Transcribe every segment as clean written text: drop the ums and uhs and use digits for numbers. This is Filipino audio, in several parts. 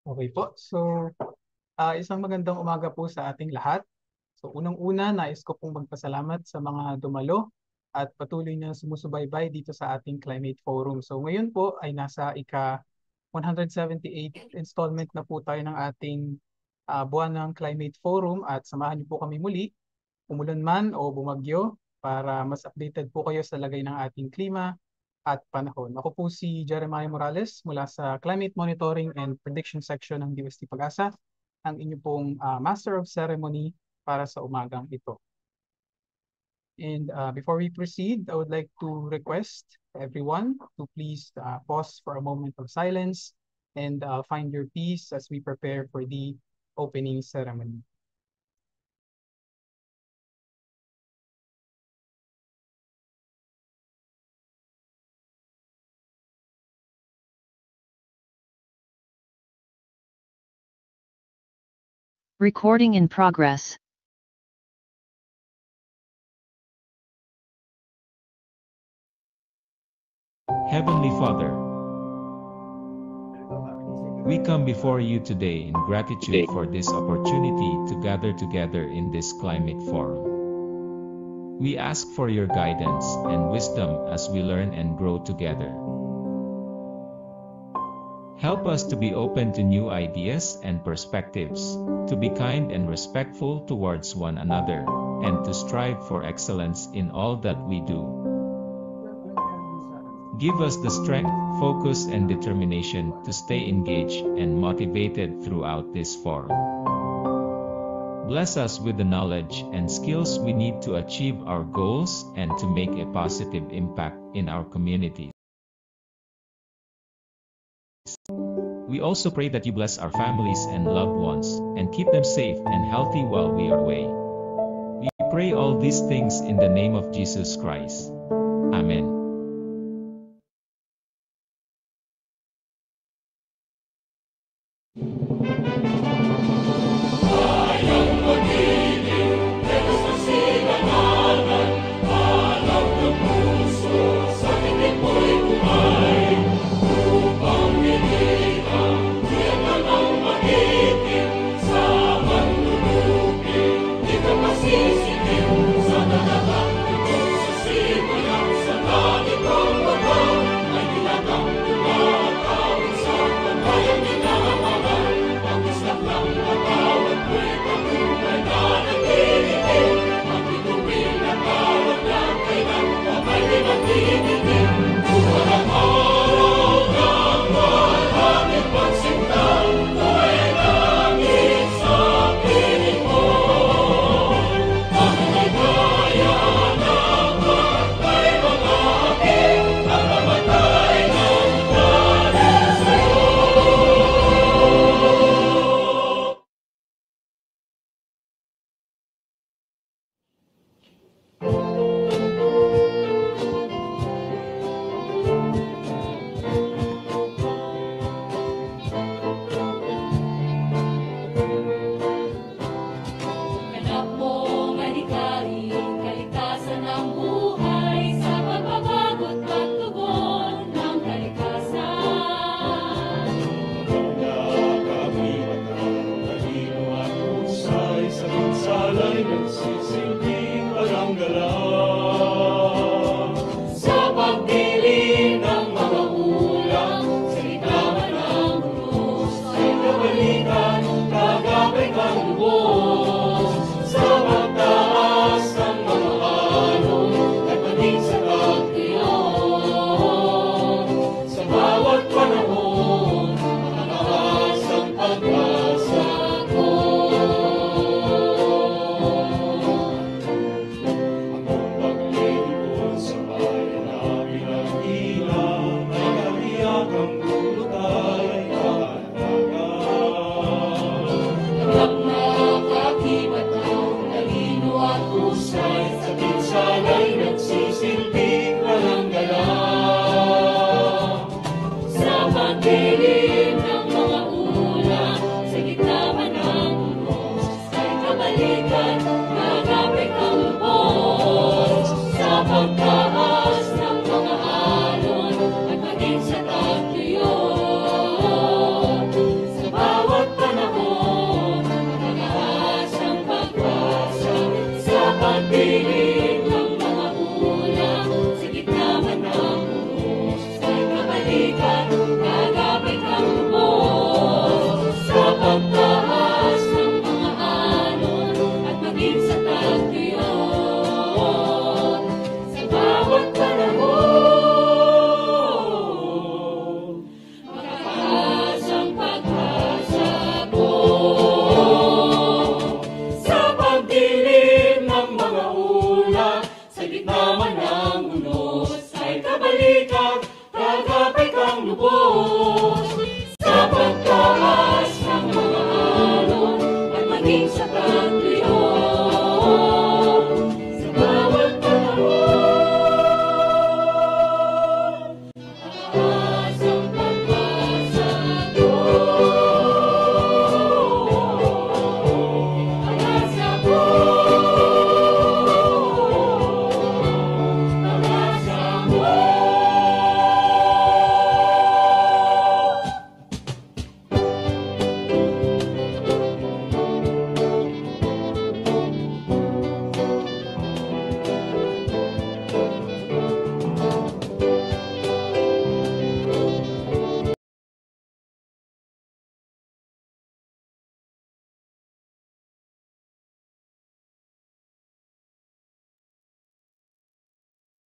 Okay po. Isang magandang umaga po sa ating lahat. Unang-una, nais ko pong magpasalamat sa mga dumalo at patuloy na sumusubaybay dito sa ating Climate Forum. Ngayon po ay nasa ika-178 installment na po tayo ng ating buwan ng Climate Forum at samahan niyo po kami muli, umulan man o bumagyo, para mas updated po kayo sa lagay ng ating klima at panahon. Ako po si Jeremiah Morales mula sa Climate Monitoring and Prediction Section ng DOST Pag-asa, ang inyo pong Master of Ceremony para sa umagang ito. And before we proceed, I would like to request everyone to please pause for a moment of silence and find your peace as we prepare for the opening ceremony. Recording in progress. Heavenly Father, we come before you today in gratitude for this opportunity to gather together in this climate forum. We ask for your guidance and wisdom as we learn and grow together. Help us to be open to new ideas and perspectives, to be kind and respectful towards one another, and to strive for excellence in all that we do. Give us the strength, focus, and determination to stay engaged and motivated throughout this forum. Bless us with the knowledge and skills we need to achieve our goals and to make a positive impact in our communities. We also pray that you bless our families and loved ones, and keep them safe and healthy while we are away. We pray all these things in the name of Jesus Christ. Amen.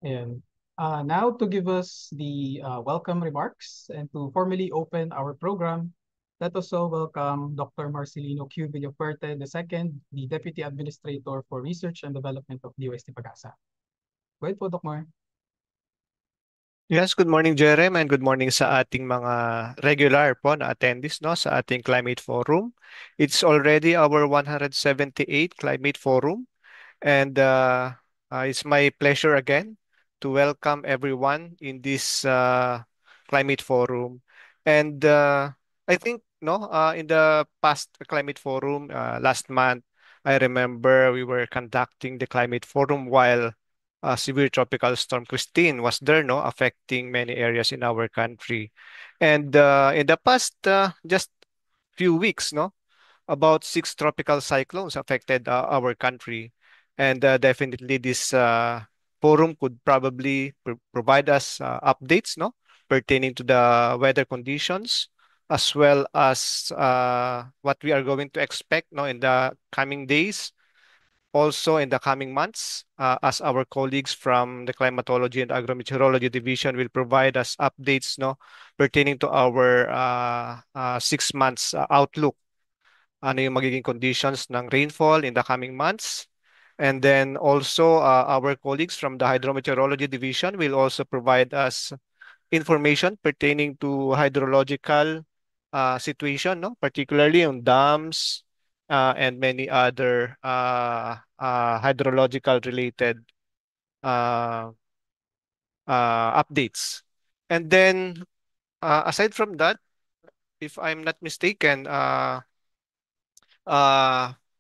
Ayan. Now to give us the welcome remarks and to formally open our program, let us all welcome Dr. Marcelino Q. Villafuerte II, the Deputy Administrator for Research and Development of DOST Pag-asa. Go ahead po, Doc Mar. Yes, good morning Jerem and good morning sa ating mga regular po na attendees no sa ating Climate Forum. It's already our 178th Climate Forum and it's my pleasure again to welcome everyone in this Climate Forum. And I think no in the past Climate Forum last month I remember we were conducting the Climate Forum while severe tropical storm Christine was there, no, affecting many areas in our country. And in the past, just few weeks, no, about 6 tropical cyclones affected our country. And definitely this forum could probably provide us updates, no, pertaining to the weather conditions, as well as what we are going to expect, no, in the coming days also in the coming months, as our colleagues from the Climatology and Agrometeorology Division will provide us updates no, pertaining to our 6 months outlook. Ano yung magiging conditions ng rainfall in the coming months. And then also our colleagues from the Hydrometeorology Division will also provide us information pertaining to hydrological situation, no? Particularly on dams and many other hydrological related uh, updates. And then aside from that, if I'm not mistaken, uh,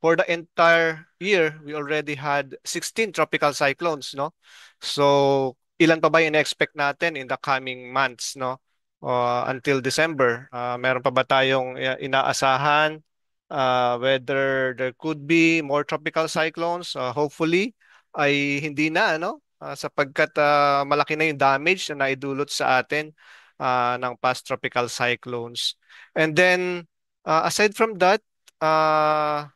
for the entire year, we already had 16 tropical cyclones, no? So, ilan pa ba yung expect natin in the coming months, no? Until December. Meron pa ba tayong inaasahan whether there could be more tropical cyclones? Hopefully, ay hindi na, no? Sapagkat malaki na yung damage na naidulot sa atin ng past tropical cyclones. And then, aside from that, uh,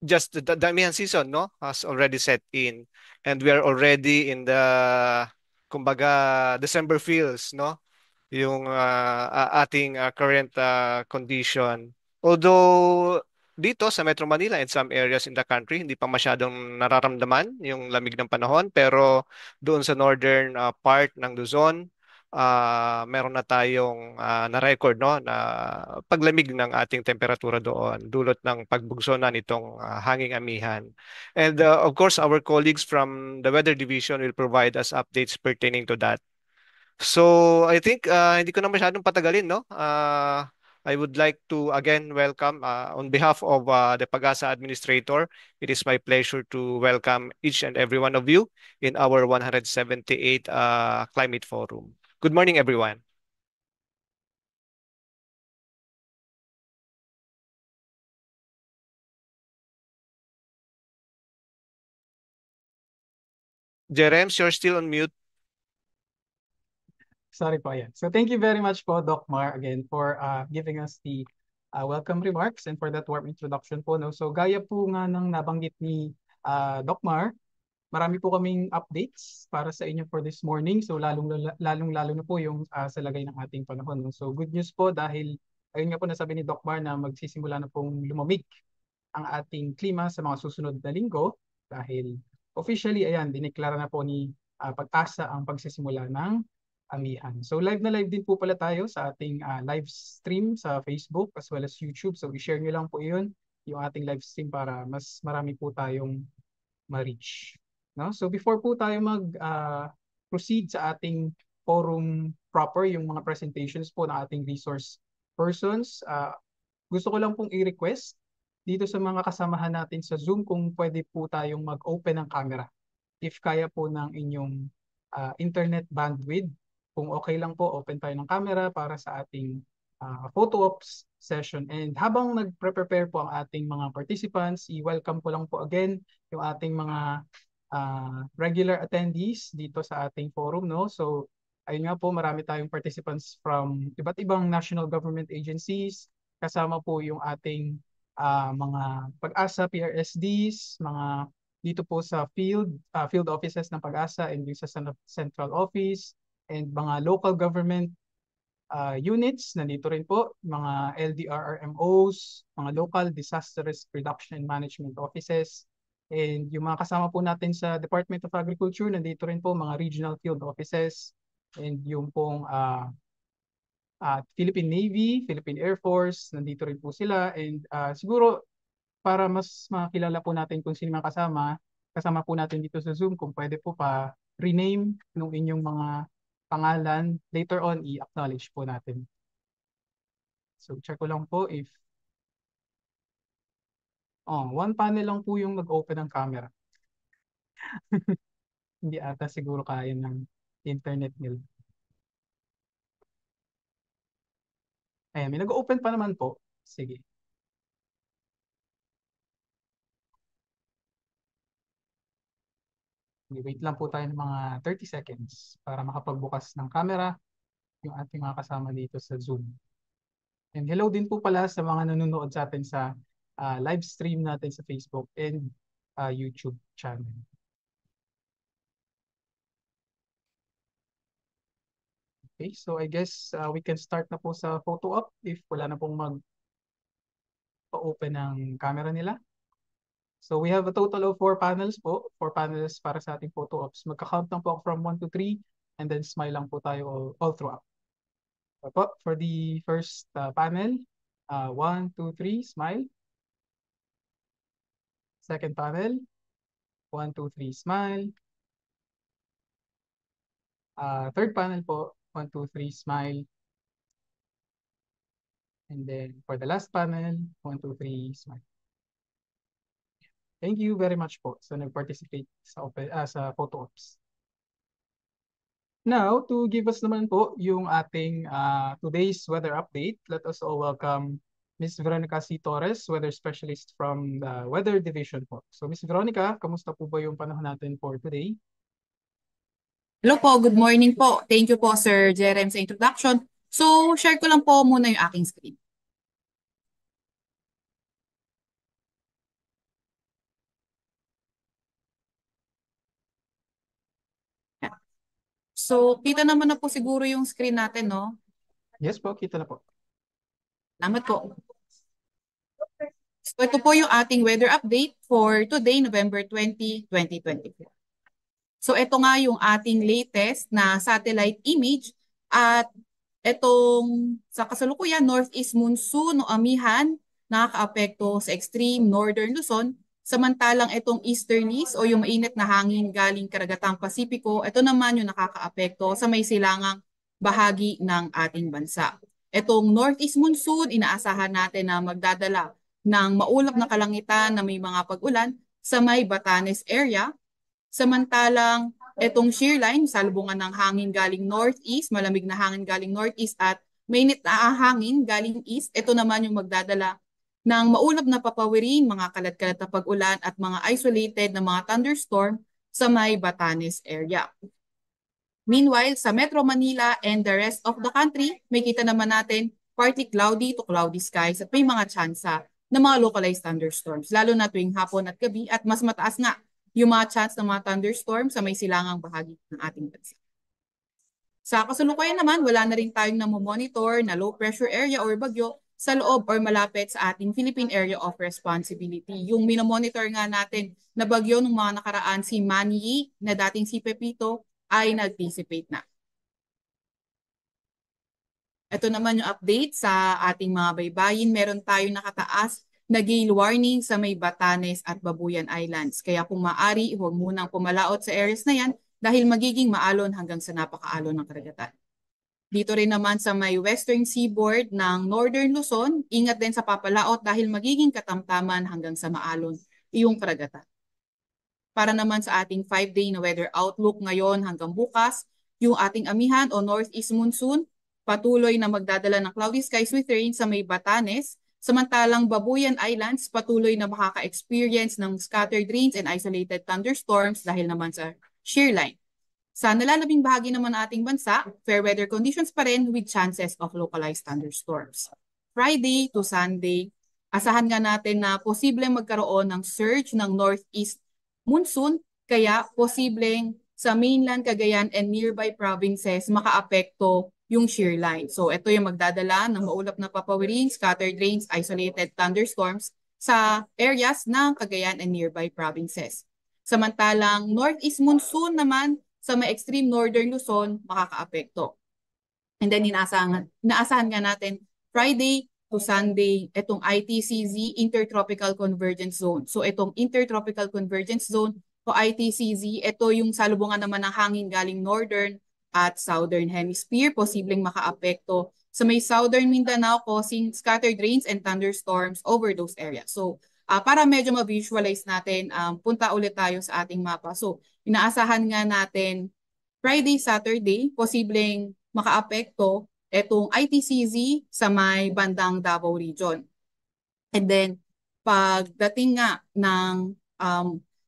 just the damihan season no has already set in and we are already in the kumbaga December feels no yung ating current condition. Although dito sa Metro Manila and some areas in the country, hindi pa masyadong nararamdaman yung lamig ng panahon. Pero doon sa northern part ng Luzon, meron na tayong na-record no, na paglamig ng ating temperatura doon, dulot ng pagbugso na nitong hanging amihan. And of course, our colleagues from the Weather Division will provide us updates pertaining to that. So I think hindi ko na masyadong patagalin, no? I would like to again welcome on behalf of the Pag-asa Administrator. It is my pleasure to welcome each and every one of you in our 178 Climate Forum. Good morning, everyone. Jerems, you're still on mute. Sorry po, yan. So thank you very much po, Doc Mar, again, for giving us the welcome remarks and for that warm introduction po. No? So gaya po nga ng nabanggit ni Doc Mar, marami po kaming updates para sa inyo for this morning. So lalong-lalo na po yung sa lagay ng ating panahon. No? So good news po dahil ayun nga po nasabi ni Doc Mar na magsisimula na pong lumamig ang ating klima sa mga susunod na linggo dahil officially, ayan, dineklara na po ni Pag-asa ang pagsisimula ng amihan. So live na live din po pala tayo sa ating live stream sa Facebook as well as YouTube. So i-share nyo lang po yun, yung ating live stream para mas marami po tayong ma-reach. No? So before po tayo mag-proceed sa ating forum proper, yung mga presentations po ng ating resource persons, gusto ko lang pong i-request dito sa mga kasamahan natin sa Zoom kung pwede po tayong mag-open ng camera. If kaya po ng inyong internet bandwidth, kung okay lang po, open tayo ng camera para sa ating photo ops session. And habang nag-prepare po ang ating mga participants, i-welcome ko lang po again yung ating mga regular attendees dito sa ating forum. No? So, ayun nga po, marami tayong participants from iba't ibang national government agencies. Kasama po yung ating mga Pag-asa PRSDs, mga dito po sa field offices ng Pag-asa and yung sa central office and mga local government units, nandito rin po, mga LDRRMOs, mga local disaster risk reduction and management offices, and yung mga kasama po natin sa Department of Agriculture, nandito rin po mga regional field offices, and yung pong Philippine Navy, Philippine Air Force, nandito rin po sila, and siguro para mas makilala po natin kung sino mga kasama po natin dito sa Zoom, kung pwede po pa rename ng inyong mga pangalan, later on i-acknowledge po natin. So check ko lang po if one panel lang po yung nag-open ng camera. Hindi ata siguro kaya ng internet nila. Ayan, may nag-open pa naman po. Sige. Wait lang po tayo ng mga 30 seconds para makapagbukas ng camera yung ating mga kasama dito sa Zoom. And hello din po pala sa mga nanonood sa atin sa live stream natin sa Facebook and YouTube channel. Okay, so I guess we can start na po sa photo op if wala na pong mag-open ng camera nila. So we have a total of 4 panels po. 4 panels para sa ating photo ops. Magka-count lang po ako from 1 to 3 and then smile lang po tayo all throughout. So po, for the first panel, 1, 2, 3, smile. Second panel, 1, 2, 3, smile. Third panel po, 1, 2, 3, smile. And then for the last panel, 1, 2, 3, smile. Thank you very much po sa nag-participate sa photo ops. Now, to give us naman po yung ating today's weather update, let us all welcome Ms. Veronica C. Torres, weather specialist from the Weather Division po. So Ms. Veronica, kamusta po ba yung panahon natin for today? Hello po, good morning po. Thank you po Sir Jerem sa introduction. So, share ko lang po muna yung aking screen. So, kita naman na po siguro yung screen natin, no? Yes po, kita na po. Salamat po. So, ito po yung ating weather update for today, November 20, 2024. So, ito nga yung ating latest na satellite image at itong sa kasalukuyan, northeast monsoon o amihan nakakaapekto sa extreme northern Luzon. Samantalang itong easterlies o yung mainit na hangin galing karagatang Pasipiko, ito naman yung nakakaapekto sa may silangang bahagi ng ating bansa. Itong northeast monsoon, inaasahan natin na magdadala ng maulap na kalangitan na may mga pag-ulan sa may Batanes area. Samantalang itong shear line, salubungan ng hangin galing northeast, malamig na hangin galing northeast at mainit na hangin galing east, ito naman yung magdadala ng maulap na papawirin, mga kalat-kalat na pag-ulan at mga isolated na mga thunderstorm sa may Batanes area. Meanwhile, sa Metro Manila and the rest of the country, may kita naman natin partly cloudy to cloudy skies at may mga tsansa na mga localized thunderstorms, lalo na tuwing hapon at gabi at mas mataas nga yung mga chance ng mga thunderstorms sa may silangang bahagi ng ating bansa. Sa kasalukuyan naman, wala na rin tayong namomonitor na low pressure area or bagyo sa loob or malapit sa ating Philippine Area of Responsibility. Yung minomonitor nga natin na bagyo ng mga nakaraan si Manny na dating si Pepito ay nag-dissipate na. Ito naman yung update sa ating mga baybayin. Meron tayong nakataas na gale warning sa may Batanes at Babuyan Islands. Kaya kung maaari, huwag munang pumalaot sa areas na yan dahil magiging maalon hanggang sa napakaalon ng karagatan. Dito rin naman sa may western seaboard ng Northern Luzon, ingat din sa papalaot dahil magiging katamtaman hanggang sa maalon iyong karagatan. Para naman sa ating 5-day na weather outlook ngayon hanggang bukas, yung ating amihan o northeast monsoon, patuloy na magdadala ng cloudy skies with rain sa may Batanes, samantalang Babuyan Islands patuloy na makaka-experience ng scattered rains and isolated thunderstorms dahil naman sa shear line. Sa nalalabing bahagi naman ating bansa, fair weather conditions pa rin with chances of localized thunderstorms. Friday to Sunday, asahan nga natin na posibleng magkaroon ng surge ng northeast monsoon, kaya posibleng sa mainland Cagayan and nearby provinces makaapekto yung shear line. So ito yung magdadala ng maulap na papawirin, scattered rains, isolated thunderstorms sa areas ng Cagayan and nearby provinces. Samantalang northeast monsoon naman sa may extreme northern Luzon makakaapekto. And then inaasahan nga natin Friday to Sunday itong ITCZ, Intertropical Convergence Zone. So itong Intertropical Convergence Zone o ITCZ, ito yung salubungan naman ng hangin galing northern at southern hemisphere, posibleng makaapekto sa may southern Mindanao causing scattered rains and thunderstorms over those areas. So para medyo ma-visualize natin, punta ulit tayo sa ating mapa. So inaasahan nga natin Friday, Saturday, posibleng makaapekto itong ITCZ sa may bandang Davao Region. And then, pagdating nga ng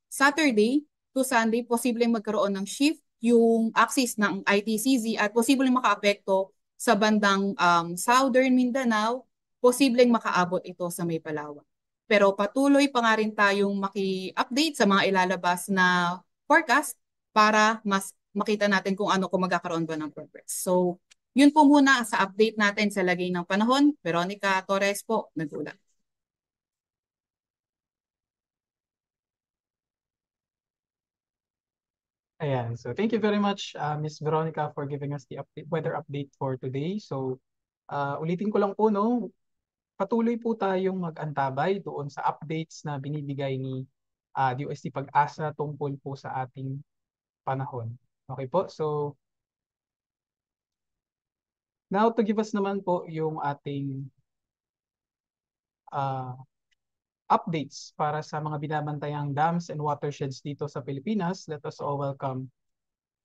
Saturday to Sunday, posibleng magkaroon ng shift yung axis ng ITCZ at posibleng makaapekto sa bandang Southern Mindanao, posibleng makaabot ito sa may Palawan. Pero patuloy pa nga rin tayong maki-update sa mga ilalabas na forecast para mas makita natin kung magkakaroon ba ng progress. So, yun po muna sa update natin sa lagay ng panahon. Veronica Torres po, nag-ulat. Ayan. So thank you very much, Miss Veronica, for giving us the weather update for today. So ulitin ko lang po, no, patuloy po tayong mag-antabay doon sa updates na binibigay ni DOST Pag-asa tungkol po sa ating panahon. Okay po? So now to give us naman po yung ating updates para sa mga binabantayang dams and watersheds dito sa Pilipinas, let us all welcome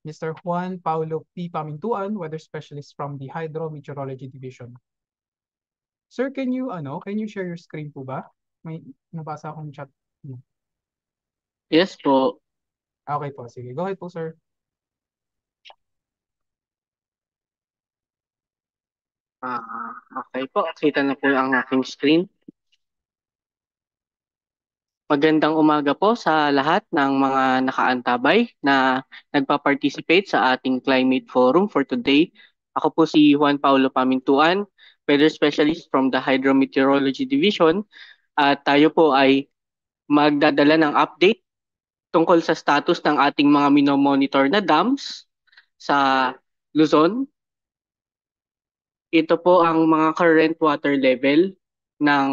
Mr. Juan Paulo P. Pamintuan, Weather Specialist from the Hydrometeorology Division. Sir, can you share your screen po ba? May nabasa akong chat. Yes po. Okay po, sige. Go ahead po, sir. Okay po, kita na po ang aking screen. Magandang umaga po sa lahat ng mga nakaantabay na nagpa-participate sa ating Climate Forum for today. Ako po si Juan Paulo Pamintuan, Weather Specialist from the Hydrometeorology Division. At tayo po ay magdadala ng update tungkol sa status ng ating mga minomonitor na dams sa Luzon. Ito po ang mga current water level ng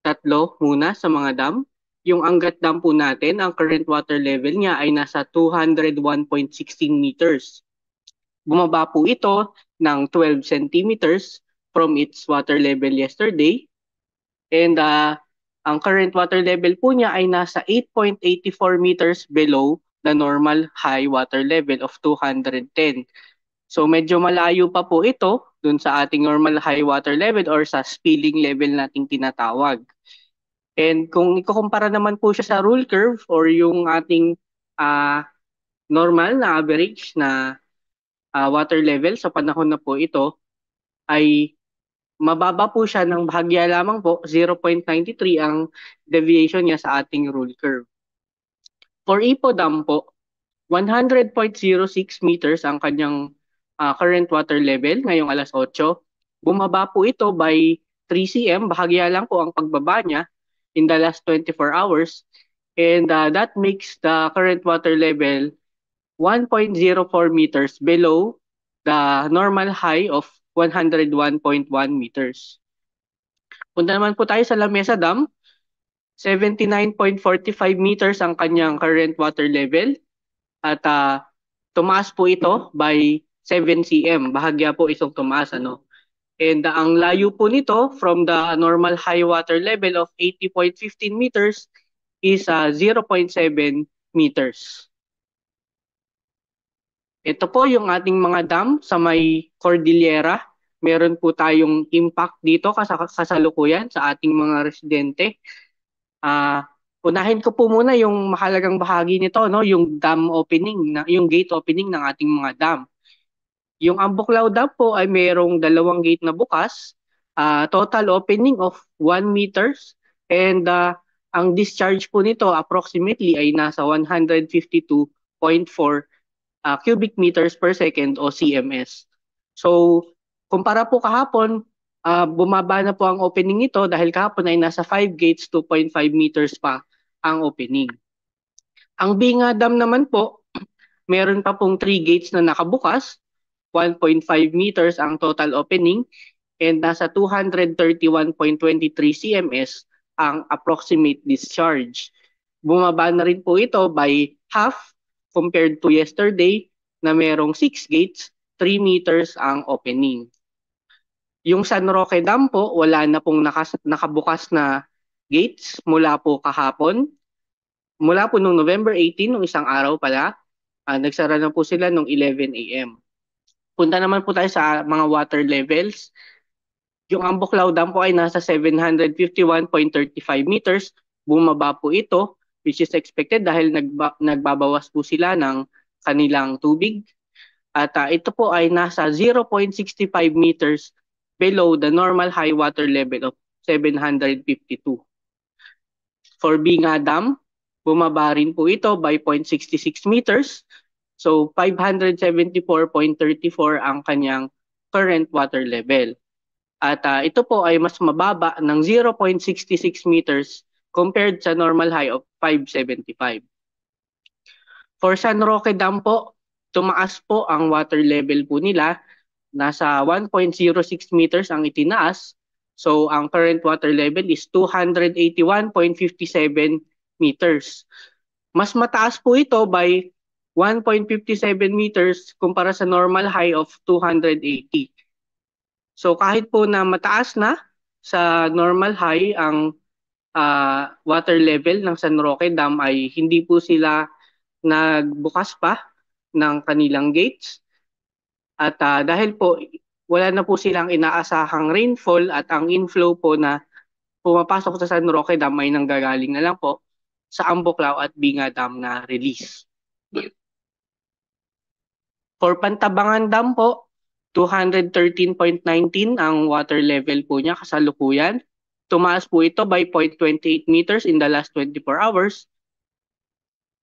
tatlo muna sa mga dam. Yung Angat Dam po natin, ang current water level niya ay nasa 201.16 meters. Bumaba po ito ng 12 centimeters from its water level yesterday. And ang current water level po niya ay nasa 8.84 meters below the normal high water level of 210. So medyo malayo pa po ito dun sa ating normal high water level or sa spilling level nating tinatawag. And kung ikukumpara naman po siya sa rule curve or yung ating normal na average na water level sa panahon na po ito, ay mababa po siya ng bahagya lamang po, 0.93 ang deviation niya sa ating rule curve. For Ipo Dam po, 100.06 meters ang kanyang current water level ngayong alas 8. Bumaba po ito by 3 cm, bahagya lang po ang pagbaba niya in the last 24 hours. And that makes the current water level 1.04 meters below the normal high of 101.1 meters. Punta naman po tayo sa Lamesa Dam. 79.45 meters ang kanyang current water level. At tumaas po ito by 7 cm. Bahagya po itong tumaas. And ang layo po nito from the normal high water level of 80.15 meters is 0.7 meters. Ito po yung ating mga dam sa may Cordillera. Meron po tayong impact dito kasalukuyan sa ating mga residente. Unahin ko po muna yung mahalagang bahagi nito, yung dam opening, yung gate opening ng ating mga dam. Yung Ambuklao Dam po ay mayroong 2 gate na bukas, total opening of 1 meters and ang discharge po nito approximately ay nasa 152.4 cubic meters per second o CMS. So, kumpara po kahapon, bumaba na po ang opening nito dahil kahapon ay nasa 5 gates, 2.5 meters pa ang opening. Ang Binga Dam naman po, meron pa pong 3 gates na nakabukas, 1.5 meters ang total opening, and nasa 231.23 CMS ang approximate discharge. Bumaba na rin po ito by half compared to yesterday na merong 6 gates, 3 meters ang opening. Yung San Roque Dam po, wala na pong nakabukas na gates mula po kahapon. Mula po nung November 18, nung isang araw pala, nagsara na po sila nung 11 a.m. Punta naman po tayo sa mga water levels. Yung Ambuklao Dam po ay nasa 751.35 meters. Bumaba po ito, which is expected dahil nagbabawas po sila ng kanilang tubig. At ito po ay nasa 0.65 meters below the normal high water level of 752. For Binga Dam, bumaba rin po ito by 0.66 meters. So 574.34 ang kanyang current water level. At ito po ay mas mababa ng 0.66 meters compared sa normal high of 575. For San Roque Dam po, tumaas po ang water level po nila. Nasa 1.06 meters ang itinaas. So ang current water level is 281.57 meters. Mas mataas po ito by 1.57 meters kumpara sa normal high of 280. So kahit po na mataas na sa normal high ang water level ng San Roque Dam ay hindi po sila nagbukas pa ng kanilang gates. At dahil po wala na po silang inaasahang rainfall at ang inflow po na pumapasok sa San Roque Dam ay nanggagaling na lang po sa Ambuklao at Binga Dam na release. For Pantabangan Dam po, 213.19 ang water level po niya kasalukuyan. Tumaas po ito by 0.28 meters in the last 24 hours.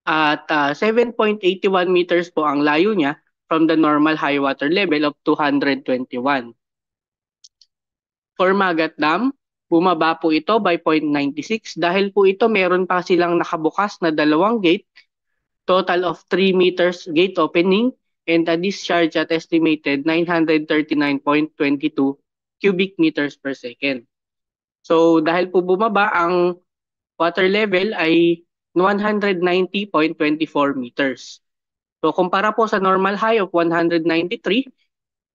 At 7.81 meters po ang layo niya from the normal high water level of 221. For Magat Dam, bumaba po ito by 0.96 dahil po ito meron pa silang nakabukas na 2 gate, total of 3 meters gate opening, and a discharge at estimated 939.22 cubic meters per second. So dahil po bumaba ang water level ay 190.24 meters. So kumpara po sa normal high of 193,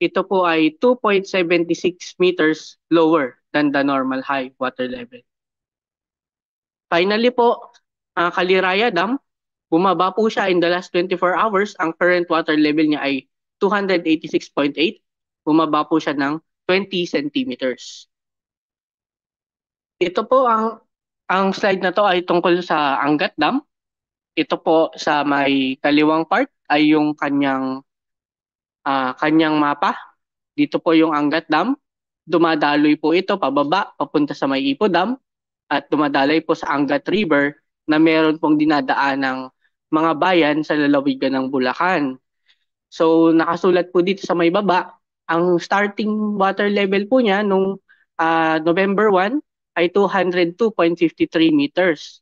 ito po ay 2.76 meters lower than the normal high water level. Finally po, Kaliraya Dam, bumaba po siya in the last 24 hours. Ang current water level niya ay 286.8. Bumaba po siya ng 20 centimeters. Ito po ang slide na to ay tungkol sa Angat Dam. Ito po sa may kaliwang part ay yung kanyang mapa. Dito po yung Angat Dam. Dumadaloy po ito pababa papunta sa may Ipo Dam at dumadaloy po sa Angat River na meron pong dinadaan ng mga bayan sa lalawigan ng Bulacan. So nakasulat po dito sa may baba, ang starting water level po niya nung November 1 ay 202.53 meters.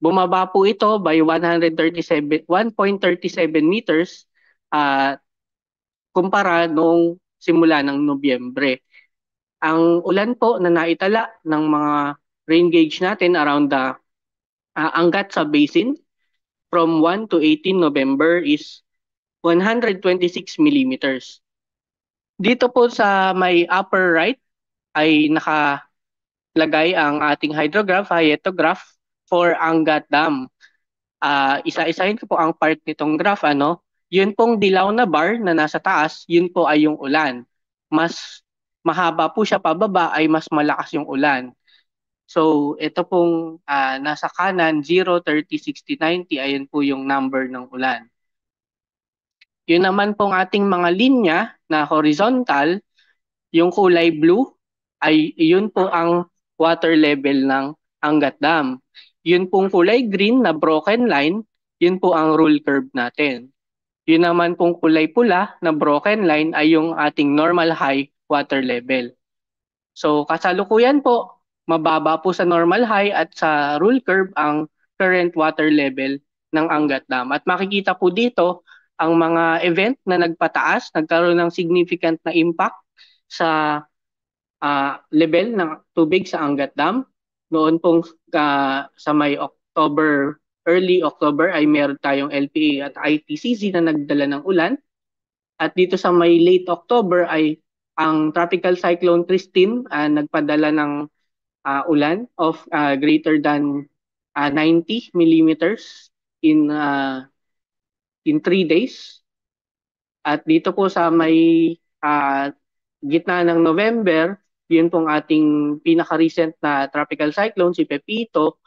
Bumaba po ito by 1.37 meters kumpara nung simula ng Nobyembre. Ang ulan po na naitala ng mga rain gauge natin around the Angat sa basin from 1 to 18 November is 126 millimeters. Dito po sa may upper right ay nakalagay ang ating hyetograph for Angat Dam. Isa-isahin ko po ang part nitong graph. Yun pong dilaw na bar na nasa taas, yun po ay yung ulan. Mas mahaba po siya pababa ay mas malakas yung ulan. So, ito pong nasa kanan, 0, 30, 60, 90, ayan po yung number ng ulan. Yun naman pong ating mga linya na horizontal, yung kulay blue, ay yun po ang water level ng Angat Dam. Yun pong kulay green na broken line, yun po ang rule curve natin. Yun naman pong kulay pula na broken line ay yung ating normal high water level. So kasalukuyan po, mababa po sa normal high at sa rule curve ang current water level ng Angat Dam. At makikita po dito ang mga event na nagpataas, nagkaroon ng significant na impact sa level ng tubig sa Angat Dam. Noon pong sa may October, early October ay meron tayong LPA at ITCZ na nagdala ng ulan. At dito sa may late October ay ang Tropical Cyclone Christine nagpadala ng ulan of greater than 90 millimeters in 3 days. At dito po sa may gitna ng November, yun pong ating pinaka-recent na tropical cyclone, si Pepito,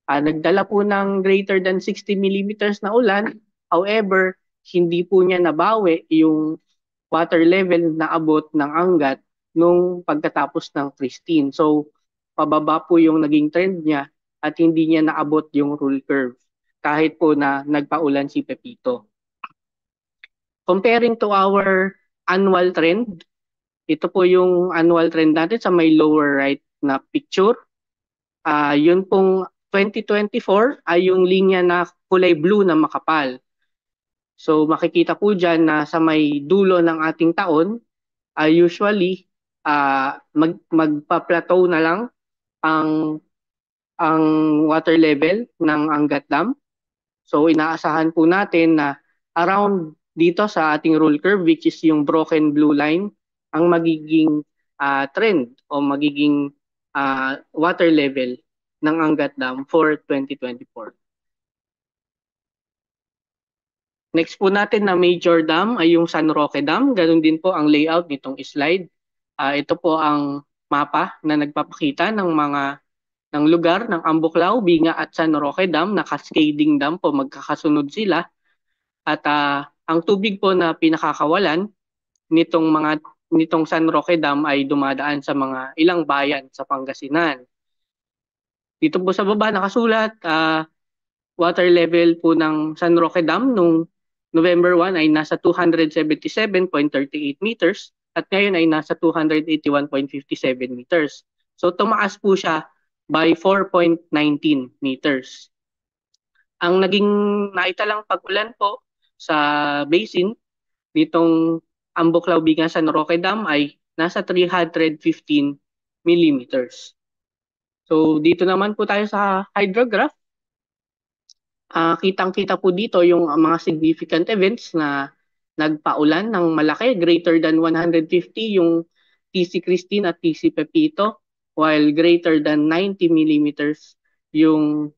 nagdala po ng greater than 60 millimeters na ulan. However, hindi po niya nabawi yung water level na abot ng Angat nung pagkatapos ng Christine. So, pababa po yung naging trend niya at hindi niya naabot yung rule curve kahit po na nagpaulan si Pepito. Comparing to our annual trend, ito po yung annual trend natin sa may lower right na picture. Yun pong 2024 ay yung linya na kulay blue na makapal. So makikita po dyan na sa may dulo ng ating taon, usually magpa-plateau na lang ang water level ng Angat Dam. So inaasahan po natin na around dito sa ating rule curve, which is yung broken blue line, ang magiging trend o magiging water level ng Angat Dam for 2024. Next po natin na major dam ay yung San Roque Dam. Ganun din po ang layout nitong slide. Ito po ang mapa na nagpapakita ng lugar ng Ambuklao, Binga at San Roque Dam na cascading dam po, magkakasunod sila. At ang tubig po na pinakakawalan nitong San Roque Dam ay dumadaan sa mga ilang bayan sa Pangasinan. Dito po sa baba nakasulat, water level po ng San Roque Dam nung November 1 ay nasa 277.38 meters at ngayon ay nasa 281.57 meters. So tumaas po siya by 4.19 meters. Ang naging naitalang pag-ulan po sa basin nitong Ambuklao, Binga, San Roque Dam ay nasa 315 millimeters. So dito naman po tayo sa hydrograph. Kitang-kita po dito yung mga significant events na nagpaulan ng malaki, greater than 150 yung TC Christine at TC Pepito, while greater than 90 millimeters yung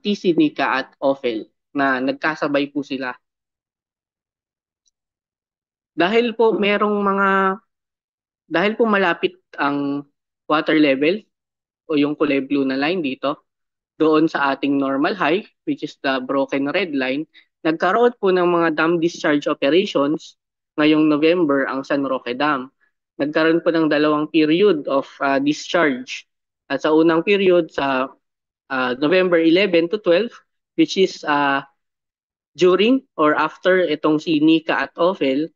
TC Nika at Ophel na nagkasabay po sila. Dahil po malapit ang water level o yung kulay blue na line dito doon sa ating normal high, which is the broken red line, nagkaroon po ng mga dam discharge operations ngayong November ang San Roque Dam. Nagkaroon po ng dalawang period of discharge. At sa unang period sa November 11 to 12, which is during or after itong si Nika at Ophel,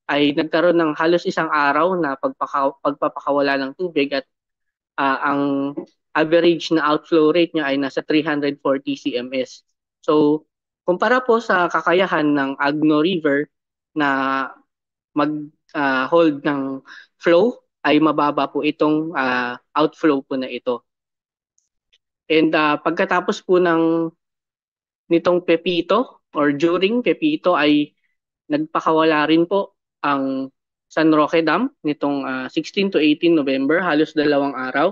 ay nagkaroon ng halos isang araw na pagpapakawala ng tubig at ang average na outflow rate niya ay nasa 340 cms. So, kumpara po sa kakayahan ng Agno River na mag-hold ng flow, ay mababa po itong outflow po na ito. And pagkatapos po nitong Pepito or during Pepito ay nagpakawala rin po ang San Roque Dam nitong 16 to 18 November, halos dalawang araw.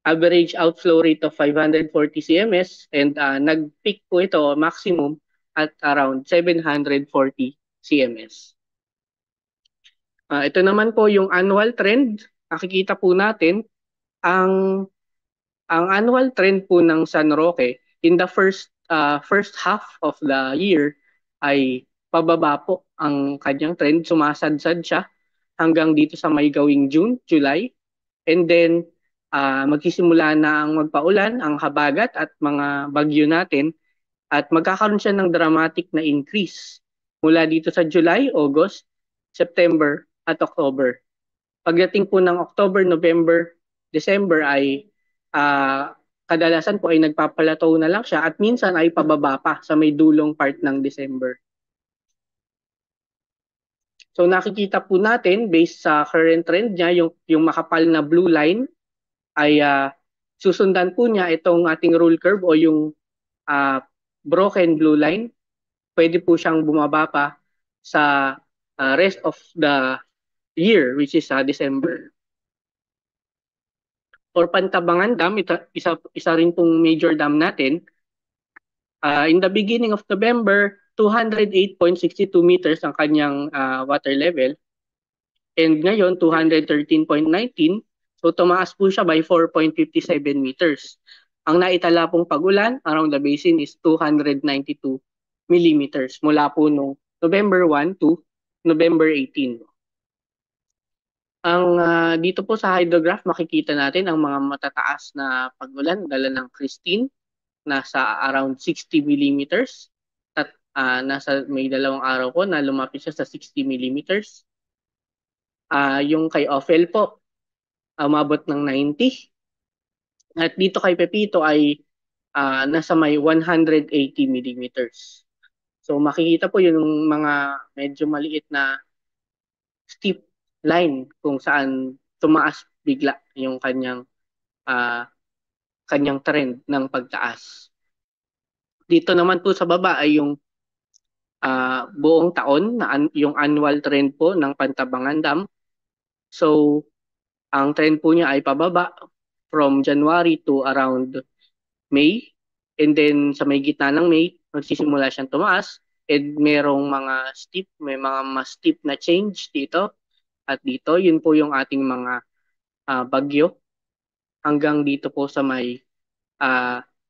Average outflow rate of 540 cms and nag-peak po ito maximum at around 740 cms. Ito naman po yung annual trend. Nakikita po natin ang annual trend po ng San Roque in the first half of the year ay pababa po ang kanyang trend. Sumasadsad siya hanggang dito sa may gawing June, July. And then magsisimula na ang magpaulan, ang habagat at mga bagyo natin at magkakaroon siya ng dramatic na increase mula dito sa July, August, September at October. Pagdating po ng October, November, December ay kadalasan po ay nagpapalato na lang siya at minsan ay pababa pa sa may dulong part ng December. So nakikita po natin based sa current trend niya, yung makapal na blue line ay susundan po niya itong ating rule curve o yung broken blue line. Pwede po siyang bumaba pa sa rest of the year, which is December. For Pantabangan Dam, isa rin pong major dam natin. In the beginning of November, 208.62 meters ang kanyang water level. And ngayon, 213.19. So tumaas po siya by 4.57 meters. Ang naitala pong pagulan around the basin is 292 millimeters mula po noong November 1 to November 18. Dito po sa hydrograph, makikita natin ang mga matataas na pagulan dala ng Christine, nasa around 60 millimeters. At nasa may dalawang araw po na lumapit siya sa 60 millimeters. Yung kay Ophel po, umabot ng 90. At dito kay Pepito ay nasa may 180 millimeters. So makikita po yung mga medyo maliit na steep line kung saan tumaas bigla yung kanyang trend ng pagtaas. Dito naman po sa baba ay yung buong taon na yung annual trend po ng Pantabangan Dam. So ang trend po niya ay pababa from January to around May, and then sa may gitna ng May magsisimula siyang tumaas, and merong may mga mas steep na change dito at dito. Yun po yung ating mga bagyo hanggang dito po sa may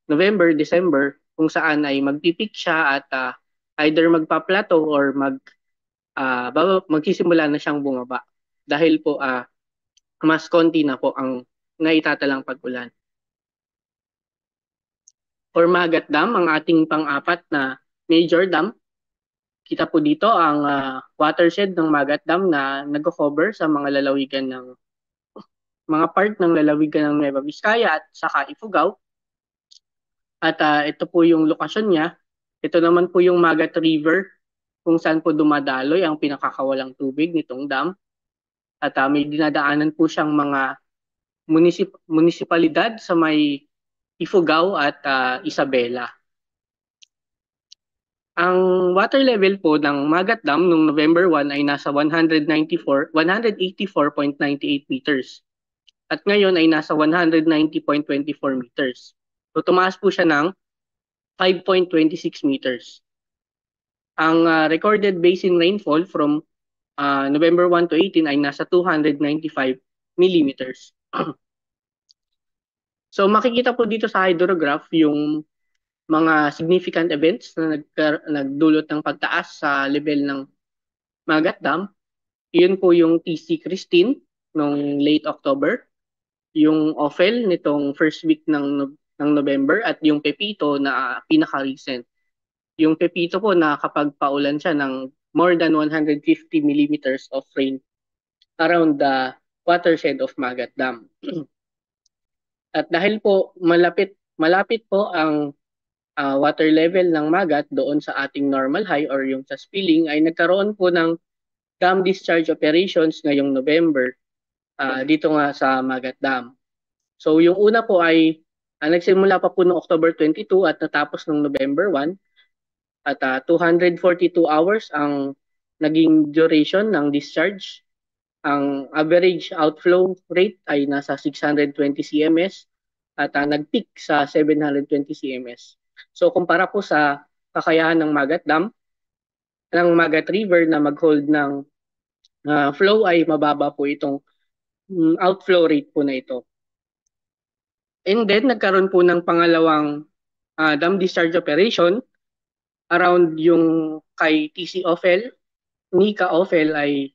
November, December, kung saan ay magpipik siya at either magpa-plateau or magsisimula na siyang bumaba dahil po mas konti na po ang naitatalang pag-ulan. For Magat Dam, ang ating pang-apat na major dam, kita po dito ang watershed ng Magat Dam na nag-cover sa mga lalawigan ng mga part ng lalawigan ng Nueva Vizcaya at saka Ifugao. At ito po yung lokasyon niya. Ito naman po yung Magat River kung saan po dumadaloy ang pinakakawalang tubig nitong dam. At may dinadaanan po siyang mga munisipalidad sa may Ifugao at Isabela. Ang water level po ng Magat Dam noong November 1 ay nasa 184.98 meters. At ngayon ay nasa 190.24 meters. So tumaas po siya ng 5.26 meters. Ang recorded basin rainfall from November 1 to 18 ay nasa 295 millimeters. So makikita po dito sa hydrograph yung mga significant events na nagdulot ng pagtaas sa level ng Magat Dam. Yun po yung TC Christine noong late October, yung Ophel nitong first week ng November, at yung Pepito na pinaka-recent. Yung Pepito po nakakapagpaulan siya ng more than 150 millimeters of rain around the watershed of Magat Dam. At dahil po malapit po ang water level ng Magat doon sa ating normal high or yung sa spilling, ay nagkaroon po ng dam discharge operations ngayong November dito nga sa Magat Dam. So yung una po ay nagsimula pa po noong October 22 at natapos noong November 1 at 242 hours ang naging duration ng discharge. Ang average outflow rate ay nasa 620 cms at nag-peak sa 720 cms. So kumpara po sa kakayahan ng Magat Dam, ng Magat River na mag-hold ng flow, ay mababa po itong outflow rate po na ito. And then nagkaroon po ng pangalawang dam discharge operation around yung kay TC Ophel. Nika Ophel ay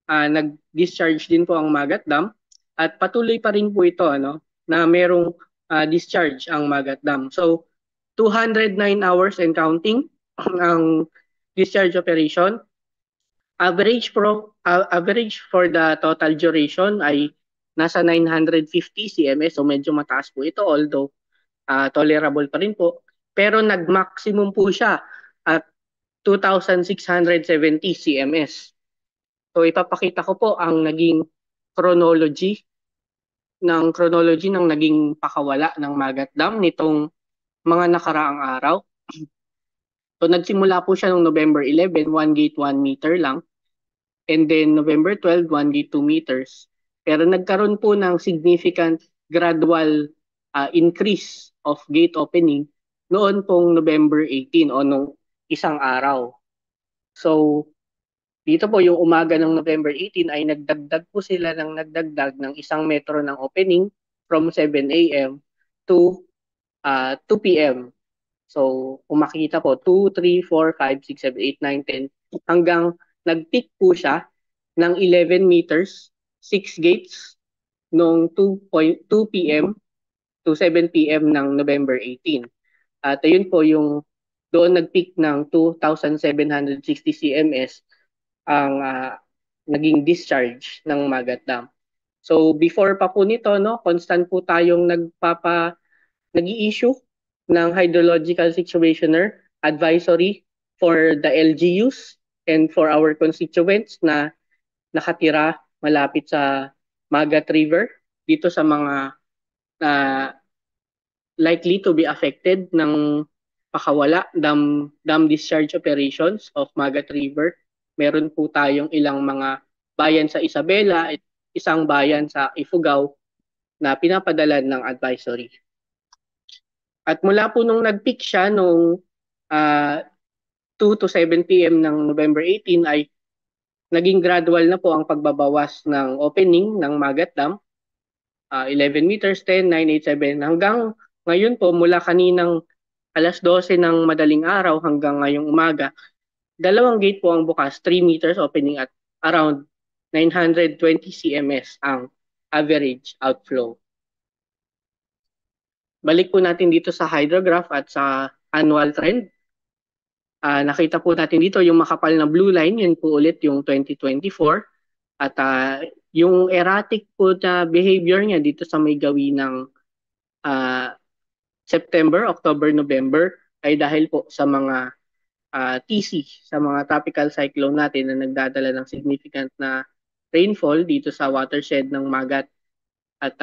nag-discharge din po ang Magat Dam at patuloy pa rin po ito na merong discharge ang Magat Dam. So 209 hours and counting ang discharge operation. Average for the total duration ay nasa 950 cms, so medyo mataas po ito, although tolerable pa rin po. Pero nag-maximum po siya at 2,670 cms. So ipapakita ko po ang naging chronology ng naging pakawala ng Magat Dam nitong mga nakaraang araw. So nagsimula po siya noong November 11, 1 gate 1 meter lang. And then November 12, 1 gate 2 meters. Pero nagkaroon po ng significant gradual increase of gate opening noon pong November 18 o nung isang araw. So dito po yung umaga ng November 18 ay nagdagdag po sila ng 1 metro ng opening from 7 a.m. to 2 p.m. So kung makikita po 2, 3, 4, 5, 6, 7, 8, 9, 10 hanggang nag-peak po siya ng 11 meters, 6 gates noong 2 p.m. to 7 p.m. ng November 18. At ayun po yung doon nag-peak ng 2,760 cms ang naging discharge ng Magat Dam. So before pa po nito, no, constant po tayong nag-i-issue ng hydrological situationer advisory for the LGUs and for our constituents na nakatira malapit sa Magat River dito sa mga likely to be affected ng pakawala dam discharge operations of Magat River. Meron po tayong ilang mga bayan sa Isabela at isang bayan sa Ifugao na pinapadalan ng advisory. At mula po nung nag-peak siya nung 2 to 7 p.m. ng November 18 ay naging gradual na po ang pagbabawas ng opening ng Magat Dam. 11 meters, 10, 9, 8, 7 hanggang ngayon po mula kaninang alas 12 ng madaling araw hanggang ngayong umaga. 2 gate po ang bukas, 3 meters opening at around 920 cms ang average outflow. Balik po natin dito sa hydrograph at sa annual trend. Nakita po natin dito yung makapal na blue line, yun po ulit yung 2024. At yung erratic po na behavior niya dito sa may gawi ng September, October, November ay dahil po sa mga TC, sa mga tropical cyclone natin na nagdadala ng significant na rainfall dito sa watershed ng Magat. At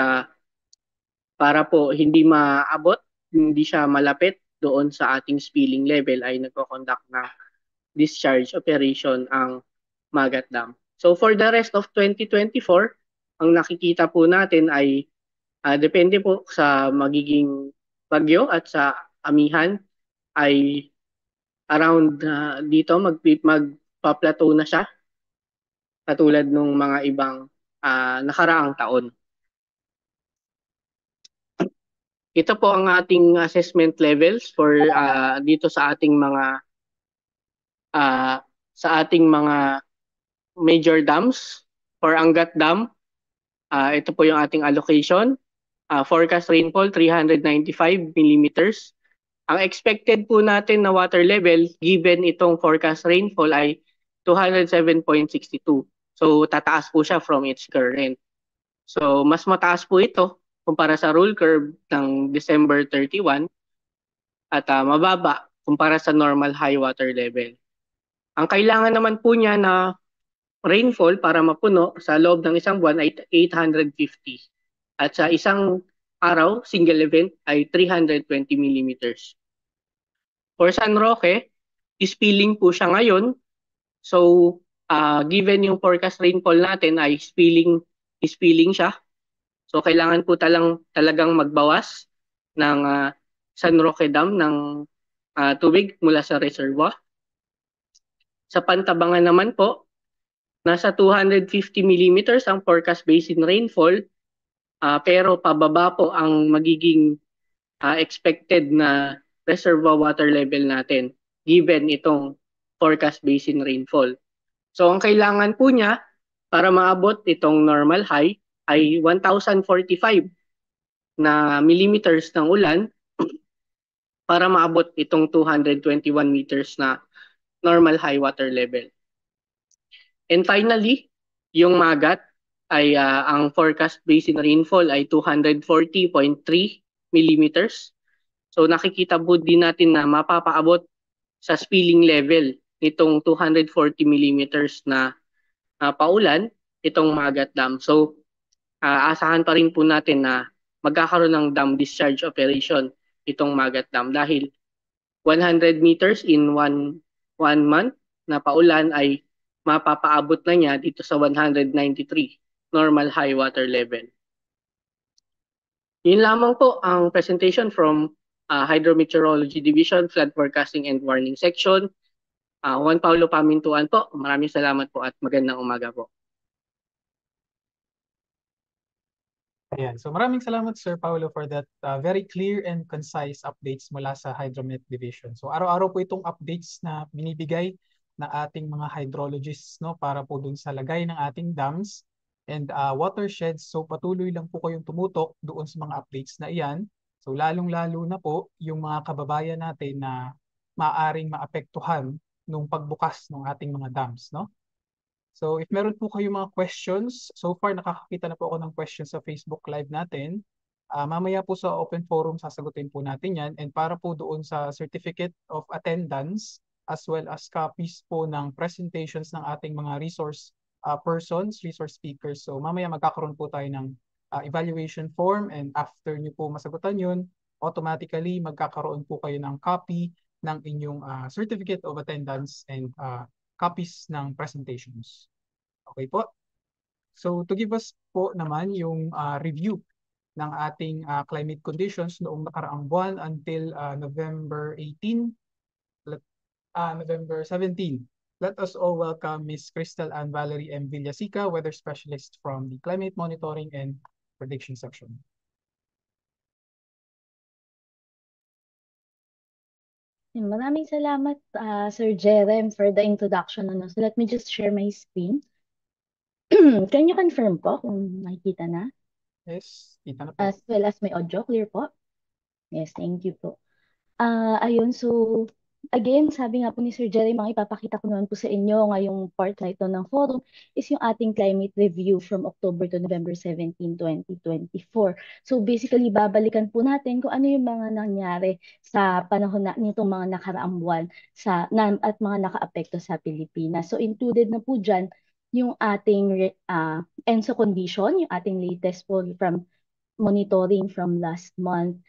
para po hindi maabot, hindi siya malapit doon sa ating spilling level ay nagko-conduct na discharge operation ang Magat Dam. So for the rest of 2024, ang nakikita po natin ay depende po sa magiging bagyo at sa amihan ay around dito magpa-plateau na siya katulad ng mga ibang nakaraang taon. Ito po ang ating assessment levels for dito sa ating mga major dams. For Angat Dam, ito po yung ating allocation. Forecast rainfall 395 millimeters. Ang expected po natin na water level given itong forecast rainfall ay 207.62. So tataas po siya from its current. So mas mataas po ito kumpara sa rule curve ng December 31 at mababa kumpara sa normal high water level. Ang kailangan naman po niya na rainfall para mapuno sa loob ng isang buwan ay 850. At sa isang araw, single event ay 320 millimeters. For San Roque, spilling po siya ngayon. So, given yung forecast rainfall natin ay spilling siya. So, kailangan po talagang magbawas ng San Roque Dam ng tubig mula sa reservoir. Sa Pantabangan naman po, nasa 250 millimeters ang forecast basin rainfall, pero pababa po ang magiging expected na reservoir water level natin given itong forecast basin rainfall. So ang kailangan po niya para maabot itong normal high ay 1,045 na millimeters ng ulan para maabot itong 221 meters na normal high water level. And finally, yung Magat ay ang forecast basin rainfall ay 240.3 millimeters. So nakikita po din natin na mapapaabot sa spilling level nitong 240 millimeters na paulan itong Magat Dam. So asahan pa rin po natin na magkakaroon ng dam discharge operation itong Magat Dam dahil 100 meters in one month na paulan ay mapapaabot na niya dito sa 193 normal high water level. Yun lamang po ang presentation from Hydrometeorology Division, Flood Forecasting and Warning Section. Juan Paulo Pamintuan po. Maraming salamat po at magandang umaga po. Ayan. So maraming salamat Sir Paulo for that very clear and concise updates mula sa Hydromet Division. So araw-araw po itong updates na binibigay na ating mga hydrologists, no, para po dun sa lagay ng ating dams and watersheds. So patuloy lang po kayong tumutok doon sa mga updates na iyan. So lalong-lalo na po yung mga kababayan natin na maaring maapektuhan nung pagbukas ng ating mga dams, no? So if meron po kayo mga questions, so far nakakakita na po ako ng questions sa Facebook Live natin. Mamaya po sa open forum sasagutin po natin yan. And para po doon sa certificate of attendance as well as copies po ng presentations ng ating mga resource persons, resource speakers. So mamaya magkakaroon po tayo ng evaluation form and after nyo po masagutan yun, automatically magkakaroon po kayo ng copy ng inyong certificate of attendance and copies ng presentations. Okay po? So to give us po naman yung review ng ating climate conditions noong nakaraang buwan until November 18, November 17. Let us all welcome Ms. Crystal Ann Valerie M. Villasica, Weather Specialist from the Climate Monitoring and Prediction Section. Maraming salamat, Sir Jerem, for the introduction. So let me just share my screen. Can you confirm po kung nakikita na? Yes, kita na po. As well as my audio, clear po? Yes, thank you po. Ayun, so again, sabi nga po ni Sir Jerry, mga ipapakita ko naman po sa inyo ngayong part na ito ng forum is yung ating climate review from October to November 17, 2024. So basically, babalikan po natin kung ano yung mga nangyari sa panahon na nitong mga nakaraang buwan at mga nakaapekto sa Pilipinas. So included na po dyan yung ating ENSO condition, yung ating latest po from monitoring from last month,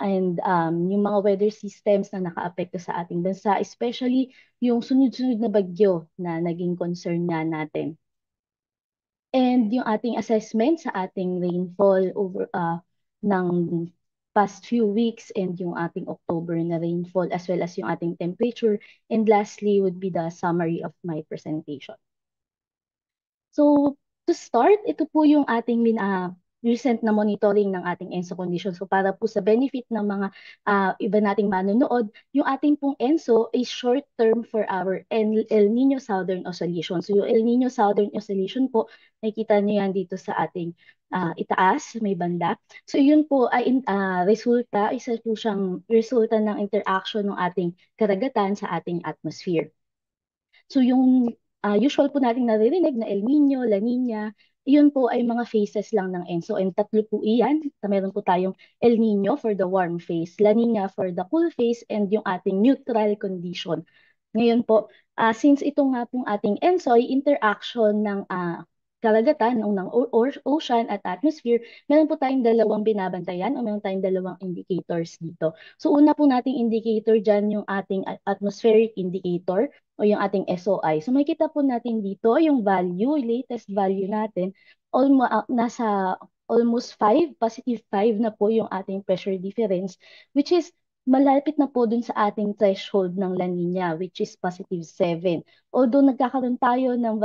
and yung mga weather systems na nakaapekto sa ating bansa, especially yung sunod-sunod na bagyo na naging concern nga natin. And yung ating assessment sa ating rainfall over ng past few weeks and yung ating October na rainfall as well as yung ating temperature. And lastly would be the summary of my presentation. So to start, ito po yung ating recent na monitoring ng ating ENSO condition. So para po sa benefit ng mga iba nating manonood, yung ating pong ENSO is short term for our El Nino Southern Oscillation. So yung El Nino Southern Oscillation po, nakikita niyo yan dito sa ating itaas, may banda. So yun po ay isa po siyang resulta ng interaction ng ating karagatan sa ating atmosphere. So yung usual po nating naririnig na El Nino, La Nina, yun po ay mga phases lang ng ENSO. And tatlo po iyan. Meron po tayong El Nino for the warm phase, La Nina for the cool phase, and yung ating neutral condition. Ngayon po, since ito nga pong ating ENSO ay interaction ng karagatan ng ocean at atmosphere, meron po tayong dalawang binabantayan o meron tayong dalawang indicators dito. So una po nating indicator dyan yung ating atmospheric indicator o yung ating SOI. So makikita po natin dito yung value, latest value natin, nasa almost 5, positive 5 na po yung ating pressure difference, which is malapit na po dun sa ating threshold ng La Nina, which is positive 7. Although nagkakaroon tayo ng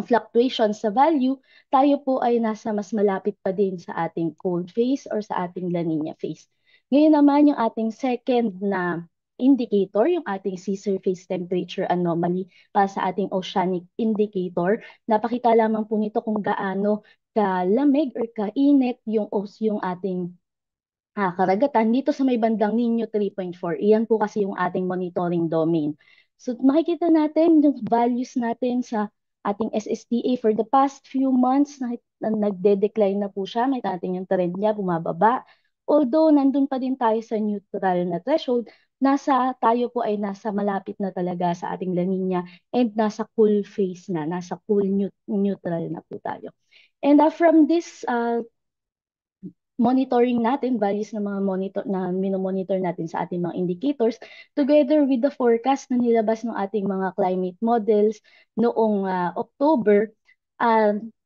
fluctuation sa value, tayo po ay nasa mas malapit pa din sa ating cold phase or sa ating La Nina phase. Ngayon naman yung ating second na indicator, yung ating sea surface temperature anomaly para sa ating oceanic indicator. Napakita lamang po nito kung gaano kalamig or kainit yung ating karagatan dito sa may bandang Nino 3.4. Iyan po kasi yung ating monitoring domain. So makikita natin yung values natin sa ating SSTA for the past few months na nagde-decline na po siya. May natin yung trend niya bumababa. Although nandun pa din tayo sa neutral na threshold, tayo po ay nasa malapit na talaga sa ating La Nina and nasa cool phase na, nasa cool neutral na po tayo. And from this monitoring natin, values ng mga minomonitor natin sa ating mga indicators, together with the forecast na nilabas ng ating mga climate models noong October,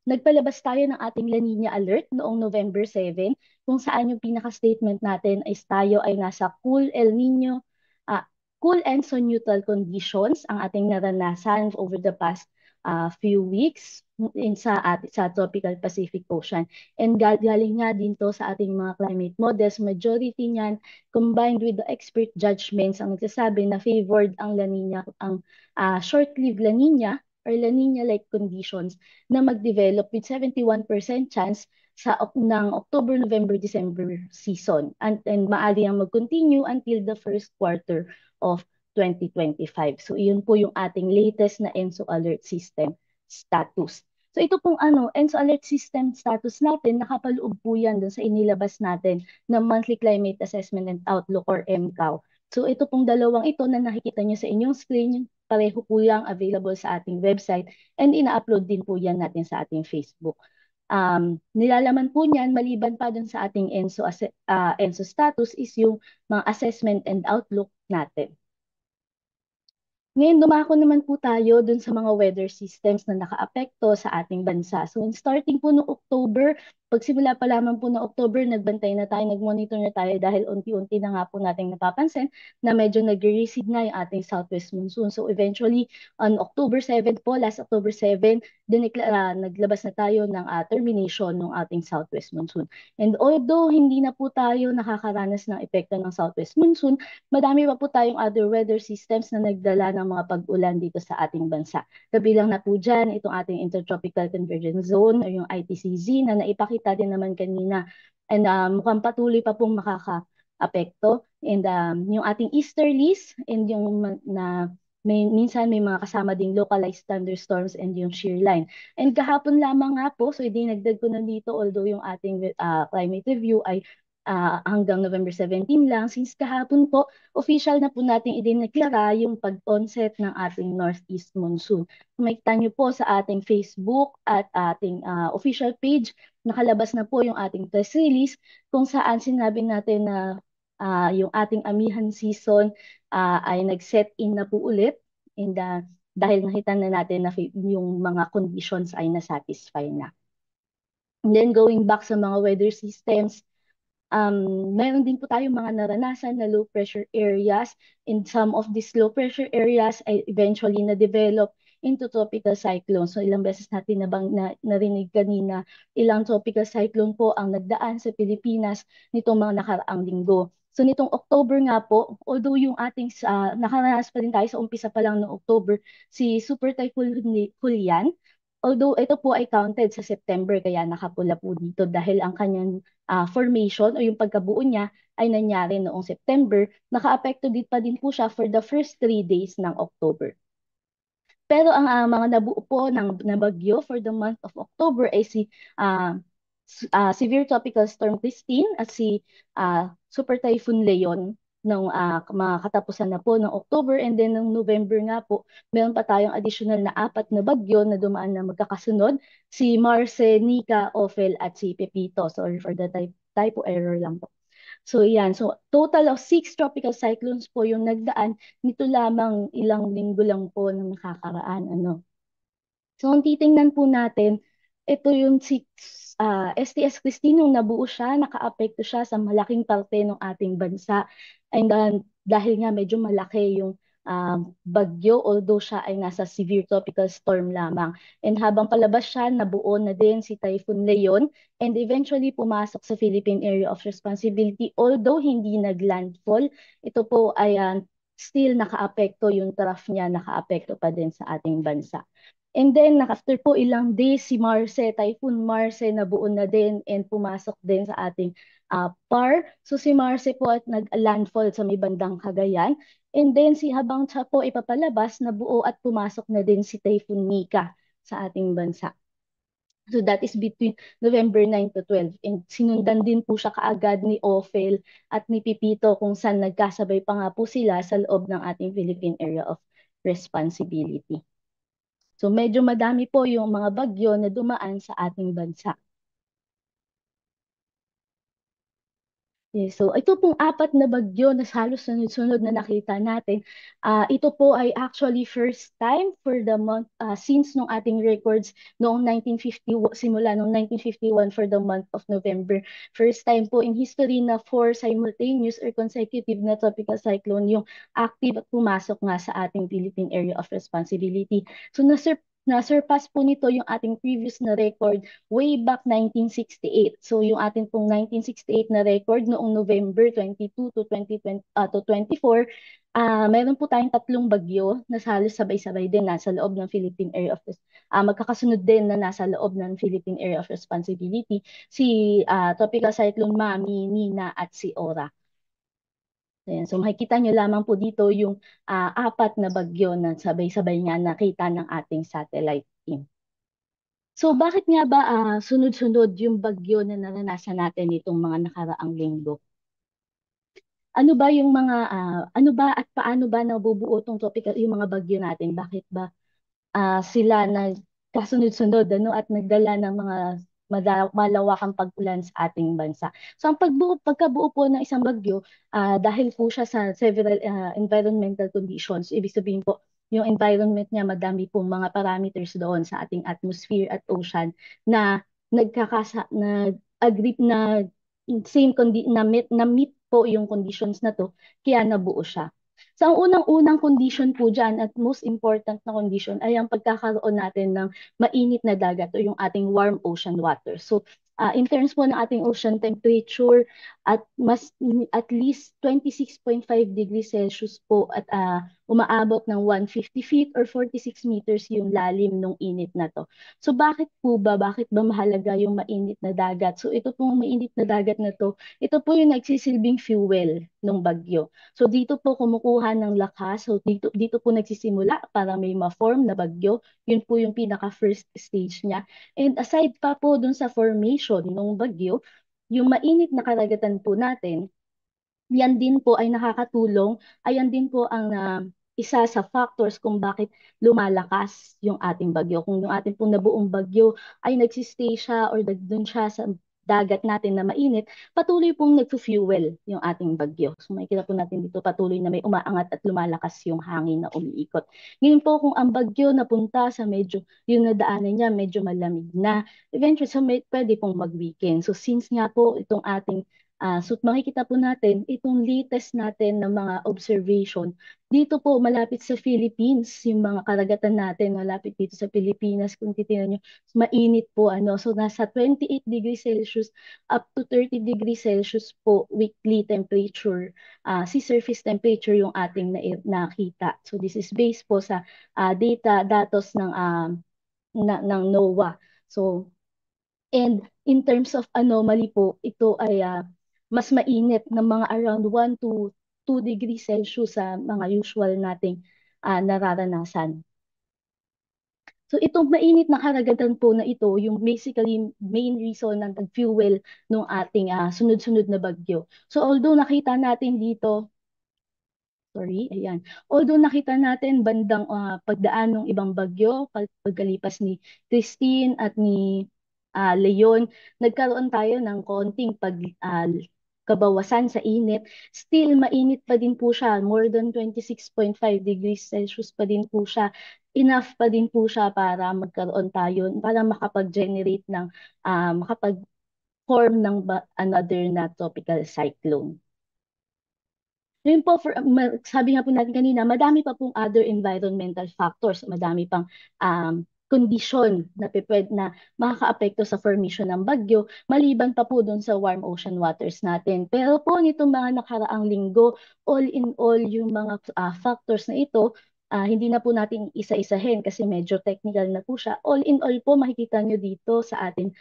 nagpalabas tayo ng ating La Nina alert noong November 7, kung saan yung pinaka-statement natin ay tayo ay nasa cool El Nino, cool and so neutral conditions ang ating naranasan over the past few weeks sa tropical Pacific Ocean. And galing nga din to sa ating mga climate models, majority niyan combined with the expert judgments ang nagsasabi na favored ang La Nina, ang short-lived La Nina or La Nina-like conditions na mag-develop with 71% chance ng October, November, December season. And maaari ang mag-continue until the first quarter of 2025. So iyon po yung ating latest na ENSO alert system status. So ito pong ENSO alert system status natin, nakapaloob po yan dun sa inilabas natin na monthly climate assessment and outlook or MCAO. So ito pong dalawang ito na nakikita nyo sa inyong screen, pareho po yung available sa ating website and ina-upload din po yan natin sa ating Facebook. Nilalaman po niyan, maliban pa dun sa ating ENSO status is yung mga assessment and outlook natin. Ngayon, dumako naman po tayo dun sa mga weather systems na nakaapekto sa ating bansa. So, starting po noong October, pagsimula pa lamang po ng October, nagbantay na tayo, nagmonitor na tayo dahil unti-unti na nga po nating napapansin na medyo nag-recede na yung ating southwest monsoon. So, eventually, on October 7 po, last October 7, naglabas na tayo ng termination ng ating southwest monsoon. And although hindi na po tayo nakakaranas ng epekto ng southwest monsoon, madami pa po tayong other weather systems na nagdala ng mga pag-ulan dito sa ating bansa. Kabilang na po dyan itong ating Intertropical Convergence Zone o yung ITCZ na naipakita din naman kanina. And mukhang patuloy pa pong makaka-apekto. And yung ating easterlies and yung minsan may mga kasama ding localized thunderstorms and yung shear line. And kahapon lamang nga po, so dinagdag ko na dito although yung ating climate review ay hanggang November 17 lang. Since kahapon po, official na po natin idineklara yung pag-onset ng ating northeast monsoon. Makikita nyo po sa ating Facebook at ating official page, nakalabas na po yung ating press release kung saan sinabi natin na yung ating amihan season ay nag-set in na po ulit. And dahil nakita na natin na yung mga conditions ay nasatisfy na. And then going back sa mga weather systems, meron din po tayong mga naranasan na low pressure areas, and some of these low pressure areas ay eventually na-develop into tropical cyclones. So ilang beses natin narinig kanina, ilang tropical cyclone po ang nagdaan sa Pilipinas nitong mga nakaraang linggo. So nitong October nga po, although yung ating nakaranas pa rin tayo sa umpisa pa lang ng October, si Super Typhoon Julian, although ito po ay counted sa September kaya nakapula po dito dahil ang kanyang formation o yung pagkabuo niya ay nangyari noong September, naka-apekto din pa din po siya for the first 3 days ng October. Pero ang mga nabuo po ng bagyo for the month of October ay si Severe Tropical Storm Christine at si Super Typhoon Leon ng mga katapusan na po ng October, and then ng November nga po, meron pa tayong additional na 4 na bagyo na dumaan na magkakasunod, si Marce, Nika, Ophel at si Pepito. Sorry for the typo error lang po. So yan, so total of 6 tropical cyclones po yung nagdaan, nito lamang ilang linggo lang po na nakakaraan. So kung titingnan po natin, ito yung STS Christine, nung nabuo siya, naka-apekto siya sa malaking parte ng ating bansa. And dahil nga medyo malaki yung bagyo, although siya ay nasa severe tropical storm lamang. And habang palabas siya, nabuo na din si Typhoon Leon and eventually pumasok sa Philippine Area of Responsibility. Although hindi naglandfall, ito po ay still naka-apekto, yung trough niya naka-apekto pa din sa ating bansa. And then, after po ilang days, si Typhoon Marce, nabuo na din and pumasok din sa ating PAR. So si Marce po at nag-landfall sa may bandang Cagayan. And then, habang siya po ipapalabas, nabuo at pumasok na din si Typhoon Nika sa ating bansa. So that is between November 9 to 12. And sinundan din po siya kaagad ni Ophel at ni Pipito kung saan nagkasabay pa nga po sila sa loob ng ating Philippine Area of Responsibility. So medyo madami po yung mga bagyo na dumaan sa ating bansa. Yes, so ito pong apat na bagyo na halos sunod-sunod na nakita natin. Ito po ay actually first time for the month since nung ating records noong 1950 simula noong 1951 for the month of November. First time po in history na 4 simultaneous or consecutive na tropical cyclone yung active at pumasok nga sa ating Philippine Area of Responsibility. So na-surpass po nito yung ating previous na record way back 1968. So yung ating pong 1968 na record noong November 22 to 2020 to 24, meron po tayong 3 bagyo na halos sabay-sabay din nasa loob ng Philippine Area of magkakasunod din na nasa loob ng Philippine Area of Responsibility, si Tropical Cyclone Mami, Nina at si Ora. Ayan, so makikita nyo lamang po dito yung 4 na bagyo na sabay-sabay nga nakita ng ating satellite team. So bakit nga ba sunod-sunod yung bagyo na naranasan natin itong mga nakaraang linggo? Ano ba yung mga ano ba at paano ba nabubuo tong tropical yung mga bagyo natin? Bakit ba sila na kasunod-sunod at nagdala ng mga malawakang pag-ulan sa ating bansa? So ang pagkabuo po ng isang bagyo dahil po siya sa several environmental conditions, ibig sabihin po yung environment niya, madami pong mga parameters doon sa ating atmosphere at ocean na agree na meet po yung conditions na to, kaya nabuo siya. So ang unang-unang condition po dyan at most important na condition ay ang pagkakaroon natin ng mainit na dagat o yung ating warm ocean water. So in terms po ng ating ocean temperature, at least 26.5 degrees Celsius po at umaabot ng 150 feet or 46 meters yung lalim ng init na to. So bakit ba mahalaga yung mainit na dagat? So ito pong mainit na dagat na to, ito po yung nagsisilbing fuel ng bagyo. So dito po kumukuha ng lakas. So dito po nagsisimula para may ma-form na bagyo. Yun po yung pinaka first stage niya. And aside pa po dun sa formation ng bagyo, yung mainit na karagatan po natin, yan din po ay nakakatulong, ayan din po ang isa sa factors kung bakit lumalakas yung ating bagyo. Kung yung ating pong nabuong bagyo ay nagsistay siya or doon siya sa dagat natin na mainit, patuloy pong nagfu-fuel yung ating bagyo. So makikita po natin dito patuloy na may umaangat at lumalakas yung hangin na umiikot. Ngayon po kung ang bagyo napunta sa medyo, yung nadaanan niya medyo malamig na, eventually so pwede pong mag-weekend. So since nga po itong ating so makikita po natin itong latest natin na mga observation dito po malapit sa Philippines, yung mga karagatan natin malapit dito sa Pilipinas, kung titingnan nyo, mainit po so nasa 28 degrees Celsius up to 30 degrees Celsius po weekly temperature, sea surface temperature yung ating nakita. So this is based po sa datos ng NOAA. So and in terms of anomaly po, ito ay mas mainit ng mga around 1 to 2 degrees Celsius sa mga usual nating nararanasan. So itong mainit na karagatan po na ito, yung basically main reason ng fuel ng ating sunod-sunod na bagyo. So although nakita natin dito, ayan. Although nakita natin bandang pagdaan ng ibang bagyo, pagkalipas ni Christine at ni Leon, nagkaroon tayo ng konting kabawasan sa init. Still, mainit pa din po siya. More than 26.5 degrees Celsius pa din po siya. Enough pa din po siya para magkaroon tayo, para makapag-generate ng, makapag-form ng another na tropical cyclone. Yun po, sabi nga po natin kanina, madami pa pong other environmental factors, madami pang kondisyon na makaka-apekto sa formation ng bagyo, maliban pa po dun sa warm ocean waters natin. Pero po nitong mga nakaraang linggo, all in all, yung mga factors na ito, hindi na po natin isa-isahin kasi medyo technical na po siya. All in all po, makikita nyo dito sa ating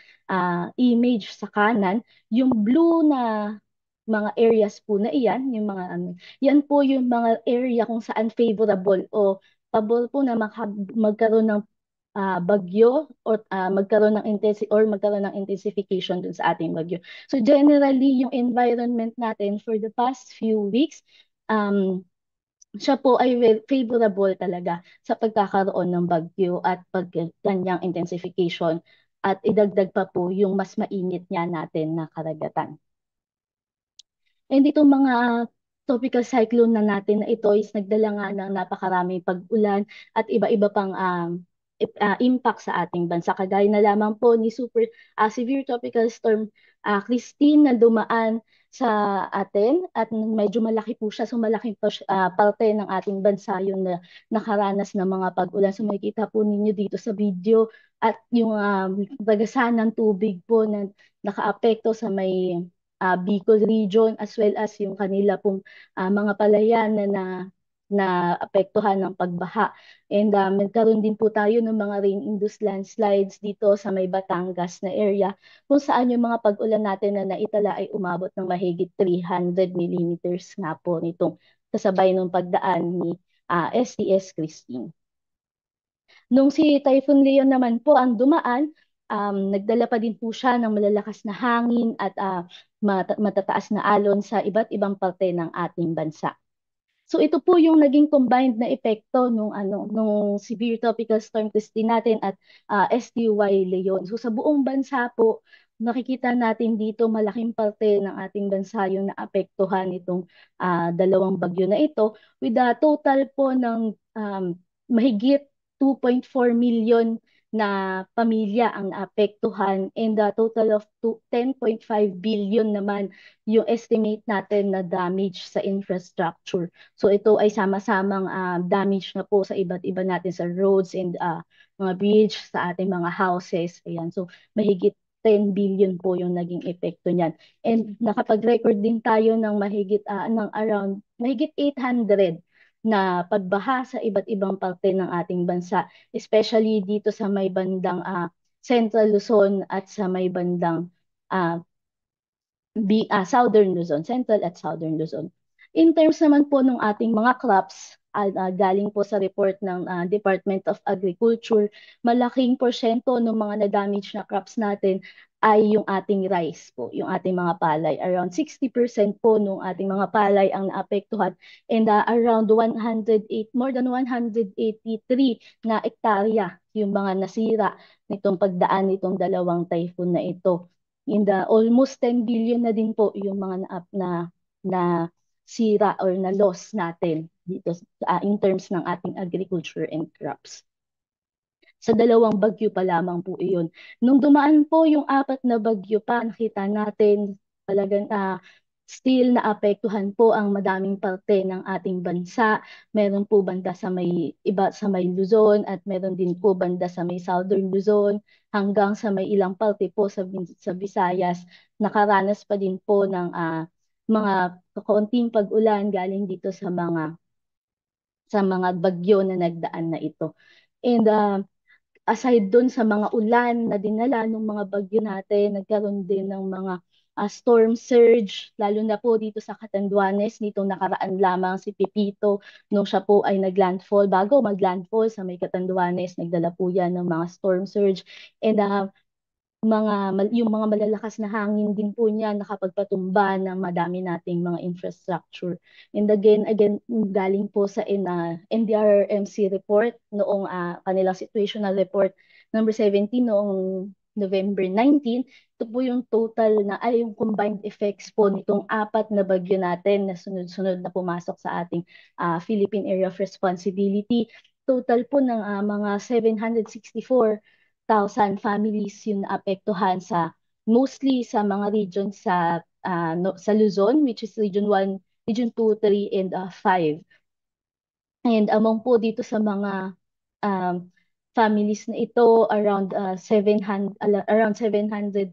image sa kanan, yung blue na mga areas po na iyan, yung mga yan po yung mga area kung saan favorable o pabor po na magkaroon ng bagyo or magkaroon ng intensification dun sa ating bagyo. So generally, yung environment natin for the past few weeks, siya po ay favorable talaga sa pagkakaroon ng bagyo at kanyang intensification at idagdag pa po yung mas mainit niya natin na karagatan. And itong mga tropical cyclone na natin na ito is nagdala nga ng napakaraming pag-ulan at iba-iba pang impact sa ating bansa. Kagaya na lamang po ni severe tropical storm Christine na dumaan sa atin at medyo malaki po siya. So malaking parte ng ating bansa yung nakaranas ng mga pag-ulan. So makikita po ninyo dito sa video at yung dagasan ng tubig po na nakaapekto sa may Bicol region as well as yung kanila pong mga palayan na apektuhan ng pagbaha. And nagkaroon din po tayo ng mga rain-induced landslides dito sa may Batangas na area kung saan yung mga pag-ulan natin na naitala ay umabot ng mahigit 300 millimeters nga po nitong kasabay ng pagdaan ni STS Christine. Nung si Typhoon Leon naman po ang dumaan, nagdala pa din po siya ng malalakas na hangin at matataas na alon sa iba't ibang parte ng ating bansa. So ito po yung naging combined na epekto nung severe tropical storm Christine natin at STY Leon. So sa buong bansa po, nakikita natin dito malaking parte ng ating bansa yung naapektuhan itong dalawang bagyo na ito with a total po ng mahigit 2.4 million na pamilya ang naapektuhan and a total of 10.5 billion naman yung estimate natin na damage sa infrastructure. So ito ay sama-samang damage na po sa iba't iba natin sa roads and mga bridge, sa ating mga houses. Ayan. So mahigit 10 billion po yung naging epekto niyan. And nakapag-record din tayo ng mahigit 800 na pagbaha sa iba't ibang parte ng ating bansa, especially dito sa may bandang Central Luzon at sa may bandang Southern Luzon, Central at Southern Luzon. In terms naman po ng ating mga crops, galing po sa report ng Department of Agriculture, malaking porsyento ng mga na-damage na crops natin ay yung ating rice po, yung ating mga palay. Around 60% po ng ating mga palay ang naapektuhan and around more than 183 na ektarya yung mga nasira nitong pagdaan nitong dalawang typhoon na ito. Almost 10 billion na din po yung mga na sira or na loss natin dito in terms ng ating agriculture and crops. Sa dalawang bagyo pa lamang po iyon. Nung dumaan po yung 4 na bagyo pa, nakita natin talagang still naapektuhan po ang madaming parte ng ating bansa. Meron po banda sa may Luzon at meron din po banda sa may Southern Luzon hanggang sa may ilang parte po sa Visayas. Nakaranas pa din po ng mga kaunting pag-ulan galing dito sa mga bagyo na nagdaan na ito. And aside dun sa mga ulan na dinala ng mga bagyo natin, nagkaroon din ng mga storm surge, lalo na po dito sa Catanduanes, nitong nakaraan lamang si Pepito, nung siya po ay naglandfall. Bago maglandfall sa may Catanduanes, nagdala po yan ng mga storm surge. And yung mga malalakas na hangin din po niya nakapagpatumba ng madami nating mga infrastructure. And again, galing po sa NDRRMC report noong kanilang situational report number 17 noong November 19. Ito po yung total yung combined effects po nitong 4 na bagyo natin na sunod-sunod na pumasok sa ating Philippine Area of Responsibility. Total po ng mga 764,000 families yung naapektuhan mostly sa mga region sa Luzon, which is Region 1, Region 2, 3, and 5. And among po dito sa mga families na ito, around 708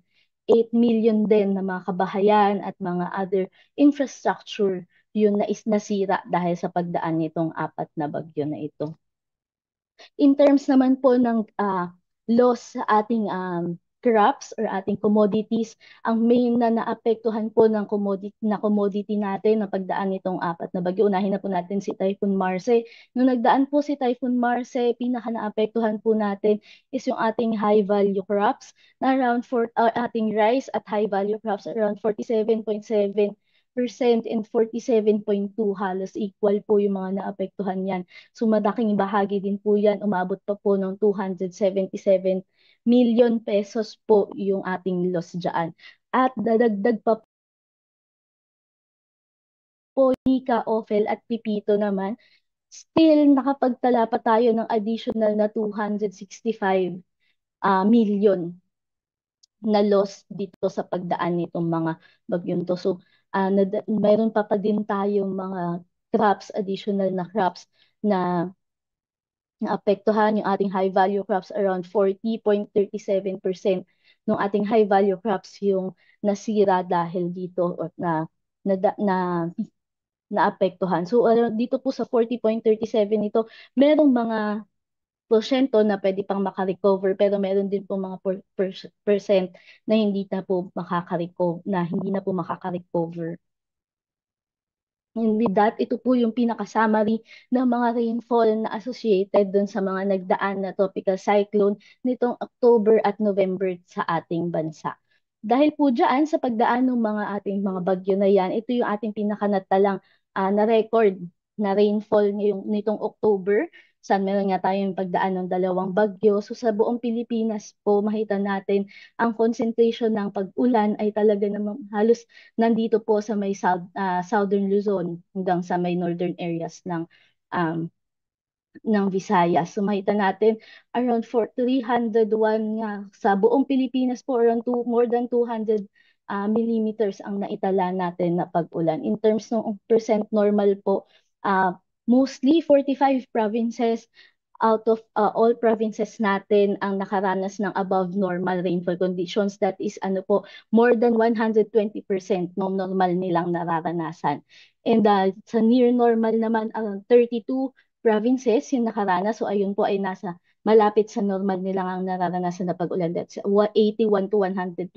million din na mga kabahayan at mga other infrastructure yung nasira dahil sa pagdaan nitong 4 na bagyo na ito. In terms naman po ng loss sa ating crops or ating commodities, ang main na naapektuhan po ng commodity natin na pagdaan nitong 4 na bagyo. Unahin na po natin si Typhoon Marce. Nung nagdaan po si Typhoon Marce, pinaka naapektuhan po natin is yung ating high value crops na around ating rice at high value crops around 47.7% and 47.2%, halos equal po yung mga naapektuhan yan. So malaking bahagi din po yan, umabot pa po ng 277 million pesos po yung ating loss dyan. At dadagdag pa po Nika, Ophel at Pipito naman, still nakapagtala pa tayo ng additional na 265 million na loss dito sa pagdaan nitong mga bagyong to. So mayroon pa din tayong mga crops, additional na crops na naapektuhan. Yung ating high value crops around 40.37% ng ating high value crops yung nasira dahil dito or na naapektuhan. So dito po sa 40.37 ito, merong mga porsyento na pwede pang makarecover pero meron din po mga percent na hindi na po makaka-recover. And with that, ito po yung pinaka-summary ng mga rainfall na associated dun sa mga nagdaan na tropical cyclone nitong October at November sa ating bansa. Dahil po dyan, sa pagdaan ng mga ating mga bagyo na yan, ito yung ating pinakanatalang na-record na rainfall nitong October. Saan meron nga tayong pagdaan ng 2 bagyo. So sa buong Pilipinas po, makita natin ang concentration ng pag-ulan ay talaga namang halos nandito po sa may Southern Luzon hanggang sa may northern areas ng Visayas. So makita natin around 301 nga sa buong Pilipinas po, around more than 200 millimeters ang naitala natin na pag-ulan. In terms ng percent normal po, mostly 45 provinces out of all provinces natin ang nakaranas ng above normal rainfall conditions. That is more than 120% ng normal nilang nararanasan. And sa near normal naman, around 32 provinces yung nakaranas. So ayun po ay nasa malapit sa normal nilang ang nararanasan na pag-ulan. That's 81 to 120%.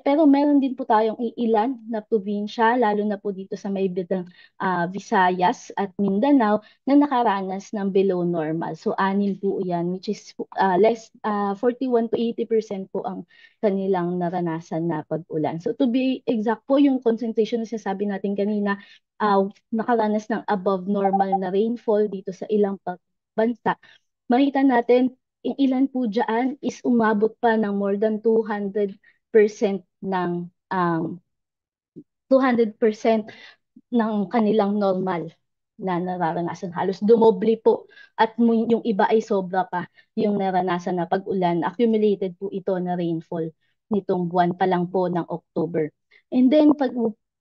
Pero meron din po tayong ilan na probinsya, lalo na po dito sa may Visayas at Mindanao, na nakaranas ng below normal. So 6 po yan, which is 41 to 80% po ang kanilang naranasan na pag-ulan. So to be exact po, yung concentration na sinasabi natin kanina, nakaranas ng above normal na rainfall dito sa ilang bansa. Makita natin, yung ilan po dyan is umabot pa ng more than 200% ng 200% ng kanilang normal na nararanasan. Halos dumoble po. At yung iba ay sobra pa yung naranasan na pag-ulan. Accumulated po ito na rainfall nitong buwan pa lang po ng October. And then pag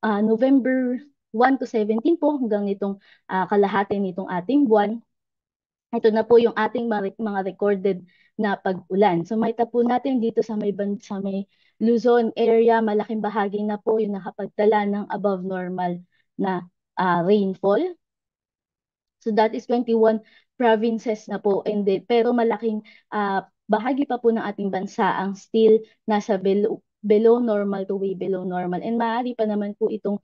November 1 to 17 po, hanggang nitong kalahati nitong ating buwan, ito na po yung ating mga recorded na pag-ulan. So makita po natin dito sa may Luzon area, malaking bahagi na po yung nakapagtala ng above normal na rainfall. So that is 21 provinces na po. Pero malaking bahagi pa po ng ating bansa ang still nasa below normal to way below normal. And maaari pa naman po itong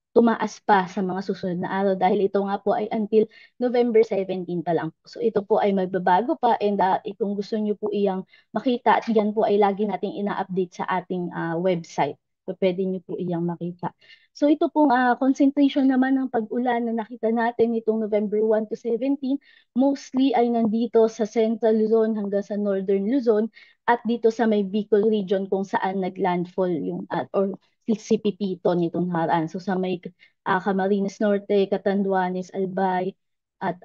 tumaas pa sa mga susunod na araw dahil ito nga po ay until November 17 pa lang. So ito po ay magbabago pa, and kung gusto nyo po iyang makita, at yan po ay lagi nating ina-update sa ating website. So pwede nyo po iyang makita. So ito pong concentration naman ng pag-ulan na nakita natin itong November 1 to 17, mostly ay nandito sa Central Luzon hanggang sa Northern Luzon at dito sa may Bicol region kung saan naglandfall yung or si Pipito nitong nakaraan. So sa may Camarines Norte, Catanduanes, Albay at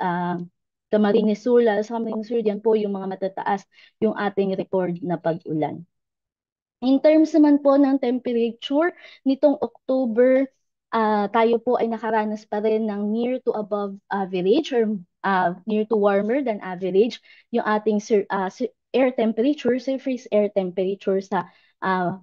Camarines Sur, lalo sa Camarines Sur, yan po yung mga matataas yung ating record na pag-ulan. In terms naman po ng temperature, nitong October, tayo po ay nakaranas pa rin ng near to above average or near to warmer than average yung ating air temperature, surface air temperature sa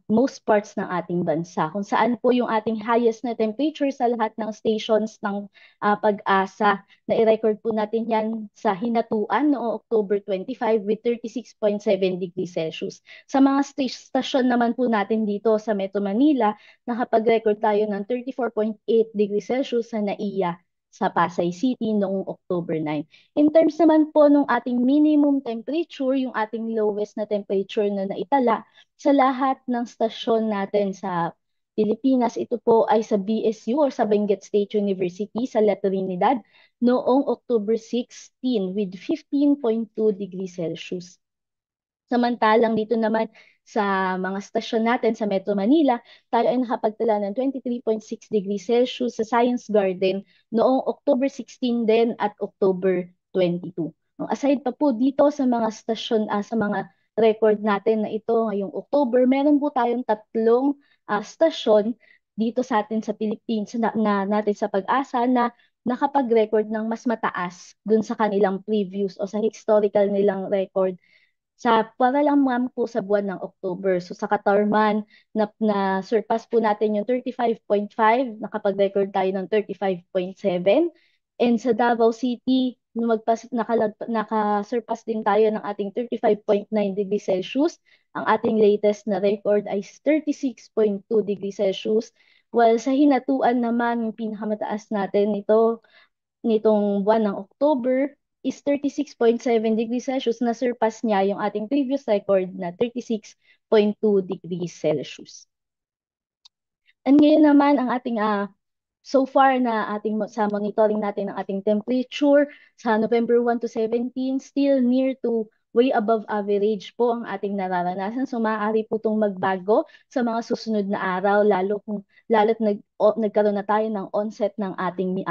most parts ng ating bansa, kung saan po yung ating highest na temperature sa lahat ng stations ng Pag-asa. Na i-record po natin yan sa Hinatuan noong October 25 with 36.7 degrees Celsius. Sa mga stasyon naman po natin dito sa Metro Manila, nakapag-record tayo ng 34.8 degrees Celsius sa NAIA sa Pasay City noong October 9. In terms naman po ng ating minimum temperature, yung ating lowest na temperature na naitala sa lahat ng stasyon natin sa Pilipinas, ito po ay sa BSU or sa Benguet State University sa La Trinidad noong October 16 with 15.2 degrees Celsius. Samantalang dito naman sa mga stasyon natin sa Metro Manila, tayo ay nakapagtala ng 23.6 degrees Celsius sa Science Garden noong October 16 din at October 22. Aside pa po dito sa mga stasyon, sa mga record natin na ito ngayong October, meron po tayong tatlong stasyon dito sa atin sa Philippines na natin sa Pag-asa na nakapag-record ng mas mataas dun sa kanilang previous o sa historical nilang record para lang ma'am po sa buwan ng October. So sa Katarman, na-surpass po natin yung 35.5, nakapag-record tayo ng 35.7. And sa Davao City, naka-surpass din tayo ng ating 35.9 degrees Celsius. Ang ating latest na record ay 36.2 degrees Celsius. While sa Hinatuan naman, yung pinakamataas natin nitong buwan ng October is 36.7 degrees Celsius, na surpass niya yung ating previous record na 36.2 degrees Celsius. And ngayon naman ang ating so far na sa monitoring natin ng ating temperature sa November 1 to 17, still near to way above average po ang ating nararanasan. So maaari po itong magbago sa mga susunod na araw, lalo't nagkaroon na tayo ng onset ng ating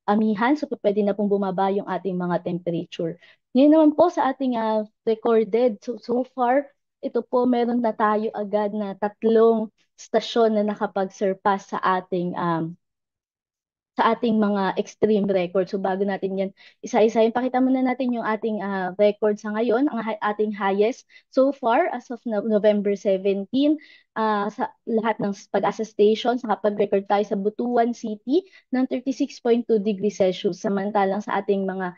amihan, so pwede na pong bumaba yung ating mga temperature. Ngayon naman po sa ating recorded, so far, ito po meron na tayo agad na 3 stasyon na nakapag-surpass sa ating mga extreme record. So bago natin yan isa-isahin, pakita muna natin yung ating record sa ngayon, ang ating highest so far as of November 17, sa lahat ng Pag-asa stations, nakapag-record tayo sa Butuan City ng 36.2 degrees Celsius. Samantalang sa ating mga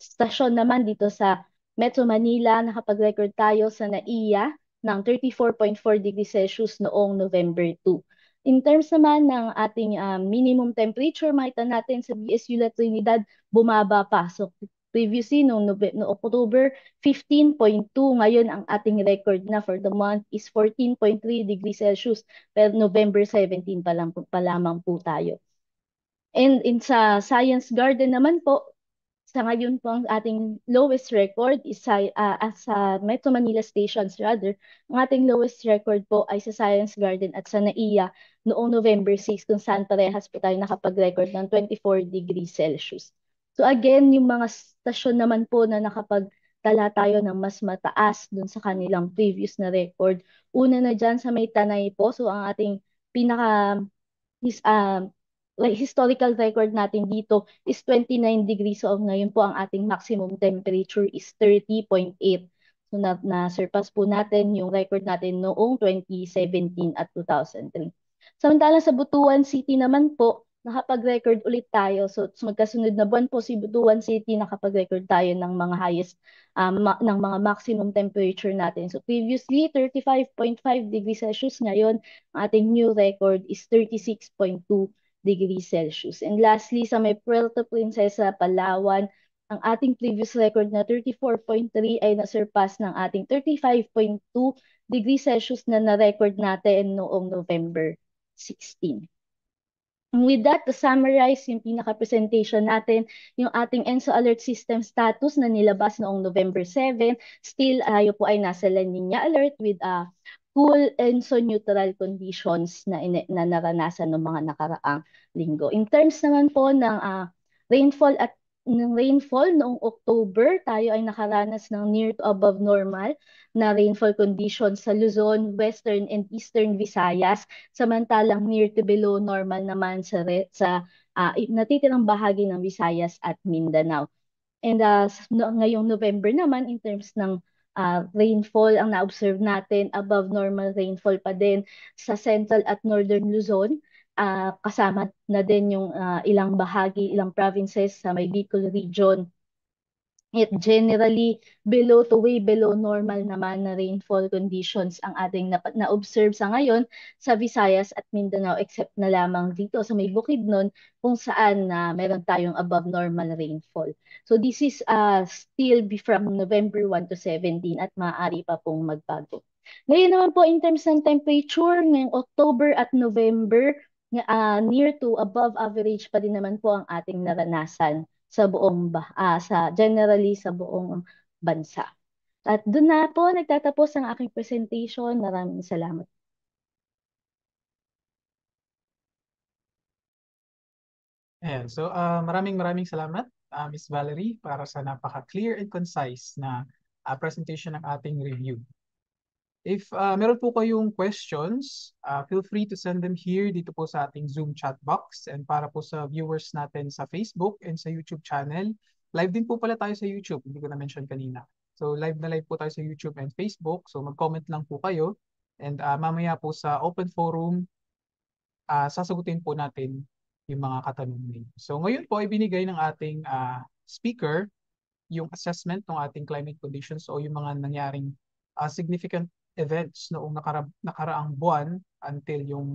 stasyon naman dito sa Metro Manila, nakapag-record tayo sa NAIA ng 34.4 degrees Celsius noong November 2. In terms naman ng ating minimum temperature, makita natin sa BSU La Trinidad, bumaba pa. So previously, noong October 15.2, ngayon ang ating record na for the month is 14.3 degrees Celsius. Pero November 17 pa lamang po tayo. And sa Science Garden naman po, sa ngayon po ang ating lowest record is sa Metro Manila stations rather. Ang ating lowest record po ay sa Science Garden at sa NAIA noong November 6, kung saan parehas po tayo nakapag-record ng 24 degrees Celsius. So again, yung mga stasyon naman po na nakapagtala tayo ng mas mataas dun sa kanilang previous na record. Una na dyan sa may Tanay po, so ang ating historical record natin dito is 29 degrees. So ngayon po ang ating maximum temperature is 30.8. So na-surpass po natin yung record natin noong 2017 at 2003. Samantalang sa Butuan City naman po, nakapag-record ulit tayo. So magkasunod na buwan po si Butuan City, nakapag-record tayo ng mga highest, ng mga maximum temperature natin. So previously, 35.5 degrees Celsius. Ngayon, ang ating new record is 36.2 degrees Celsius. And lastly, sa may Puerto Princesa, Palawan, ang ating previous record na 34.3 ay nasurpass ng ating 35.2 degrees Celsius na na-record natin noong November 16. And with that, to summarize yung pinaka-presentation natin, yung ating ENSO alert system status na nilabas noong November 7, still tayo po ay nasa La Nina alert with cool and so neutral conditions na naranasan ng mga nakaraang linggo. In terms naman po ng rainfall noong October, tayo ay nakaranas ng near to above normal na rainfall conditions sa Luzon, Western and Eastern Visayas, samantalang near to below normal naman sa natitirang bahagi ng Visayas at Mindanao. And ngayong November naman, in terms ng rainfall ang na-observe natin, above normal rainfall pa din sa Central at Northern Luzon. Kasama na din yung ilang bahagi, ilang provinces sa may Bicol region. It generally below to way below normal naman na rainfall conditions ang ating na-observe sa ngayon sa Visayas at Mindanao, except na lamang dito sa may Bukidnon kung saan meron tayong above normal rainfall. So this is still be from November 1 to 17 at maaari pa pong magbago. Ngayon naman po in terms ng temperature, ngayong October at November, near to above average pa din naman po ang ating naranasan sa generally sa buong bansa. At doon na po nagtatapos ang aking presentation. Maraming salamat. Ayan. So, maraming salamat, Ms. Valerie, para sa napaka-clear and concise na presentation ng ating review. If meron po kayong questions, feel free to send them here dito po sa ating Zoom chat box. And para po sa viewers natin sa Facebook and sa YouTube channel, live din po pala tayo sa YouTube, hindi ko na-mention kanina. So live na live po tayo sa YouTube and Facebook. So mag-comment lang po kayo. And mamaya po sa open forum, sasagutin po natin yung mga katanungan. So ngayon po ay binigay ng ating speaker yung assessment ng ating climate conditions o yung mga nangyaring significant events noong nakaraang buwan until yung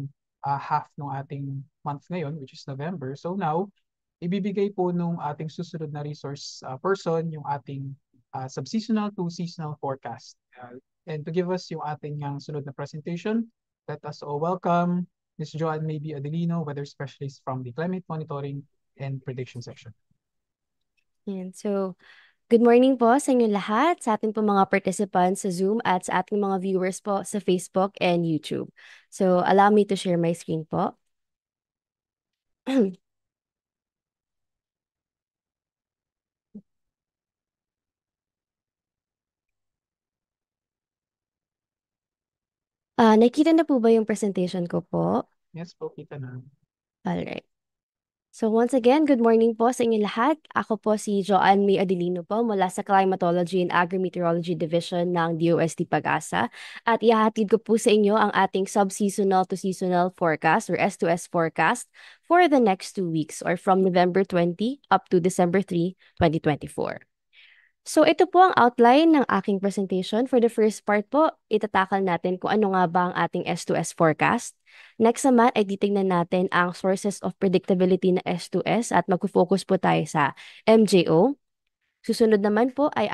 half ng ating month ngayon, which is November. So now, ibibigay po nung ating susunod na resource person yung ating subseasonal to seasonal forecast. And to give us yung ating sunod na presentation, let us all welcome Ms. Joanne Maybe Adelino, weather specialist from the Climate Monitoring and Prediction Section. Yan. So, good morning po sa inyo lahat, sa ating po mga participants sa Zoom at sa ating mga viewers po sa Facebook and YouTube. So, allow me to share my screen po. Nakita na po ba yung presentation ko po? Yes po, kita na. Alright. So once again, good morning po sa inyo lahat. Ako po si Joanne May Adelino po mula sa Climatology and Agri-Meteorology Division ng DOST Pag-asa. At ihahatid ko po sa inyo ang ating sub-seasonal to seasonal forecast or S2S forecast for the next 2 weeks or from November 20 up to December 3, 2024. So ito po ang outline ng aking presentation. For the first part po, itatakal natin kung ano nga ba ang ating S2S forecast. Next naman ay titingnan natin ang sources of predictability na S2S at magfo-focus po tayo sa MJO. Susunod naman po ay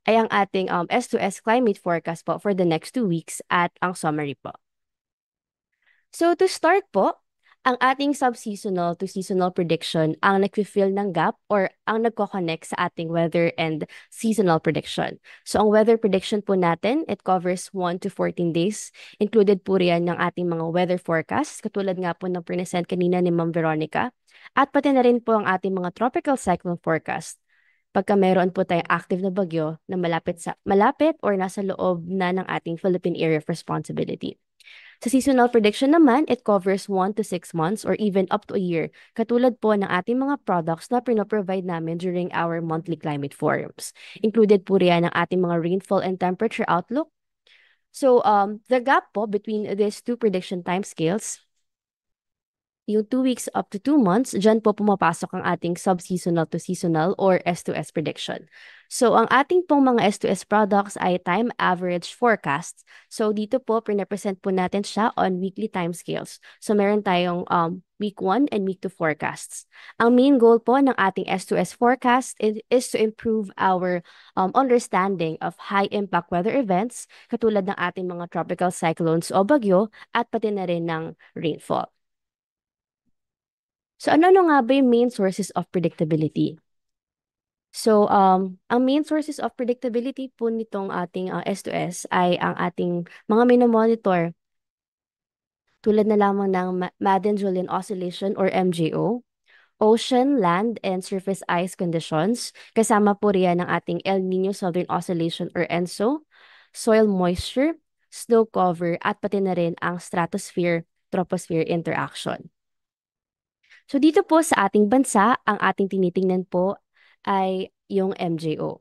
ang ating S2S climate forecast po for the next 2 weeks at ang summary po. So to start po, ang ating sub-seasonal to seasonal prediction ang nag-fill ng gap or ang nagko-connect sa ating weather and seasonal prediction. So ang weather prediction po natin, it covers 1 to 14 days. Included po riyan ng ating mga weather forecast, katulad nga po ng present kanina ni Ma'am Veronica. At pati na rin po ang ating mga tropical cyclone forecast. Pagka mayroon po tayong active na bagyo na malapit or nasa loob na ng ating Philippine Area of Responsibility. Sa seasonal prediction naman, it covers 1 to 6 months or even up to a year, katulad po ng ating mga products na pinoprovide namin during our monthly climate forums. Included po riyan ang ating mga rainfall and temperature outlook. So, the gap po between these two prediction timescales, yung 2 weeks up to 2 months, dyan po pumapasok ang ating sub-seasonal to seasonal or S2S prediction. So, ang ating pong mga S2S products ay time average forecasts. So, dito po, pinapresent po natin siya on weekly timescales. So, meron tayong week 1 and week 2 forecasts. Ang main goal po ng ating S2S forecast is to improve our understanding of high-impact weather events, katulad ng ating mga tropical cyclones o bagyo, at pati na rin ng rainfall. So, ano nga ba yung main sources of predictability? So, ang main sources of predictability po nitong ating S2S ay ang ating mga minomonitor tulad na lamang ng Madden-Julian Oscillation or MJO, ocean, land, and surface ice conditions. Kasama po riyan ng ating El Niño Southern Oscillation or ENSO, soil moisture, snow cover, at pati na rin ang stratosphere-troposphere interaction. So dito po sa ating bansa, ang ating tinitingnan po ay yung MJO.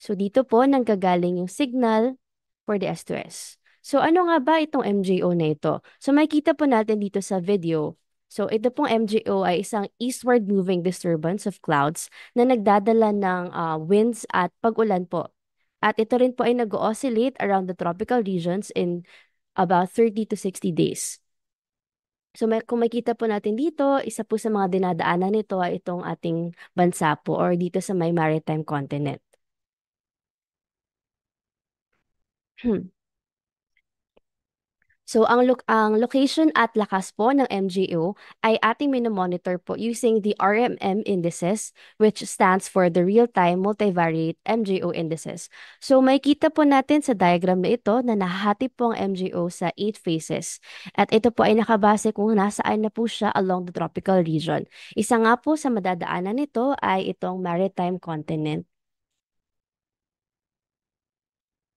So dito po nanggagaling yung signal for the S2S. So ano nga ba itong MJO na ito? So makikita po natin dito sa video. So ito pong MJO ay isang eastward moving disturbance of clouds na nagdadala ng winds at pag-ulan po. At ito rin po ay nag-oscillate around the tropical regions in about 30 to 60 days. So kung makita po natin dito, isa po sa mga dinadaanan nito ay itong ating bansa po or dito sa may maritime continent. So ang location at lakas po ng MJO ay ating minomonitor po using the RMM indices, which stands for the Real-Time Multivariate MJO Indices. So makikita po natin sa diagram na ito na nahati po ang MJO sa 8 phases. At ito po ay nakabase kung nasaan na po siya along the tropical region. Isa nga po sa madadaanan nito ay itong maritime continent.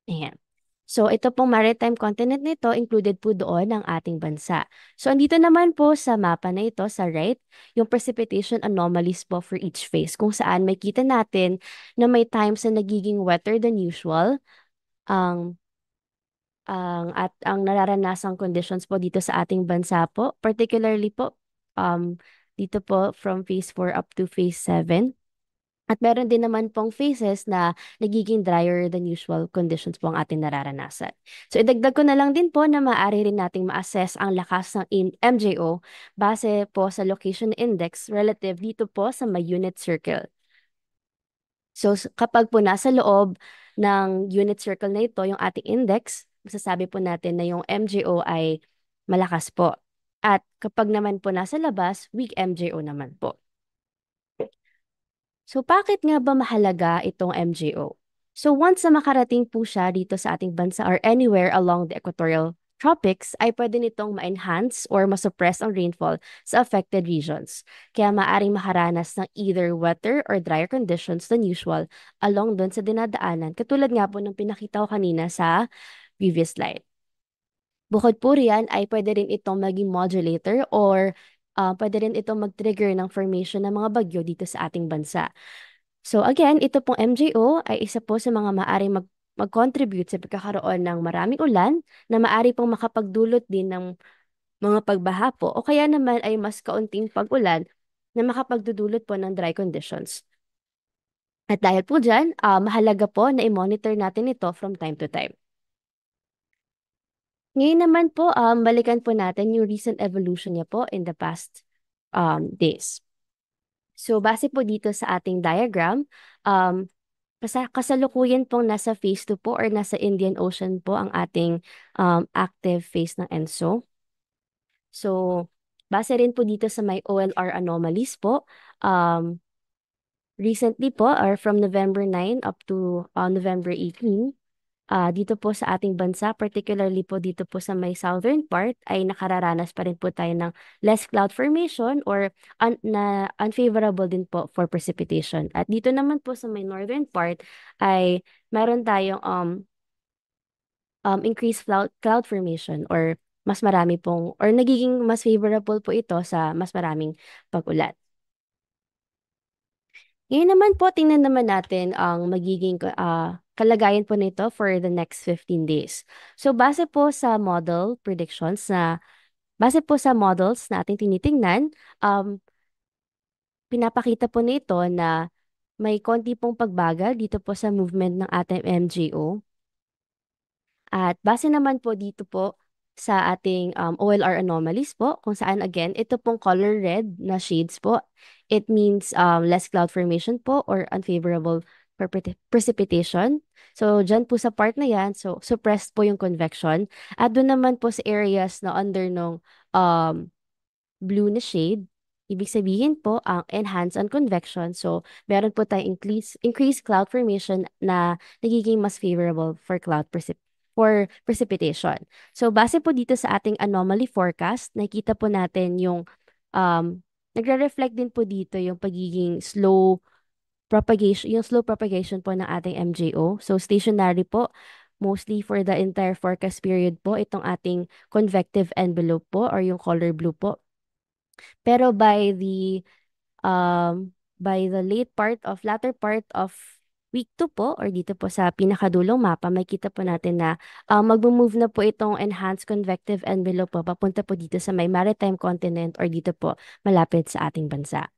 Ayan. So, ito pong maritime continent nito, included po doon ang ating bansa. So, andito naman po sa mapa na ito, sa right, yung precipitation anomalies po for each phase, kung saan may kita natin na may times na nagiging wetter than usual, at ang nararanasang conditions po dito sa ating bansa po, particularly po, dito po from phase 4 up to phase 7. At meron din naman pong phases na nagiging drier than usual conditions po ang ating nararanasan. So idagdag ko na lang din po na maaari rin nating ma-assess ang lakas ng MJO base po sa location index relative dito po sa may unit circle. So kapag po nasa loob ng unit circle na ito, yung ating index, masasabi po natin na yung MJO ay malakas po. At kapag naman po nasa labas, weak MJO naman po. So, bakit nga ba mahalaga itong MJO? So, once na makarating po siya dito sa ating bansa or anywhere along the equatorial tropics, ay pwede nitong ma-enhance or ma-suppress ang rainfall sa affected regions. Kaya maaring makaranas ng either wetter or drier conditions than usual along doon sa dinadaanan, katulad nga po ng pinakita ko kanina sa previous slide. Bukod po riyan, ay pwede rin itong maging modulator or pwede rin itong mag-trigger ng formation ng mga bagyo dito sa ating bansa. So again, ito pong MJO ay isa po sa mga maaaring mag-contribute sa pagkakaroon ng maraming ulan na maaari pong makapagdulot din ng mga pagbaha po o kaya naman ay mas kaunting pag-ulan na makapagdudulot po ng dry conditions. At dahil po dyan, mahalaga po na i-monitor natin ito from time to time. Ngayon naman po, balikan po natin yung recent evolution niya po in the past days. So, base po dito sa ating diagram, kasalukuyan pong nasa phase 2 po or nasa Indian Ocean po ang ating active phase ng ENSO. So, base rin po dito sa may OLR anomalies po, recently po or from November 9 up to November 18, dito po sa ating bansa, particularly po dito po sa may southern part, ay nakararanas pa rin po tayo ng less cloud formation or na unfavorable din po for precipitation. At dito naman po sa may northern part ay meron tayong increased cloud formation or mas marami pong or nagiging mas favorable po ito sa mas maraming pag-ulan. Ngayon naman po, tingnan naman natin ang magiging kalagayan po nito for the next 15 days. So, base po sa models na ating tinitingnan, pinapakita po nito na may konti pong pagbagal dito po sa movement ng ating MJO. At base naman po dito po sa ating OLR anomalies po, kung saan again, ito pong color red na shades po, it means less cloud formation po or unfavorable precipitation. So, dyan po sa part na yan, so suppressed po yung convection. At doon naman po sa areas na under nung blue na shade, ibig sabihin po ang enhanced on convection. So, meron po tayong increased cloud formation na nagiging mas favorable for precipitation. So, base po dito sa ating anomaly forecast, nakita po natin yung nagre-reflect din po dito yung pagiging slow propagation po ng ating MJO. So, stationary po, mostly for the entire forecast period po, itong ating convective envelope po or yung color blue po. Pero by the latter part of week 2 po, or dito po sa pinakadulong mapa, makita po natin na mag-move na po itong enhanced convective envelope po, papunta po dito sa may maritime continent or dito po malapit sa ating bansa.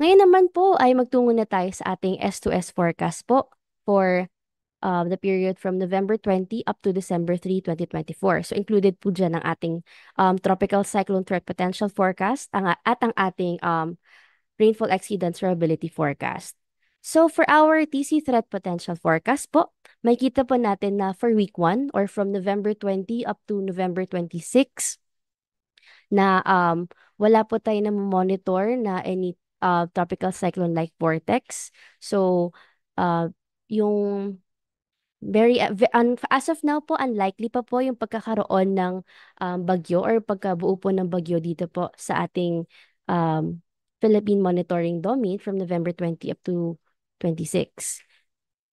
Ngayon naman po ay magtungo na tayo sa ating S2S forecast po for the period from November 20 up to December 3, 2024. So included po dyan ang ating tropical cyclone threat potential forecast at ang ating rainfall exceedance probability forecast. So for our TC threat potential forecast po, makikita po natin na for week 1 or from November 20 up to November 26 na wala po tayo na monitor na any tropical cyclone-like vortex. So yung as of now po, unlikely pa po yung pagkakaroon ng bagyo or pagkabuo po ng bagyo dito po sa ating Philippine Monitoring Domain from November 20 up to 26.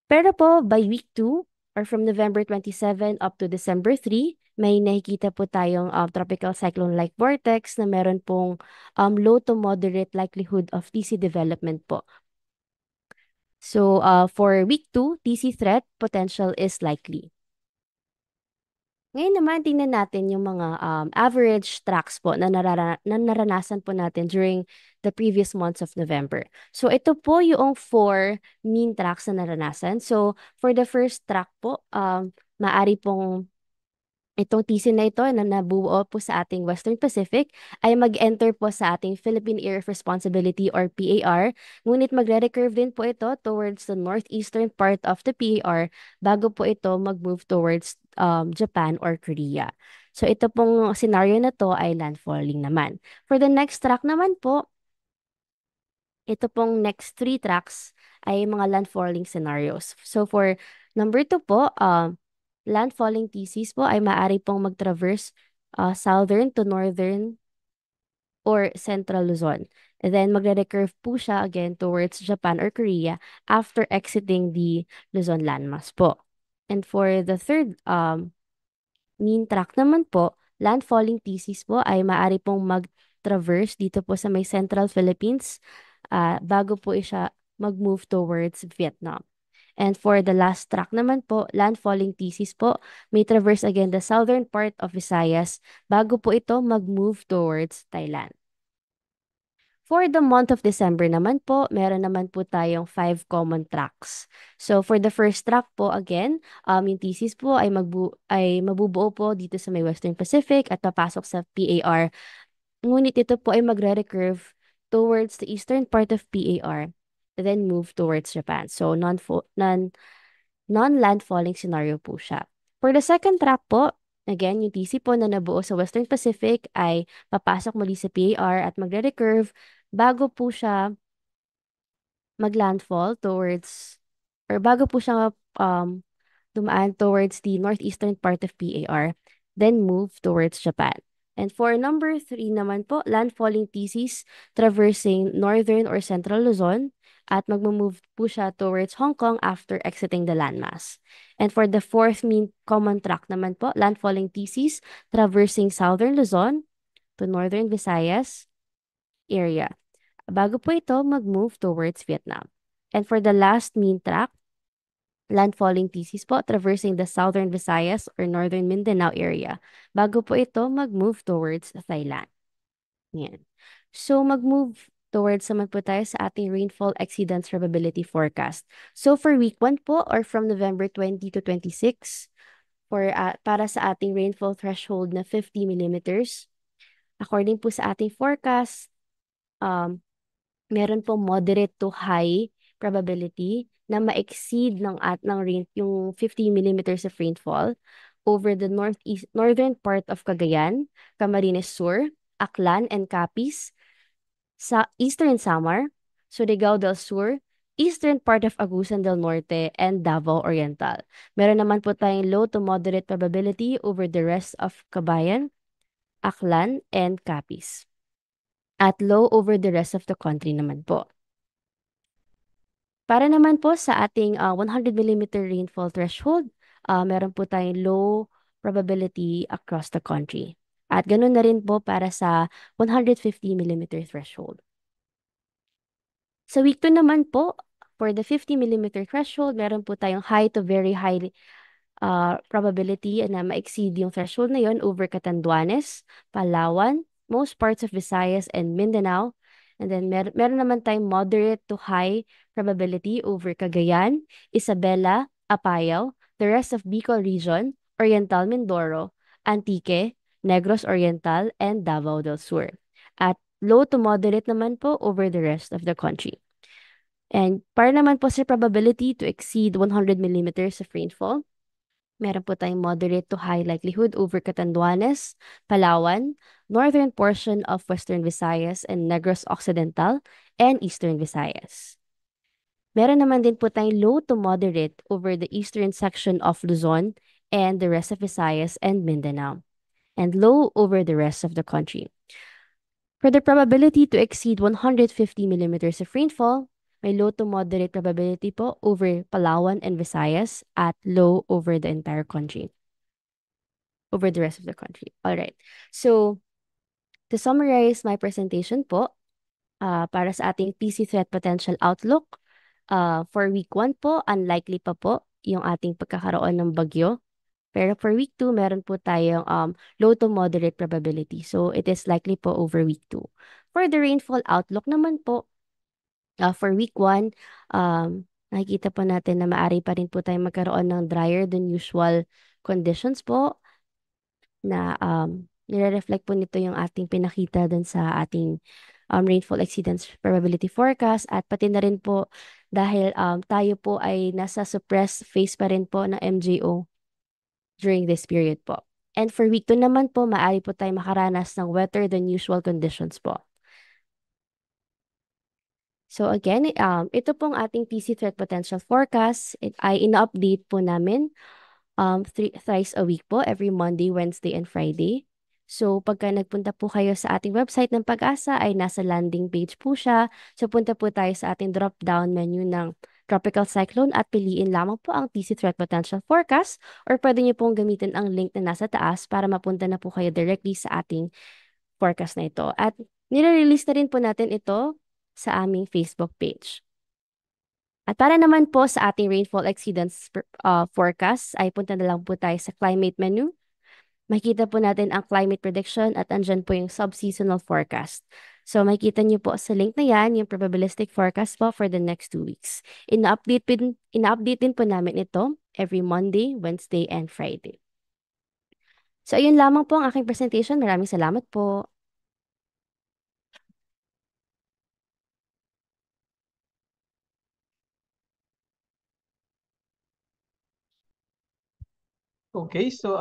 Pero po, by week 2 or from November 27 up to December 3, may nakikita po tayong tropical cyclone-like vortex na meron pong low to moderate likelihood of TC development po. So, for week 2, TC threat potential is likely. Ngayon naman, tingnan natin yung mga average tracks po na naranasan po natin during the previous months of November. So, ito po yung 4 mean tracks na naranasan. So, for the first track po, maari pong itong TC na ito na nabuo po sa ating Western Pacific ay mag-enter po sa ating Philippine Area of Responsibility or PAR. Ngunit magre-recurve din po ito towards the northeastern part of the PAR bago po ito mag-move towards Japan or Korea. So ito pong scenario na to ay landfalling naman. For the next track naman po, ito pong next 3 tracks ay mga landfalling scenarios. So for number 2 po, landfalling TCs po ay maaari pong mag-traverse southern to northern or central Luzon. And then magre-recurve po siya again towards Japan or Korea after exiting the Luzon landmass po. And for the third mean track naman po, landfalling TCs po ay maaari pong mag-traverse dito po sa may central Philippines bago po siya mag-move towards Vietnam. And for the last track naman po, landfalling TCs po, may traverse again the southern part of Visayas bago po ito mag-move towards Thailand. For the month of December naman po, meron naman po tayong 5 common tracks. So for the first track po again, yung TCs po ay mabubuo po dito sa may Western Pacific at papasok sa PAR. Ngunit ito po ay magre-recurve towards the eastern part of PAR. Then move towards Japan. So, non-landfalling scenario po siya. For the second track po, again, yung TC po na nabuo sa Western Pacific ay papasok muli sa PAR at magre-recurve bago po siya mag-landfall towards, or bago po siya dumaan towards the northeastern part of PAR, then move towards Japan. And for number 3 naman po, landfalling TCs traversing northern or central Luzon, at magmo-move po siya towards Hong Kong after exiting the landmass. And for the fourth mean common track naman po, landfalling TCs traversing southern Luzon to northern Visayas area. Bago po ito mag-move towards Vietnam. And for the last mean track, landfalling TCs po traversing the southern Visayas or northern Mindanao area. Bago po ito mag-move towards Thailand. Yan. So mag-move towards naman po tayo sa ating rainfall exceedance probability forecast. So for week 1 po or from November 20 to 26 para sa ating rainfall threshold na 50 millimeters. According po sa ating forecast, meron po moderate to high probability na ma-exceed ng rain yung 50 millimeters of rainfall over the northern part of Cagayan, Camarines Sur, Aklan, and Capiz, sa Eastern Samar, Surigao del Sur, eastern part of Agusan del Norte, and Davao Oriental. Meron naman po tayong low to moderate probability over the rest of Cabayan, Aklan, and Capiz. At low over the rest of the country naman po. Para naman po sa ating 100 mm rainfall threshold, meron po tayong low probability across the country. At ganun na rin po para sa 150 mm threshold. Sa week 2 naman po, For the 50 mm threshold, meron po tayong high to very high probability na ma-exceed yung threshold na yon over Catanduanes, Palawan, most parts of Visayas and Mindanao. And then meron naman tayong moderate to high probability over Cagayan, Isabela, Apayao, the rest of Bicol region, Oriental Mindoro, Antique, Negros Oriental, and Davao del Sur. At low to moderate naman po over the rest of the country. And para naman po sa probability to exceed 100 millimeters of rainfall, meron po tayong moderate to high likelihood over Catanduanes, Palawan, northern portion of Western Visayas and Negros Occidental, and Eastern Visayas. Meron naman din po tayong low to moderate over the eastern section of Luzon and the rest of Visayas and Mindanao, and low over the rest of the country. For the probability to exceed 150 millimeters of rainfall, may low to moderate probability po over Palawan and Visayas at low over the entire country. Over the rest of the country. All right. So, to summarize my presentation po, para sa ating PC threat potential outlook, for week 1 po, unlikely pa po yung ating pagkakaroon ng bagyo. Pero for week 2, meron po tayong low to moderate probability. So, it is likely po over week 2. For the rainfall outlook naman po, for week 1, nakikita po natin na maaari pa rin po tayong magkaroon ng drier than usual conditions po na nire-reflect po nito yung ating pinakita dun sa ating rainfall exceedance probability forecast at pati na rin po dahil tayo po ay nasa suppressed phase pa rin po ng MJO during this period po. And for week 2 naman po, maaari po tayo makaranas ng wetter than usual conditions po. So again, ito pong ating PC threat potential forecast ay ina-update po namin thrice a week po, every Monday, Wednesday, and Friday. So pagka nagpunta po kayo sa ating website ng Pag-asa ay nasa landing page po siya. So punta po tayo sa ating drop-down menu ng tropical cyclone at piliin lamang po ang PC threat potential forecast or pwede niyo pong gamitin ang link na nasa taas para mapunta na po kayo directly sa ating forecast na ito. At nire-release na rin po natin ito sa aming Facebook page. At para naman po sa ating rainfall exceedance forecast, ay punta na lang po tayo sa climate menu. Makikita po natin ang climate prediction at andyan po yung sub-seasonal forecast. So makikita niyo po sa link na yan, yung probabilistic forecast po for the next 2 weeks. Ina-update din po namin ito every Monday, Wednesday, and Friday. So ayun lamang po ang aking presentation. Maraming salamat po. Okay, so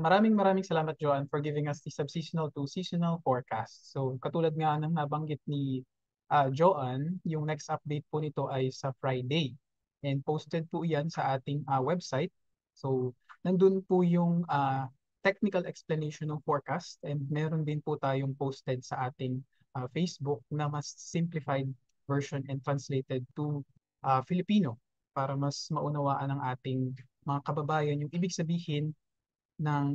maraming salamat Joanne for giving us the sub-seasonal to seasonal forecast. So katulad nga ng nabanggit ni Joanne, yung next update po nito ay sa Friday. And posted po yan sa ating website. So nandun po yung technical explanation ng forecast and meron din po tayong posted sa ating Facebook na mas simplified version and translated to Filipino para mas maunawaan ng ating mga kababayan yung ibig sabihin ng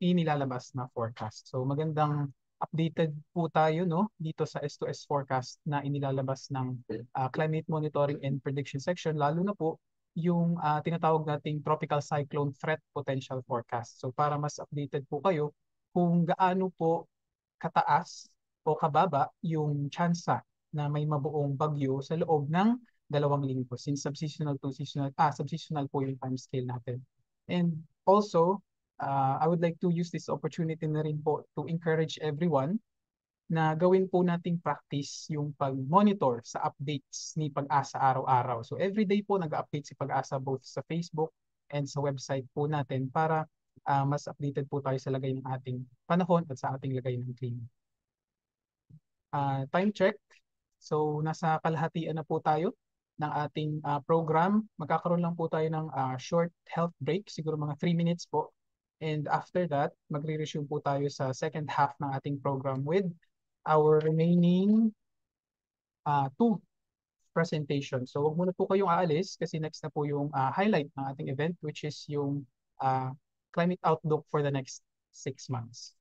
inilalabas na forecast. So magandang updated po tayo dito sa S2S forecast na inilalabas ng Climate Monitoring and Prediction section, lalo na po yung tinatawag nating Tropical Cyclone Threat Potential Forecast. So para mas updated po kayo kung gaano po kataas o kababa yung tsansa na may mabuong bagyo sa loob ng 2 linggo since subseasonal to seasonal, subseasonal po yung time scale natin. And also, I would like to use this opportunity na rin po to encourage everyone na gawin po nating practice yung pag-monitor sa updates ni Pag-asa araw-araw. So everyday po nag-update si Pag-asa both sa Facebook and sa website po natin para mas updated po tayo sa lagay ng ating panahon at sa ating lagay ng klima. Time check. So nasa kalahatian na po tayo ng ating program. Magkakaroon lang po tayo ng short health break, siguro mga 3 minutes po. And after that, magre-resume po tayo sa second half ng ating program with our remaining 2 presentations. So huwag muna po kayong aalis kasi next na po yung highlight ng ating event, which is yung climate outlook for the next 6 months.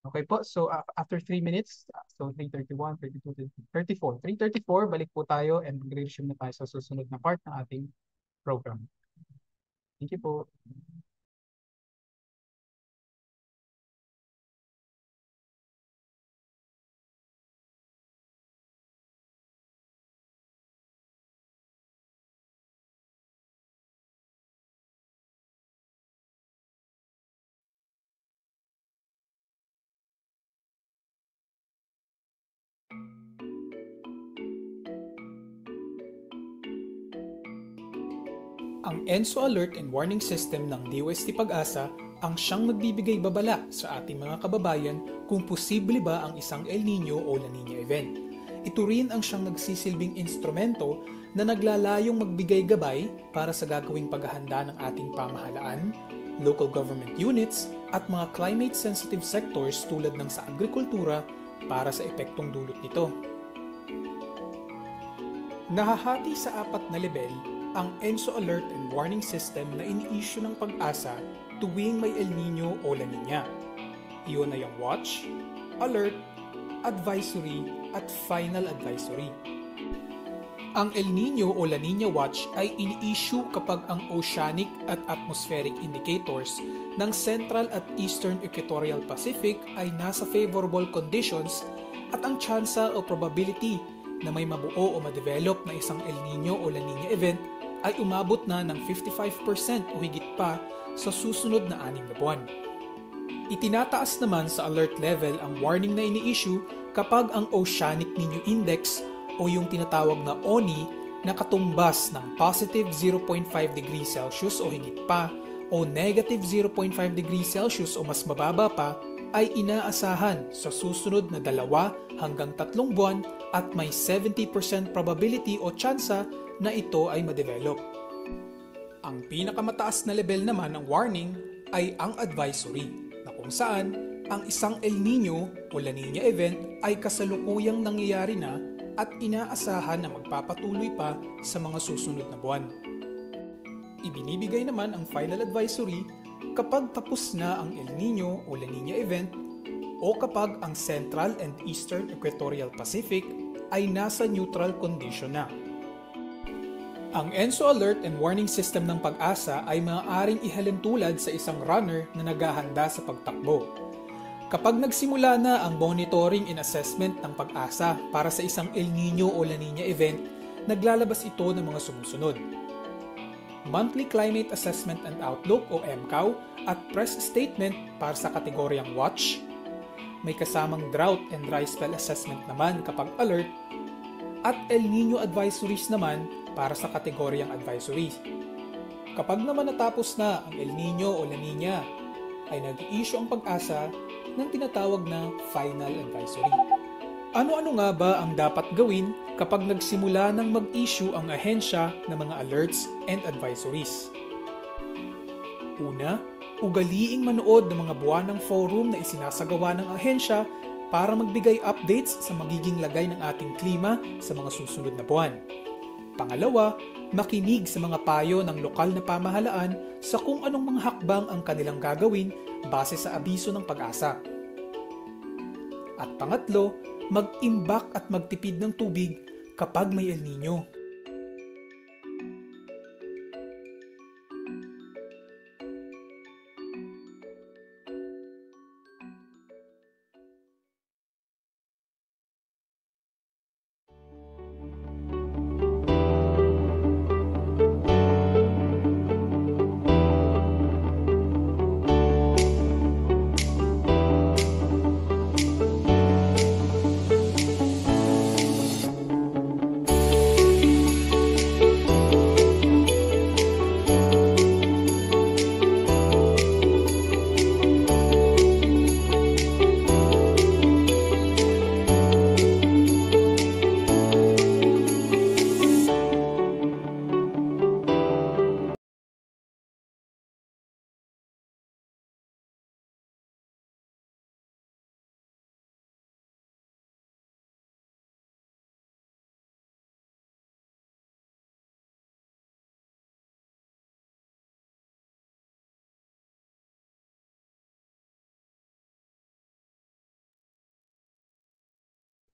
Okay po, so after 3 minutes, so 3:31, 32, 34, 3:34, balik po tayo and mag-resume na tayo sa susunod na part ng ating program. Thank you po. Ang ENSO Alert and Warning System ng DOST Pag-asa ang siyang magbibigay babala sa ating mga kababayan kung posible ba ang isang El Nino o La Nina event. Ito rin ang siyang nagsisilbing instrumento na naglalayong magbigay gabay para sa gagawing paghahanda ng ating pamahalaan, local government units at mga climate-sensitive sectors tulad ng sa agrikultura para sa epektong dulot nito. Nahahati sa 4 na level ang ENSO Alert and Warning System na ini-issue ng Pag-asa tuwing may El Nino o La Nina. Iyon ay ang Watch, Alert, Advisory at Final Advisory. Ang El Nino o La Nina Watch ay ini-issue kapag ang oceanic at atmospheric indicators ng Central at Eastern Equatorial Pacific ay nasa favorable conditions at ang tsansa o probability na may mabuo o ma-develop na isang El Nino o La Nina event ay umabot na ng 55% o higit pa sa susunod na 6 na buwan. Itinataas naman sa alert level ang warning na ini-issue kapag ang Oceanic Nino Index o yung tinatawag na ONI na katumbas ng positive 0.5 degrees Celsius o higit pa o negative 0.5 degrees Celsius o mas mababa pa ay inaasahan sa susunod na 2 hanggang 3 buwan at may 70% probability o tsansa na ito ay ma-develop. Ang pinakamataas na level naman ng warning ay ang advisory na kung saan ang isang El Nino o La Nina event ay kasalukuyang nangyayari na at inaasahan na magpapatuloy pa sa mga susunod na buwan. Ibinibigay naman ang final advisory kapag tapos na ang El Nino o La Nina event o kapag ang Central and Eastern Equatorial Pacific ay nasa neutral condition na. Ang ENSO Alert and Warning System ng Pag-asa ay maaaring ihalintulad sa isang runner na naghahanda sa pagtakbo. Kapag nagsimula na ang monitoring and assessment ng Pag-asa para sa isang El Nino o La Nina event, naglalabas ito ng mga sumusunod: Monthly Climate Assessment and Outlook o MCAO at Press Statement para sa kategoryang Watch. May kasamang Drought and Dry Spell Assessment naman kapag Alert, at El Nino Advisories naman para sa kategoryang Advisories. Kapag naman natapos na ang El Nino o La Nina, ay nag-i-issue ang Pag-asa ng tinatawag na Final Advisory. Ano-ano nga ba ang dapat gawin kapag nagsimula ng mag-issue ang ahensya ng mga alerts and advisories? Una, ugaliing manood ng mga buwanang forum na isinasagawa ng ahensya para magbigay updates sa magiging lagay ng ating klima sa mga susunod na buwan. Pangalawa, makinig sa mga payo ng lokal na pamahalaan sa kung anong mga hakbang ang kanilang gagawin base sa abiso ng Pag-asa. At pangatlo, mag-imbak at magtipid ng tubig kapag may El Nino.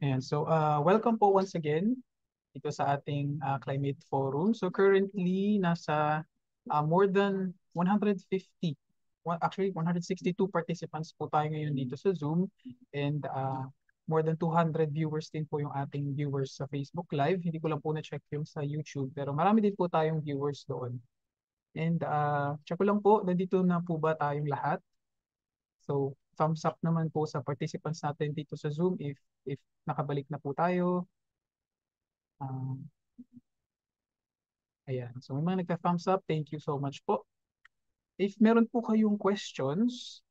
Ayan, so welcome po once again dito sa ating climate forum. So currently nasa more than 150, actually 162 participants po tayo ngayon dito sa Zoom, and more than 200 viewers din po yung ating viewers sa Facebook Live. Hindi ko lang po na-check yung sa YouTube, pero marami din po tayong viewers doon. And check ko lang po, nandito na po ba tayong lahat? So thumbs up naman po sa participants natin dito sa Zoom if nakabalik na po tayo. Ayan. So may mga nagka-thumbs up. Thank you so much po. If meron po kayong questions,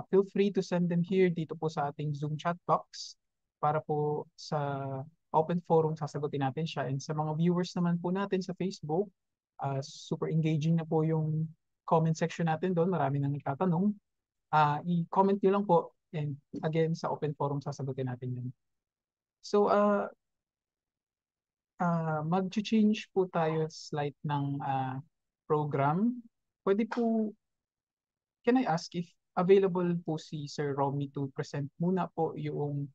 feel free to send them here dito po sa ating Zoom chat box para po sa open forum sasagutin natin siya. And sa mga viewers naman po natin sa Facebook, super engaging na po yung comment section natin doon. Marami nang nagtatanong. I-comment nyo lang po. And again, sa open forum sasagutin natin yun. So, mag-change po tayo slide ng program. Pwede po, can I ask if available po si Sir Romy to present muna po yung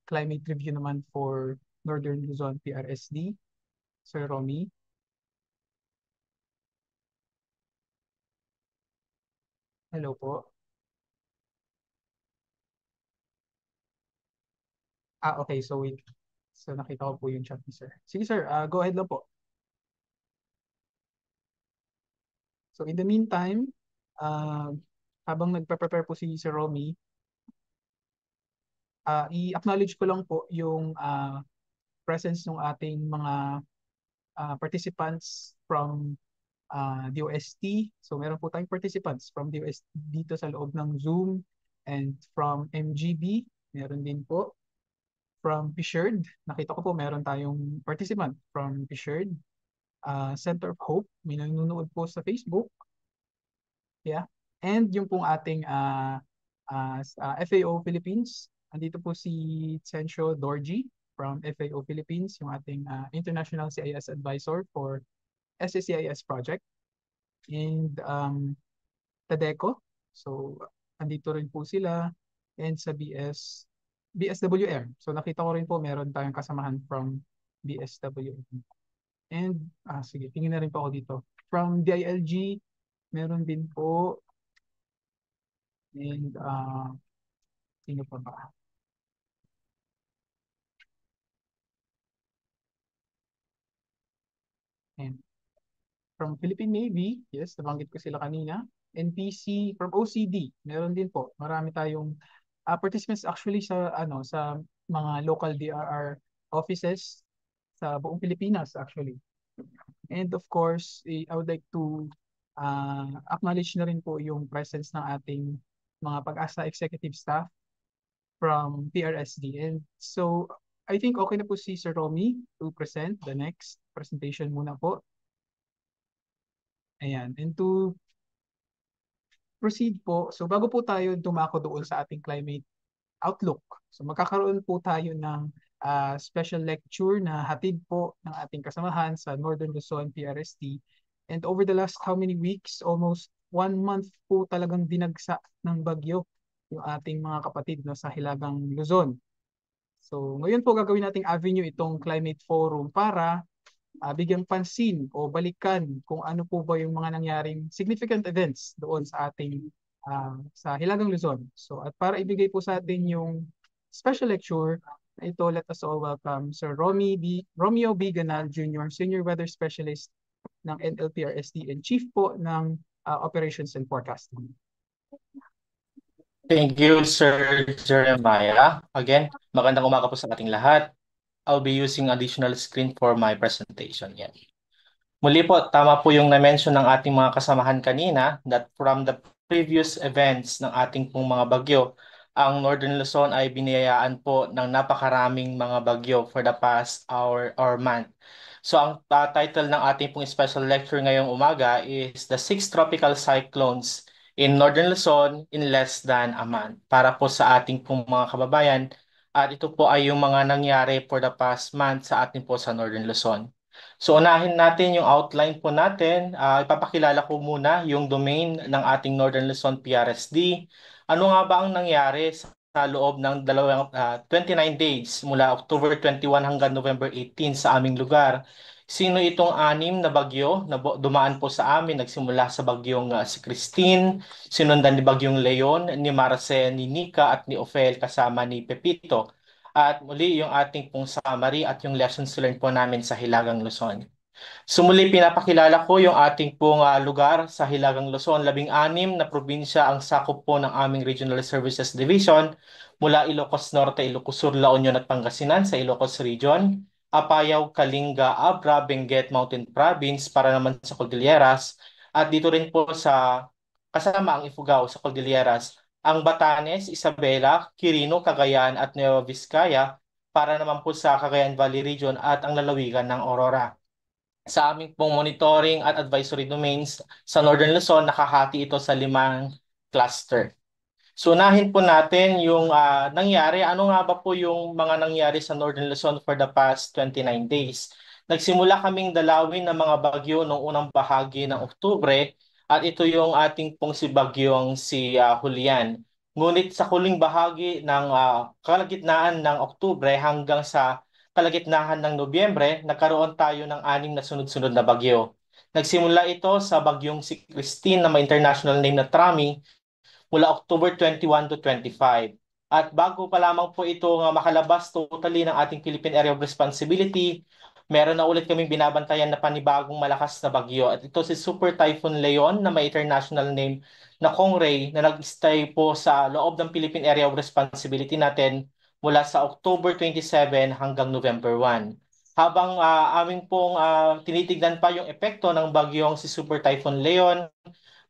climate review naman for Northern Luzon PRSD? Sir Romy? Hello po. Okay, so wait. So nakita ko po yung chat ni Sir. Sige Sir, go ahead lang po. So in the meantime, habang nagpe-prepare po si Sir Romy, i-acknowledge ko lang po yung presence ng ating mga participants from DOST. So meron po tayong participants from DOST dito sa loob ng Zoom, and from MGB, meron din po. From PSHERD, nakita ko po meron tayong participant from PSHERD. Center of Hope, may nanonood po sa Facebook. Yeah. And yung pong ating FAO Philippines, andito po si Tsencio Dorji from FAO Philippines, yung ating International CIS Advisor for SSCIS project. And Tadeco, so andito rin po sila. And sa BSWM. So nakita ko rin po meron tayong kasamahan from BSWM. And sige, tingin na rin po ako dito. From DILG, meron din po. And sino pa ba? And from Philippine Navy, yes, nabanggit ko sila kanina. NPC, from OCD, meron din po. Marami tayong participants actually sa mga local DRR offices sa buong Pilipinas actually. And of course, I would like to acknowledge na rin po yung presence ng ating mga Pag-asa executive staff from PRSD. And so, I think okay na po si Sir Romy to present the next presentation muna po. Ayan. And to proceed po, so bago po tayo dumako doon sa ating climate outlook, so magkakaroon po tayo ng special lecture na hatid po ng ating kasamahan sa Northern Luzon PRSD. And over the last how many weeks, almost 1 month po talagang dinagsa ng bagyo yung ating mga kapatid sa Hilagang Luzon. So ngayon po gagawin nating avenue itong climate forum para bigyang pansin o balikan kung ano po ba yung mga nangyaring significant events doon sa ating sa Hilagang Luzon. So at para ibigay po sa atin yung special lecture na ito, let us all welcome Sir Romeo B. Ganal Jr., Senior Weather Specialist ng NLPRSD and Chief po ng Operations and Forecasting. Thank you, Sir Jeremiah. Again, magandang umaga po sa ating lahat. I'll be using additional screen for my presentation. Yan. Muli po, tama po yung na-mention ng ating mga kasamahan kanina that from the previous events ng ating pong mga bagyo, ang Northern Luzon ay biniyayaan po ng napakaraming mga bagyo for the past hour or month. So ang title ng ating pong special lecture ngayong umaga is The 6 Tropical Cyclones in Northern Luzon in Less Than a Month. Para po sa ating pong mga kababayan, at ito po ay yung mga nangyari for the past month sa ating po sa Northern Luzon. So unahin natin yung outline po natin. Ipapakilala ko muna yung domain ng ating Northern Luzon PRSD. Ano nga ba ang nangyari sa sa loob ng 29 days mula October 21 hanggang November 18 sa aming lugar. Sino itong anim na bagyo na dumaan po sa amin? Nagsimula sa bagyong si Christine, sinundan ni bagyong Leon, ni Marce, ni Nika at ni Ophel kasama ni Pepito. At muli yung ating pong summary at yung lessons learned po namin sa Hilagang Luzon. Sumuli pinapakilala ko yung ating pong lugar sa Hilagang Luzon. 16 na probinsya ang sakop po ng aming Regional Services Division mula Ilocos Norte, Ilocos Sur, La Union at Pangasinan sa Ilocos Region, Apayao, Kalinga, Abra, Benguet, Mountain Province para naman sa Cordilleras at dito rin po sa kasama ang Ifugao sa Cordilleras, ang Batanes, Isabela, Quirino, Cagayan at Nueva Vizcaya para naman po sa Cagayan Valley Region at ang lalawigan ng Aurora. Sa aming pong monitoring at advisory domains sa Northern Luzon, nakahati ito sa 5 cluster. So unahin po natin yung nangyari. Ano nga ba po yung mga nangyari sa Northern Luzon for the past 29 days? Nagsimula kaming dalawin ng mga bagyo noong unang bahagi ng Oktubre at ito yung ating pong si bagyong si Julian. Ngunit sa huling bahagi ng kalagitnaan ng Oktubre hanggang sa kalagitnaan ng Nobyembre, nagkaroon tayo ng 6 na sunod-sunod na bagyo. Nagsimula ito sa bagyong si Christine na may international name na Trami mula October 21 to 25. At bago pa lamang po ito makalabas totally ng ating Philippine Area of Responsibility, meron na ulit kaming binabantayan na panibagong malakas na bagyo. At ito si Super Typhoon Leon na may international name na Kongray na nag-stay po sa loob ng Philippine Area of Responsibility natin mula sa October 27 hanggang November 1. Habang aming pong tinitignan pa yung epekto ng bagyong si Super Typhoon Leon,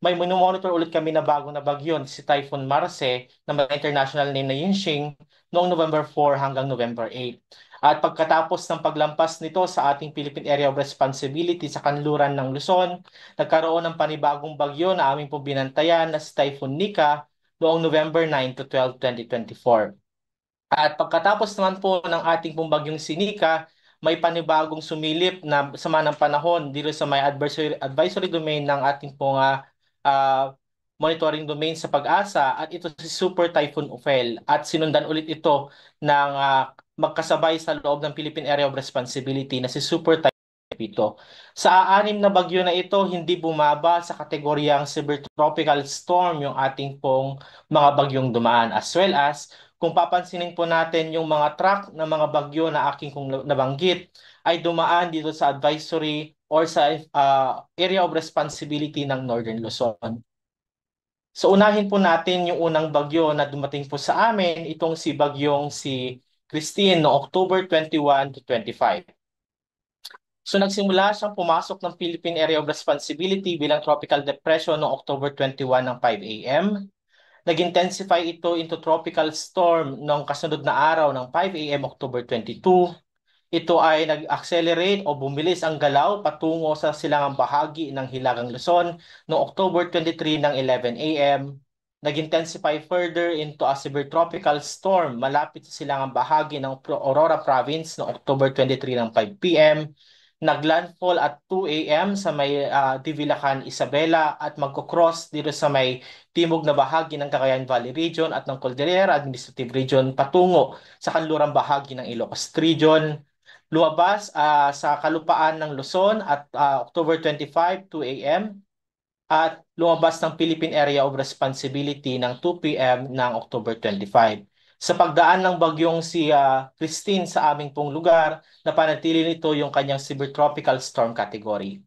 may monitor ulit kami na bago na bagyo si Typhoon Marce na may international name na Yinxing noong November 4 hanggang November 8. At pagkatapos ng paglampas nito sa ating Philippine Area of Responsibility sa kanluran ng Luzon, nagkaroon ng panibagong bagyo na aming po binantayan na si Typhoon Nika noong November 9 to 12, 2024. At pagkatapos naman po ng ating pong bagyong Sinika, may panibagong sumilip na sama ng panahon dito sa may advisory domain ng ating pong monitoring domain sa Pag-asa at ito si Super Typhoon Ophel at sinundan ulit ito ng magkasabay sa loob ng Philippine Area of Responsibility na si Super Typhoon Pepito. Sa 6 na bagyo na ito, hindi bumaba sa kategoryang severe tropical storm yung ating pong mga bagyong dumaan as well as kung papansinin po natin yung mga track ng mga bagyo na aking kong nabanggit ay dumaan dito sa advisory or sa area of responsibility ng Northern Luzon. So unahin po natin yung unang bagyo na dumating po sa amin, itong si bagyong si Christine no October 21 to 25. So nagsimula siyang pumasok ng Philippine Area of Responsibility bilang tropical depression no October 21 ng 5 a.m. Nag-intensify ito into tropical storm noong kasunod na araw ng 5 a.m. October 22. Ito ay nag-accelerate o bumilis ang galaw patungo sa silangang bahagi ng Hilagang Luzon noong October 23 ng 11 a.m. Nag-intensify further into a severe tropical storm malapit sa silangang bahagi ng Aurora Province noong October 23 ng 5 p.m. Naglandfall at 2 a.m. sa may Divilacan, Isabela at magkocross dito sa may timog na bahagi ng Cagayan Valley Region at ng Cordillera Administrative Region patungo sa kanlurang bahagi ng Ilocos Region. Lumabas sa kalupaan ng Luzon at October 25, 2 a.m. at lumabas ng Philippine Area of Responsibility ng 2 p.m. ng October 25. Sa pagdaan ng bagyong si Christine sa aming pong lugar, napanatili nito yung kanyang severe tropical storm category.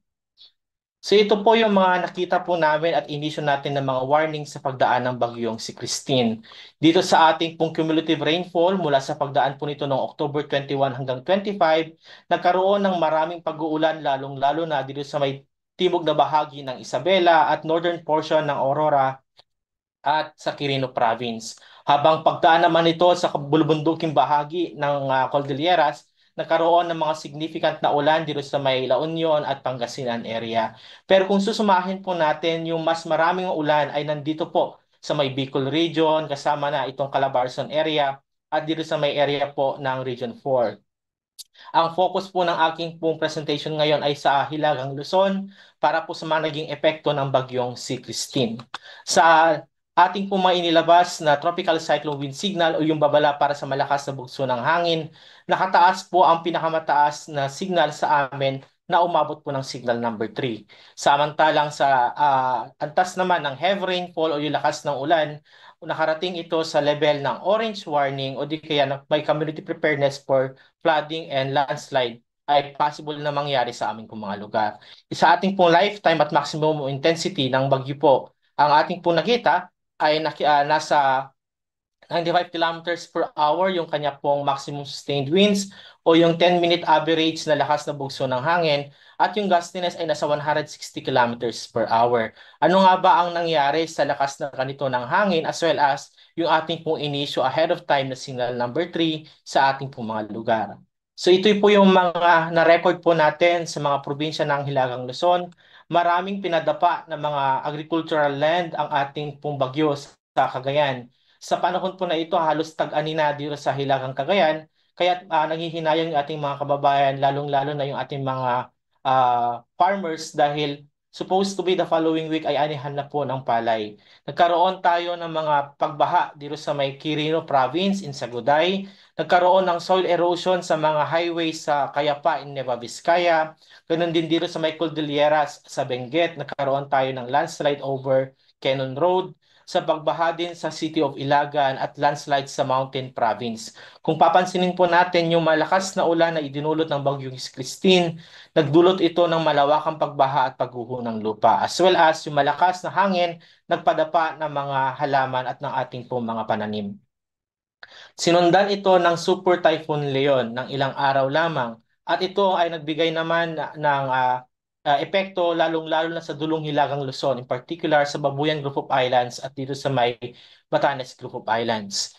So ito po yung mga nakita po namin at inisyo natin ng mga warning sa pagdaan ng bagyong si Christine. Dito sa ating pong cumulative rainfall mula sa pagdaan po nito noong October 21 hanggang 25, nagkaroon ng maraming pag-uulan lalong-lalo na dito sa may timog na bahagi ng Isabela at northern portion ng Aurora at sa Quirino Province. Habang pagdaan naman ito sa bulubunduking bahagi ng Cordilleras, nagkaroon ng mga significant na ulan dito sa may La Union at Pangasinan area. Pero kung susumahin po natin, yung mas maraming ulan ay nandito po sa may Bicol Region, kasama na itong Calabarzon area at dito sa may area po ng Region 4. Ang focus po ng aking pong presentation ngayon ay sa Hilagang Luzon para po sa mga naging epekto ng bagyong si Christine. Sa ating po mainilabas na tropical cyclone wind signal o yung babala para sa malakas na bugso ng hangin. Nakataas po ang pinakamataas na signal sa amin na umabot po ng signal number 3. Samantalang sa antas naman ng heavy rainfall o yung lakas ng ulan, nakarating ito sa level ng orange warning o di kaya may community preparedness for flooding and landslide ay possible na mangyari sa aming pong mga lugar. Sa ating pong lifetime at maximum intensity ng bagyo po, ang ating pong nakita ay nasa 95 kilometers per hour yung kanya pong maximum sustained winds o yung 10-minute average na lakas na bugso ng hangin at yung gustiness ay nasa 160 kilometers per hour. Ano nga ba ang nangyari sa lakas na ganito ng hangin as well as yung ating pong inisyo ahead of time na signal number 3 sa ating pong mga lugar? So ito po yung mga na-record po natin sa mga probinsya ng Hilagang Luzon. Maraming pinadapa ng mga agricultural land ang ating pong bagyo sa Cagayan. Sa panahon po na ito, halos tag-ani na dito sa Hilagang Cagayan, kaya nanghihinayang yung ating mga kababayan, lalong-lalo na yung ating mga farmers dahil supposed to be the following week ay anihan na po ng palay. Nagkaroon tayo ng mga pagbaha dito sa may Quirino Province in Saguday. Nagkaroon ng soil erosion sa mga highways sa Cayapa in Nueva Vizcaya. Ganun din dito sa may Cordilleras sa Benguet. Nagkaroon tayo ng landslide over Cannon Road, sa pagbaha din sa City of Ilagan at landslide sa Mountain Province. Kung papansinin po natin yung malakas na ulan na idinulot ng Bagyong Christine, nagdulot ito ng malawakang pagbaha at pagguho ng lupa as well as yung malakas na hangin nagpadapa ng mga halaman at ng ating pong mga pananim. Sinundan ito ng Super Typhoon Leon ng ilang araw lamang at ito ay nagbigay naman ng epekto lalong-lalo na sa Dulong Hilagang Luzon, in particular sa Babuyan Group of Islands at dito sa may Batanes Group of Islands.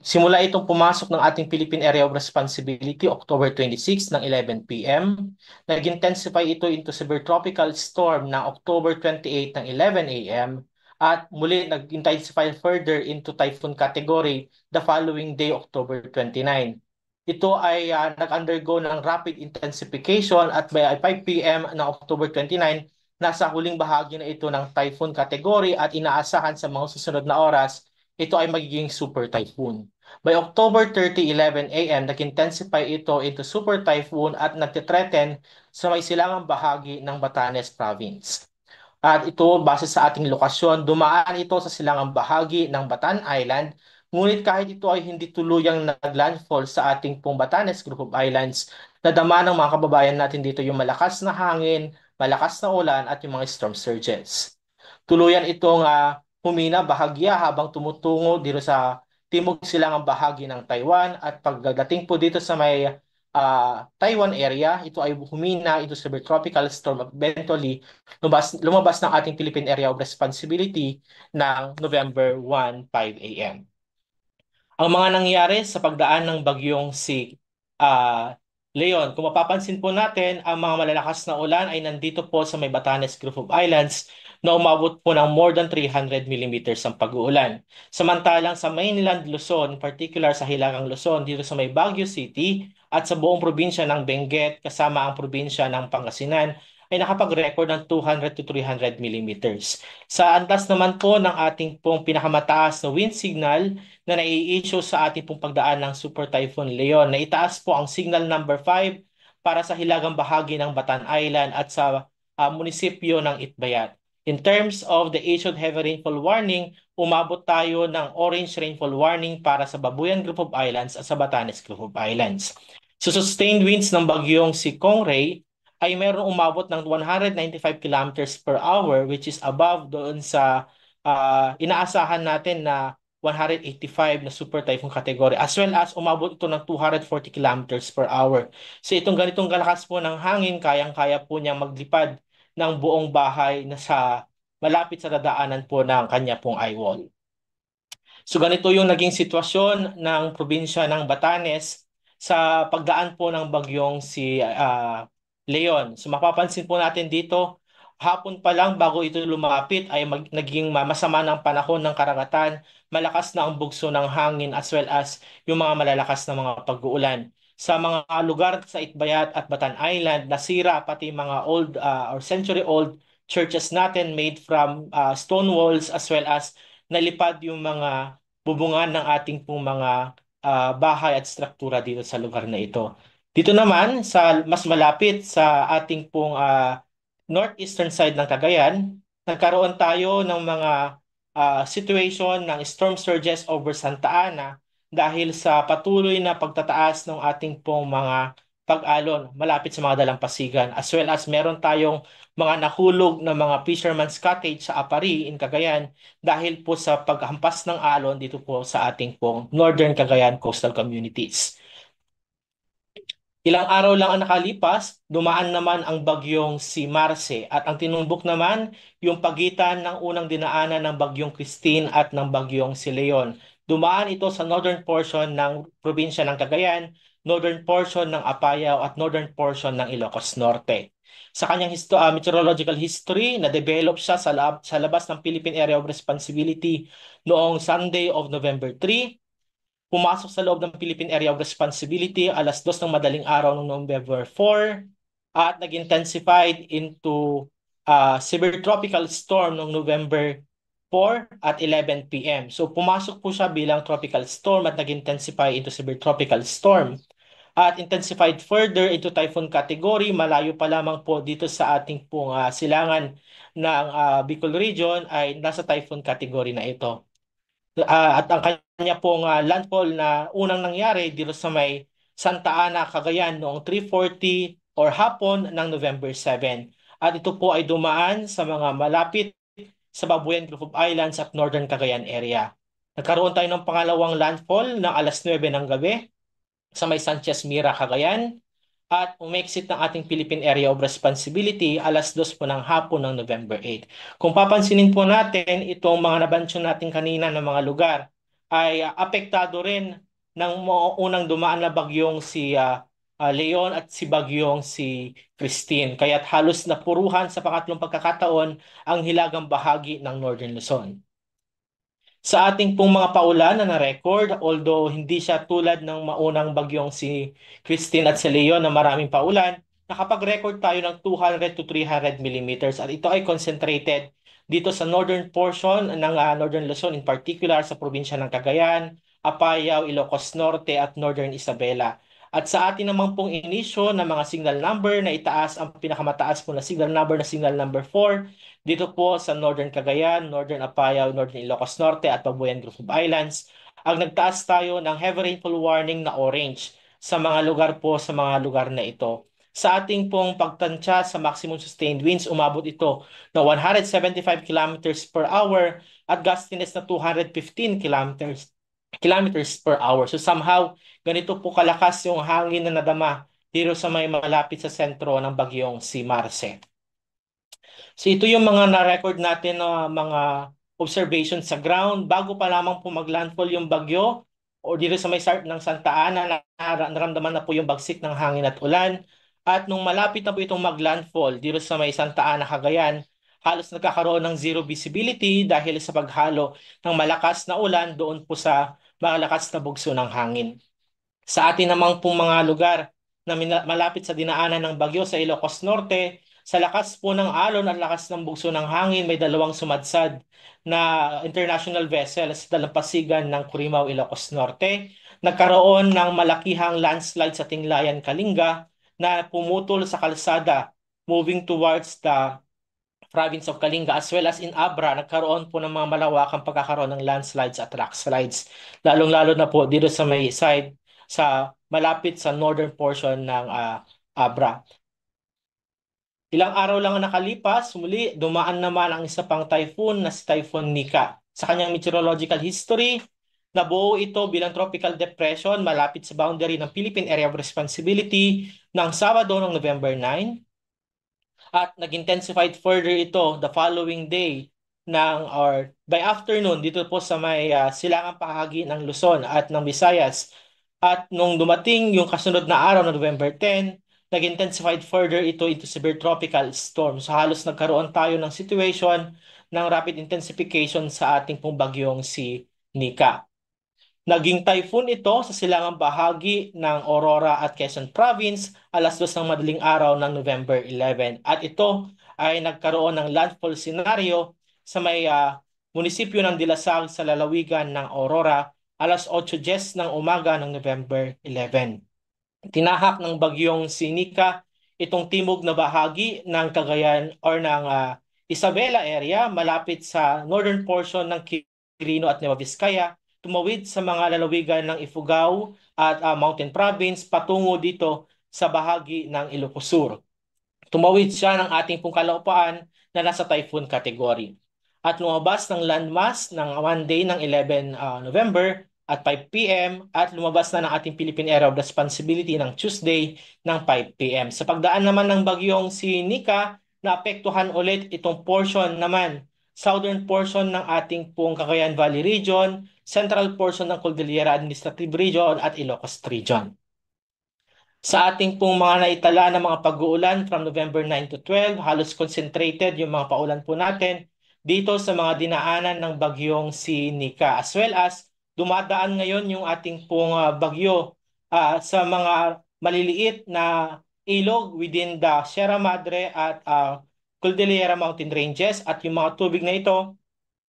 Simula itong pumasok ng ating Philippine Area of Responsibility October 26 ng 11 p.m. Nag-intensify ito into severe tropical storm ng October 28 ng 11 a.m. At muli nag-intensify further into typhoon category the following day, October 29. Ito ay nag-undergo ng rapid intensification at by 5 p.m. ng October 29, nasa huling bahagi na ito ng typhoon category at inaasahan sa mga susunod na oras, ito ay magiging super typhoon. By October 30, 11 a.m., nag-intensify ito into super typhoon at nagtitreten sa may silangang bahagi ng Batanes Province. At ito, base sa ating lokasyon, dumaan ito sa silangang bahagi ng Batan Island. Ngunit kahit ito ay hindi tuluyang naglandfall sa ating pong Batanes Group of Islands, nadama ng mga kababayan natin dito yung malakas na hangin, malakas na ulan at yung mga storm surges. Tuluyan itong humina bahagya habang tumutungo dito sa timog silangang bahagi ng Taiwan at pagdating po dito sa may Taiwan area, ito ay humina into severe tropical storm eventually lumabas ng ating Philippine Area of Responsibility ng November 1, 5 a.m. Ang mga nangyari sa pagdaan ng bagyong si Leon, kung mapapansin po natin, ang mga malalakas na ulan ay nandito po sa may Batanes Group of Islands na umabot po ng more than 300 millimeters ang pag-uulan. Samantalang sa mainland Luzon, in particular sa Hilagang Luzon, dito sa may Baguio City at sa buong probinsya ng Benguet kasama ang probinsya ng Pangasinan, ay nakapag-record ng 200 to 300 millimeters. Sa antas naman po ng ating pong pinakamataas na wind signal na nai-issue sa ating pong pagdaan ng Super Typhoon Leon, na itaas po ang signal number 5 para sa hilagang bahagi ng Batan Island at sa munisipyo ng Itbayat. In terms of the issued heavy rainfall warning, umabot tayo ng orange rainfall warning para sa Babuyan Group of Islands at sa Batanes Group of Islands. So sustained winds ng bagyong si Kongray ay meron umabot ng 195 kilometers per hour which is above doon sa inaasahan natin na 185 na super typhoon category as well as umabot ito ng 240 kilometers per hour. So itong ganitong kalakas po ng hangin, kayang-kaya po niyang maglipad ng buong bahay na sa malapit sa dadaanan po ng kanya pong eyewall. So ganito yung naging sitwasyon ng probinsya ng Batanes sa pagdaan po ng bagyong si Leon. So mapapansin po natin dito, hapon pa lang bago ito lumapit ay naging masama ng panahon ng karagatan, malakas na ang bugso ng hangin as well as yung mga malalakas na mga pag-uulan. Sa mga lugar sa Itbayat at Batan Island, nasira pati mga old or century-old churches natin made from stone walls as well as nalipad yung mga bubungan ng ating pong mga bahay at struktura dito sa lugar na ito. Dito naman, sa mas malapit sa ating pong northeastern side ng Cagayan, nagkaroon tayo ng mga situation ng storm surges over Santa Ana dahil sa patuloy na pagtataas ng ating pong mga pag-alon malapit sa mga dalampasigan, as well as meron tayong mga nahulog na mga fisherman's cottage sa Apari in Cagayan dahil po sa paghampas ng alon dito po sa ating pong Northern Cagayan coastal communities. Ilang araw lang ang nakalipas, dumaan naman ang bagyong si Marce at ang tinumbok naman yung pagitan ng unang dinaanan ng bagyong Christine at ng bagyong si Leon. Dumaan ito sa northern portion ng probinsya ng Cagayan, northern portion ng Apayao at northern portion ng Ilocos Norte. Sa kanyang meteorological history, na-develop siya sa labas ng Philippine Area of Responsibility noong Sunday of November 3. Pumasok sa loob ng Philippine Area of Responsibility alas 2 ng madaling araw ng November 4 at nag-intensified into severe tropical storm noong November 4 at 11 p.m. So pumasok po siya bilang tropical storm at nag-intensify into severe tropical storm at intensified further into typhoon category. Malayo pa lamang po dito sa ating pong silangan ng Bicol region ay nasa typhoon category na ito. At ang kanya pong landfall na unang nangyari dito sa may Santa Ana, Cagayan noong 3:40 or hapon ng November 7. At ito po ay dumaan sa mga malapit sa Babuyan Group of Islands at Northern Cagayan area. Nagkaroon tayo ng pangalawang landfall ng alas 9 ng gabi sa may Sanchez Mira, Cagayan. At umexit ng ating Philippine Area of Responsibility alas 2 po ng hapon ng November 8. Kung papansinin po natin, itong mga nabansyon natin kanina ng mga lugar ay apektado rin ng unang dumaan na bagyong si Leon at si bagyong si Christine. Kaya't halos napuruhan sa pangatlong pagkakataon ang hilagang bahagi ng Northern Luzon. Sa ating pong mga paulan na na-record, although hindi siya tulad ng maunang bagyong si Christine at si Leon na maraming paulan, nakapag-record tayo ng 200 to 300 millimeters at ito ay concentrated dito sa northern portion ng Northern Luzon, in particular sa probinsya ng Cagayan, Apayao, Ilocos Norte at Northern Isabela. At sa atin naman pong inisyo ng mga signal number na itaas ang pinakamataas po na signal number 4 dito po sa Northern Cagayan, Northern Apayao, Northern Ilocos Norte at Babuyan Group of Islands. Ang nagtaas tayo ng heavy rainfall warning na orange sa mga lugar po sa mga lugar na ito. Sa ating pong pagtansya sa maximum sustained winds, umabot ito na 175 kilometers per hour at gustiness na 215 kilometers per hour. So somehow, ganito po kalakas yung hangin na nadama dito sa may malapit sa sentro ng bagyong si Marce. So ito yung mga na-record natin na mga observations sa ground bago pa lamang po mag-landfall yung bagyo o dito sa may start ng Santa Ana, naramdaman na po yung bagsik ng hangin at ulan. At nung malapit na po itong mag-landfall dito sa may Santa Ana, Cagayan, halos nagkakaroon ng zero visibility dahil sa paghalo ng malakas na ulan doon po sa malakas na bugso ng hangin. Sa atin namang pong mga lugar na malapit sa dinaanan ng bagyo sa Ilocos Norte, sa lakas po ng alon at lakas ng bugso ng hangin, may dalawang sumadsad na international vessels sa dalampasigan ng Curimaw, Ilocos Norte. Nagkaroon ng malakihang landslide sa Tinglayan, Kalinga na pumutol sa kalsada moving towards the province of Kalinga as well as in Abra, nagkaroon po ng mga malawakang pagkakaroon ng landslides at rock slides. Lalong-lalo na po dito sa may side sa malapit sa northern portion ng Abra. Ilang araw lang ang nakalipas, muli dumaan naman ang isa pang typhoon na si Typhoon Nika. Sa kanyang meteorological history, nabuo ito bilang tropical depression malapit sa boundary ng Philippine Area of Responsibility ng Sabado ng November 9. At nag-intensified further ito the following day or by afternoon dito po sa may silangang bahagi ng Luzon at ng Visayas. At nung dumating yung kasunod na araw na November 10, nag-intensified further ito into severe tropical storm. So halos nagkaroon tayo ng situation ng rapid intensification sa ating pong bagyong si Nika. Naging typhoon ito sa silangang bahagi ng Aurora at Quezon Province alas 2 ng madaling araw ng November 11. At ito ay nagkaroon ng landfall scenario sa may munisipyo ng Dilasag sa lalawigan ng Aurora, alas 8:10 ng umaga ng November 11. Tinahak ng bagyong Sinika itong timog na bahagi ng Cagayan or ng Isabela area malapit sa northern portion ng Quirino at Nueva Vizcaya, tumawid sa mga lalawigan ng Ifugao at Mountain Province patungo dito sa bahagi ng Ilocos Sur. Tumawid siya ng ating pong kalupaan na nasa typhoon category. At lumabas ng landmass ng Monday ng 11 November at 5 p.m. at lumabas na ng ating Philippine Area of Responsibility ng Tuesday ng 5 p.m. Sa pagdaan naman ng bagyong si Nika, naapektuhan ulit itong portion naman, southern portion ng ating pong Cagayan Valley Region, central portion ng Cordillera Administrative Region at Ilocos Region. Sa ating pong mga naitala na mga pag-uulan from November 9 to 12, halos concentrated yung mga paulan po natin dito sa mga dinaanan ng bagyong si Nika. As well as dumadaan ngayon yung ating pong bagyo sa mga maliliit na ilog within the Sierra Madre at Cordillera Mountain Ranges, at yung mga tubig na ito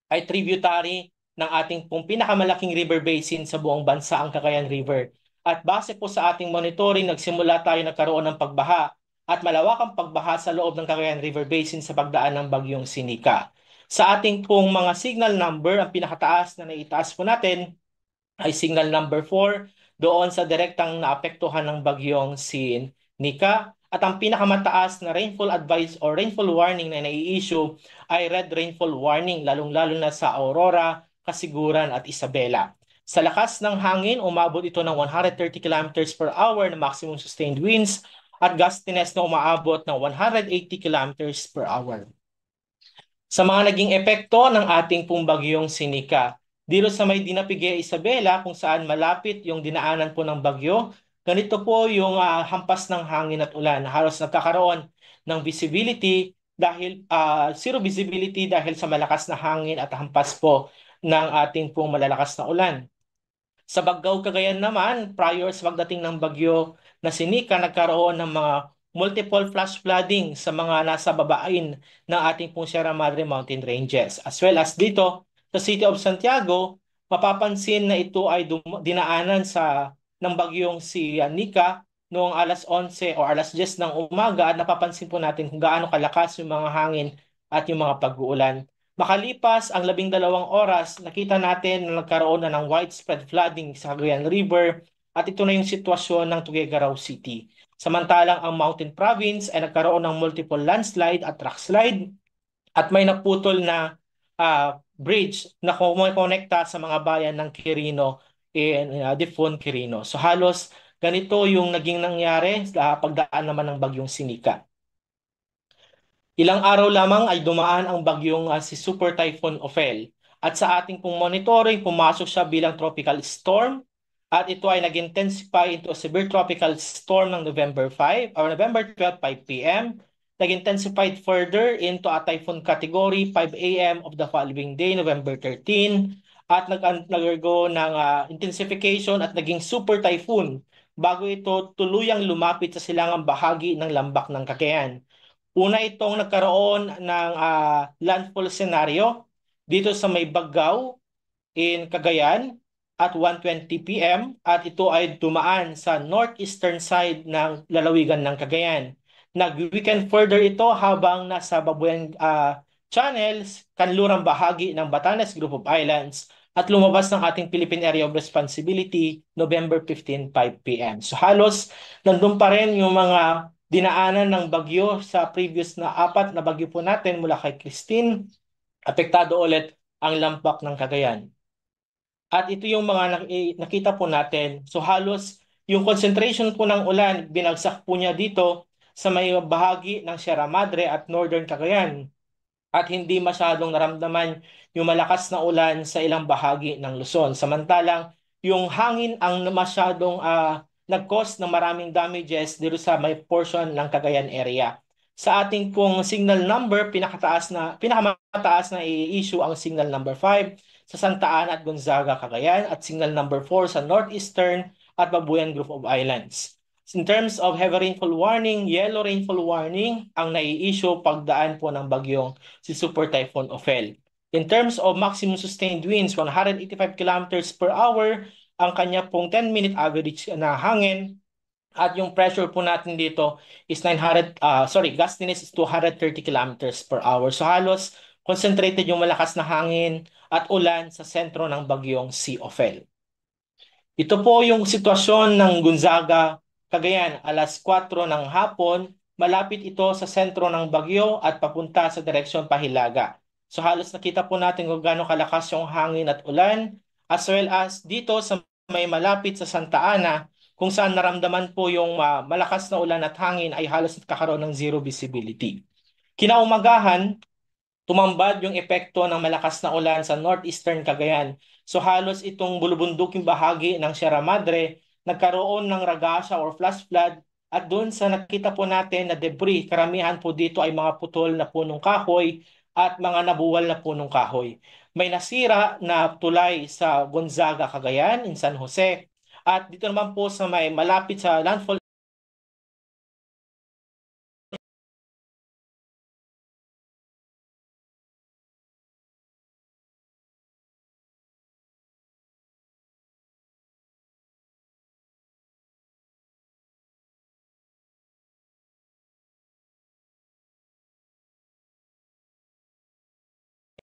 ay tributary ng ating pong pinakamalaking river basin sa buong bansa, ang Cagayan River. At base po sa ating monitoring, nagsimula tayo nagkaroon ng pagbaha at malawakang pagbaha sa loob ng Cagayan River Basin sa pagdaan ng bagyong Sinika. Sa ating pong mga signal number, ang pinakataas na naitaas po natin ay signal number 4 doon sa direktang naapektuhan ng bagyong Sinika. At ang pinakamataas na rainfall advice or rainfall warning na nai-issue ay red rainfall warning, lalong-lalo na sa Aurora, Kasiguran at Isabela. Sa lakas ng hangin, umabot ito ng 130 km per hour na maximum sustained winds at gustiness na umaabot ng 180 km per hour. Sa mga naging epekto ng ating pong bagyong Sinika, dito sa may Dinapigue, Isabela, kung saan malapit yung dinaanan po ng bagyo, ganito po yung hampas ng hangin at ulan. Halos nagkakaroon ng visibility dahil zero visibility dahil sa malakas na hangin at hampas po ng ating pong malalakas na ulan. Sa Baggao, Cagayan naman, prior sa pagdating ng bagyo na Sinika, nagkaroon ng mga multiple flash flooding sa mga nasa babain ng ating pong Sierra Madre Mountain Ranges. As well as dito, sa City of Santiago, mapapansin na ito ay dinaanan ng bagyong si Nika noong alas 11 o alas 10 ng umaga, at napapansin po natin kung gaano kalakas yung mga hangin at yung mga pag-uulan. Makalipas ang 12 oras, nakita natin na nagkaroon na ng widespread flooding sa Cagayan River, at ito na yung sitwasyon ng Tuguegarao City. Samantalang ang Mountain Province ay nagkaroon ng multiple landslide at rock slide, at may naputol na bridge na kumonekta sa mga bayan ng Quirino in Difon, Quirino. So halos ganito yung naging nangyari sa pagdaan naman ng bagyong Sinika. Ilang araw lamang ay dumaan ang bagyong si Super Typhoon Ophel. At sa ating pong monitoring, pumasok siya bilang tropical storm, at ito ay nag-intensify into a severe tropical storm ng November 5 or November 12, 5 p.m. Nag-intensified further into a typhoon category 5 a.m. of the following day, November 13, at nag-undergo ng intensification at naging super typhoon bago ito tuluyang lumapit sa silangang bahagi ng lambak ng Cagayan. Una itong nagkaroon ng landfall scenario dito sa may Baggao in Cagayan at 1:20 p.m. at ito ay dumaan sa northeastern side ng lalawigan ng Cagayan. Nag-weekend further ito habang nasa Babuyan Channels, kanlurang bahagi ng Batanes Group of Islands, at lumabas ng ating Philippine Area of Responsibility November 15, 5 p.m. So halos nandun pa rin yung mga dinaanan ng bagyo sa previous na 4 na bagyo po natin mula kay Christine. Apektado ulit ang lampak ng Cagayan. At ito yung mga nakita po natin. So halos yung concentration po ng ulan, binagsak po niya dito sa may bahagi ng Sierra Madre at Northern Cagayan. At hindi masyadong naramdaman yung malakas na ulan sa ilang bahagi ng Luzon. Samantalang yung hangin ang masyadong nag-cause ng maraming damages dito sa may portion ng Cagayan area. Sa ating pong signal number, pinakamataas na i-issue ang signal number 5 sa Santa Ana at Gonzaga, Cagayan, at signal number 4 sa Northeastern at Babuyan Group of Islands. In terms of heavy rainfall warning, yellow rainfall warning ang nai-issue pagdaan po ng bagyong si Super Typhoon Ophel. In terms of maximum sustained winds, 185 kilometers per hour ang kanya pong 10-minute average na hangin. At yung pressure po natin dito is gustiness is 230 kilometers per hour. So halos concentrated yung malakas na hangin at ulan sa sentro ng bagyong Sea Ophel. Ito po yung sitwasyon ng Gonzaga, Cagayan, alas 4 ng hapon. Malapit ito sa sentro ng bagyo at papunta sa direksyon Pahilaga. So halos nakita po natin kung gaano kalakas yung hangin at ulan, as well as dito sa may malapit sa Santa Ana, kung saan naramdaman po yung malakas na ulan at hangin ay halos nagkakaroon ng zero visibility. Kinaumagahan, tumambad yung epekto ng malakas na ulan sa northeastern Cagayan. So halos itong bulubunduking bahagi ng Sierra Madre nagkaroon ng ragasya or flash flood, at doon sa nakita po natin na debris, karamihan po dito ay mga putol na punong kahoy at mga nabuwal na punong kahoy. May nasira na tulay sa Gonzaga, Cagayan in San Jose, at dito naman po sa may malapit sa landfall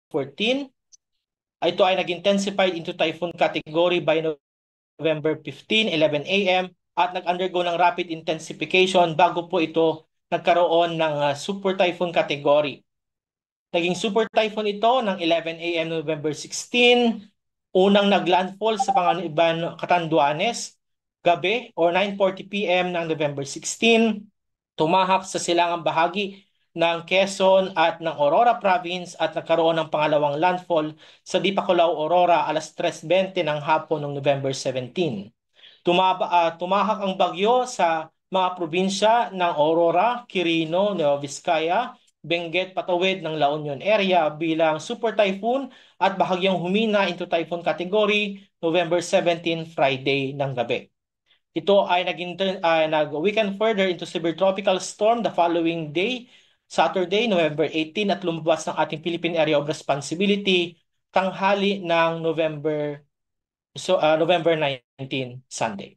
ito ay nag-intensified into typhoon category by November 15, 11 a.m. at nag-undergo ng rapid intensification bago po ito nagkaroon ng super typhoon category. Naging super typhoon ito ng 11 a.m. November 16, unang naglandfall sa Panganiban, Catanduanes, gabi or 9:40 p.m. ng November 16, tumahak sa silangang bahagi ng Quezon at ng Aurora Province at nagkaroon ng pangalawang landfall sa Dipakulaw, Aurora alas 3:20 ng hapon ng November 17. Tumahak ang bagyo sa mga probinsya ng Aurora, Quirino, Nueva Vizcaya, Benguet, Patawid ng La Union area bilang super typhoon at bahagyang humina into typhoon category November 17, Friday ng gabi. Ito ay nag-weaken further into severe tropical storm the following day, Saturday, November 18, at lumabas ng ating Philippine Area of Responsibility tanghali ng November 19, Sunday.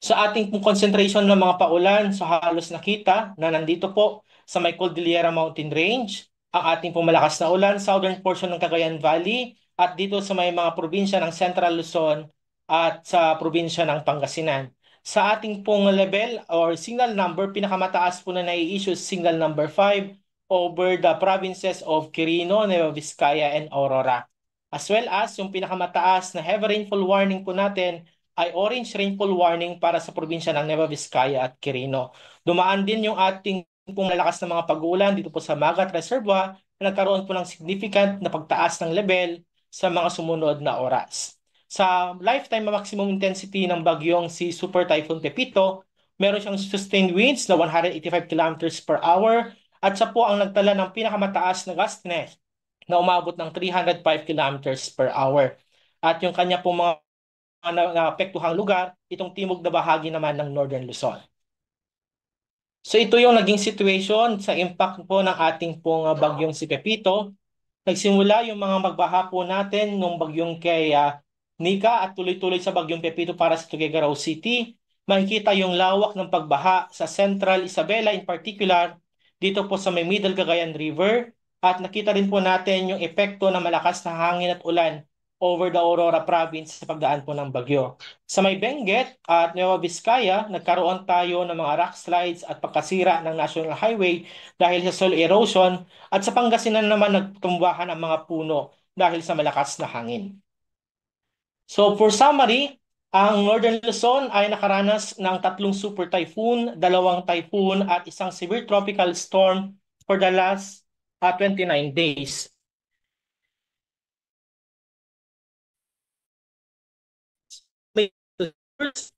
Sa ating concentration ng mga paulan, so halos nakita na nandito po sa may Cordillera Mountain Range, ang ating pumalakas na ulan, southern portion ng Cagayan Valley, at dito sa may mga probinsya ng Central Luzon at sa probinsya ng Pangasinan. Sa ating pong level or signal number, pinakamataas po na nai-issue signal number 5 over the provinces of Quirino, Nueva Vizcaya, and Aurora. As well as yung pinakamataas na heavy rainfall warning po natin ay orange rainfall warning para sa probinsya ng Nueva Vizcaya at Quirino. Dumaan din yung ating pong lalakas na mga pag-uulan dito po sa Magat Reservoir na nagkaroon po ng significant na pagtaas ng level sa mga sumunod na oras. Sa lifetime maximum intensity ng bagyong si Super Typhoon Pepito, meron siyang sustained winds na 185 kilometers per hour at siya po ang nagtala ng pinakamataas na gustiness na umabot ng 305 kilometers per hour. At yung kanya pong mga naapektuhang lugar, itong timog na bahagi naman ng Northern Luzon. So ito yung naging situation sa impact po ng ating pong bagyong si Pepito. Nagsimula yung mga magbaha po natin nung bagyong kay Nika at tuloy-tuloy sa bagyong Pepito para sa Tuguegarao City. Makikita yung lawak ng pagbaha sa Central Isabela in particular, dito po sa may Middle Cagayan River. At nakita rin po natin yung epekto ng malakas na hangin at ulan over the Aurora Province sa pagdaan po ng bagyo. Sa may Benguet at Nueva Vizcaya, nagkaroon tayo ng mga rock slides at pagkasira ng National Highway dahil sa soil erosion, at sa Pangasinan naman nagtumbahan ang mga puno dahil sa malakas na hangin. So for summary, ang Northern Luzon ay nakaranas ng 3 super typhoon, 2 typhoon at isang severe tropical storm for the last 29 days.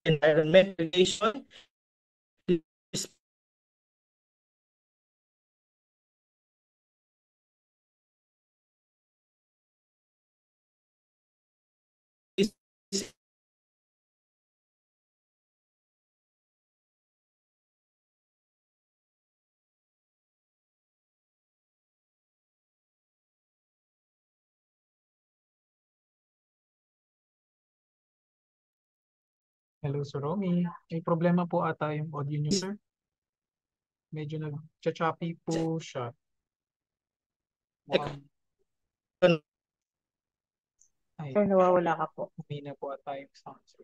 Environment regulation Hello, Sir Romy. May problema po ata yung audio niyo, sir. Medyo nag-choppy po siya. Mukhang, ay, Sir, nawawala ka po. humina po ata yung sound, sir.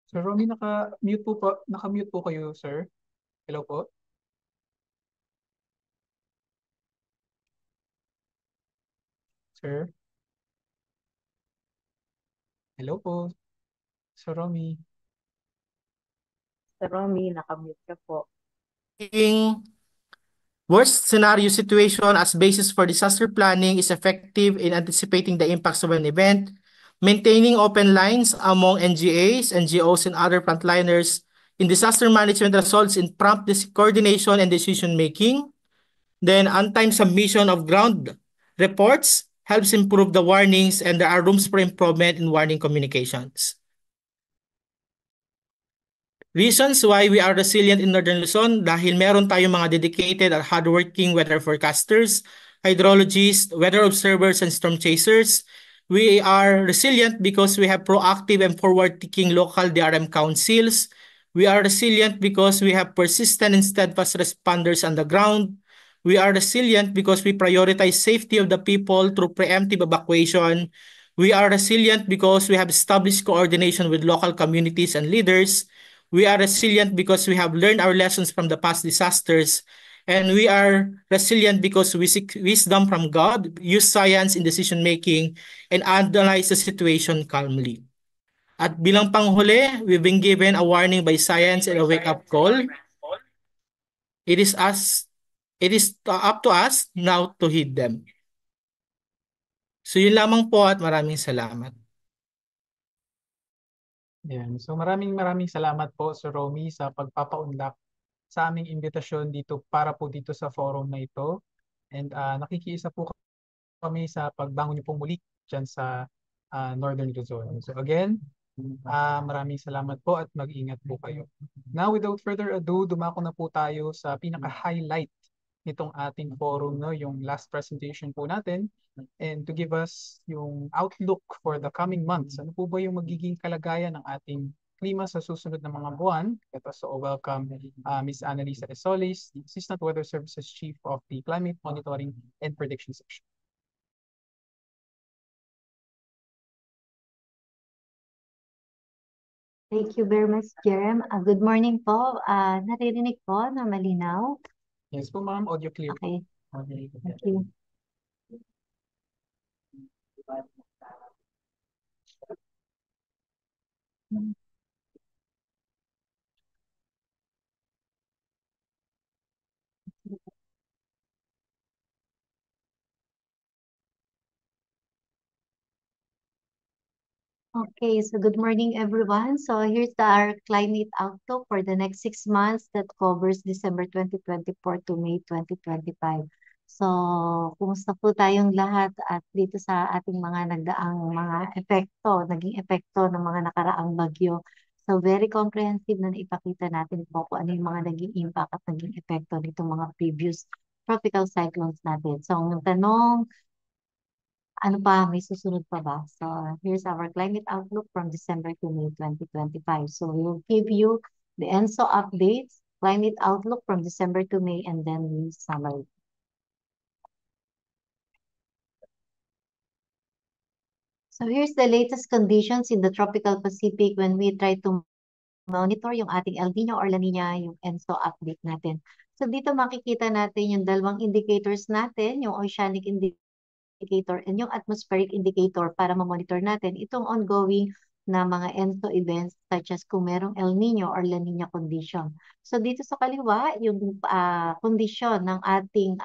Sir Romy, naka-mute po kayo, sir. Hello po. Sir. Hello po. Sir Romy. Sir Romy, nakamute ka po. Worst scenario situation as basis for disaster planning is effective in anticipating the impacts of an event, maintaining open lines among NGAs, NGOs, and other frontliners in disaster management results in prompt coordination and decision making. Then on-time submission of ground reports helps improve the warnings, and there are rooms for improvement in warning communications. Reasons why we are resilient in Northern Luzon, dahil meron tayong mga dedicated at hardworking weather forecasters, hydrologists, weather observers, and storm chasers. We are resilient because we have proactive and forward-thinking local DRM councils. We are resilient because we have persistent and steadfast responders on the ground. We are resilient because we prioritize safety of the people through preemptive evacuation. We are resilient because we have established coordination with local communities and leaders. We are resilient because we have learned our lessons from the past disasters. And we are resilient because we seek wisdom from God, use science in decision-making, and analyze the situation calmly. At bilang panghuli, we've been given a warning by science and a wake-up call. It is up to us now to heed them. So yun lamang po at maraming salamat. Yan. So maraming salamat po, Sir Romy, sa pagpapaunlak sa aming imbitasyon dito para po dito sa forum na ito. And nakikiisa po kami sa pagbangon niyo pong muli dyan sa Northern Luzon. So again, maraming salamat po at mag-ingat po kayo. Now, without further ado, dumako na po tayo sa pinaka-highlight nitong ating forum, no? Yung last presentation po natin. And to give us yung outlook for the coming months, ano po ba yung magiging kalagayan ng ating klima sa susunod na mga buwan? Let us so welcome Ms. Annalisa Esolis, the Assistant Weather Services Chief of the Climate Monitoring and Prediction Section. Thank you very much, Jerem. Good morning po. Naririnig po na malinaw? Yes po, ma'am. Audio clear. Okay. Thank you. Okay, so good morning, everyone. So here's our climate outlook for the next 6 months that covers December 2024 to May 2025. So, kumusta po tayong lahat at dito sa ating mga nagdaang mga naging epekto ng mga nakaraang bagyo. So, very comprehensive na naipakita natin po kung ano yung mga naging impact at naging epekto nitong mga previous tropical cyclones natin. So, ang tanong, ano pa, may susunod pa ba? So, here's our climate outlook from December to May 2025. So, we will give you the ENSO updates, climate outlook from December to May, and then the summary. So, here's the latest conditions in the tropical Pacific when we try to monitor yung ating El Niño or La Niña, yung ENSO update natin. So, dito makikita natin yung dalawang indicators natin, yung oceanic indicator and yung atmospheric indicator para ma-monitor natin itong ongoing na mga ENSO events such as kung merong El Niño or La Niña condition. So dito sa kaliwa, yung kondisyon ng ating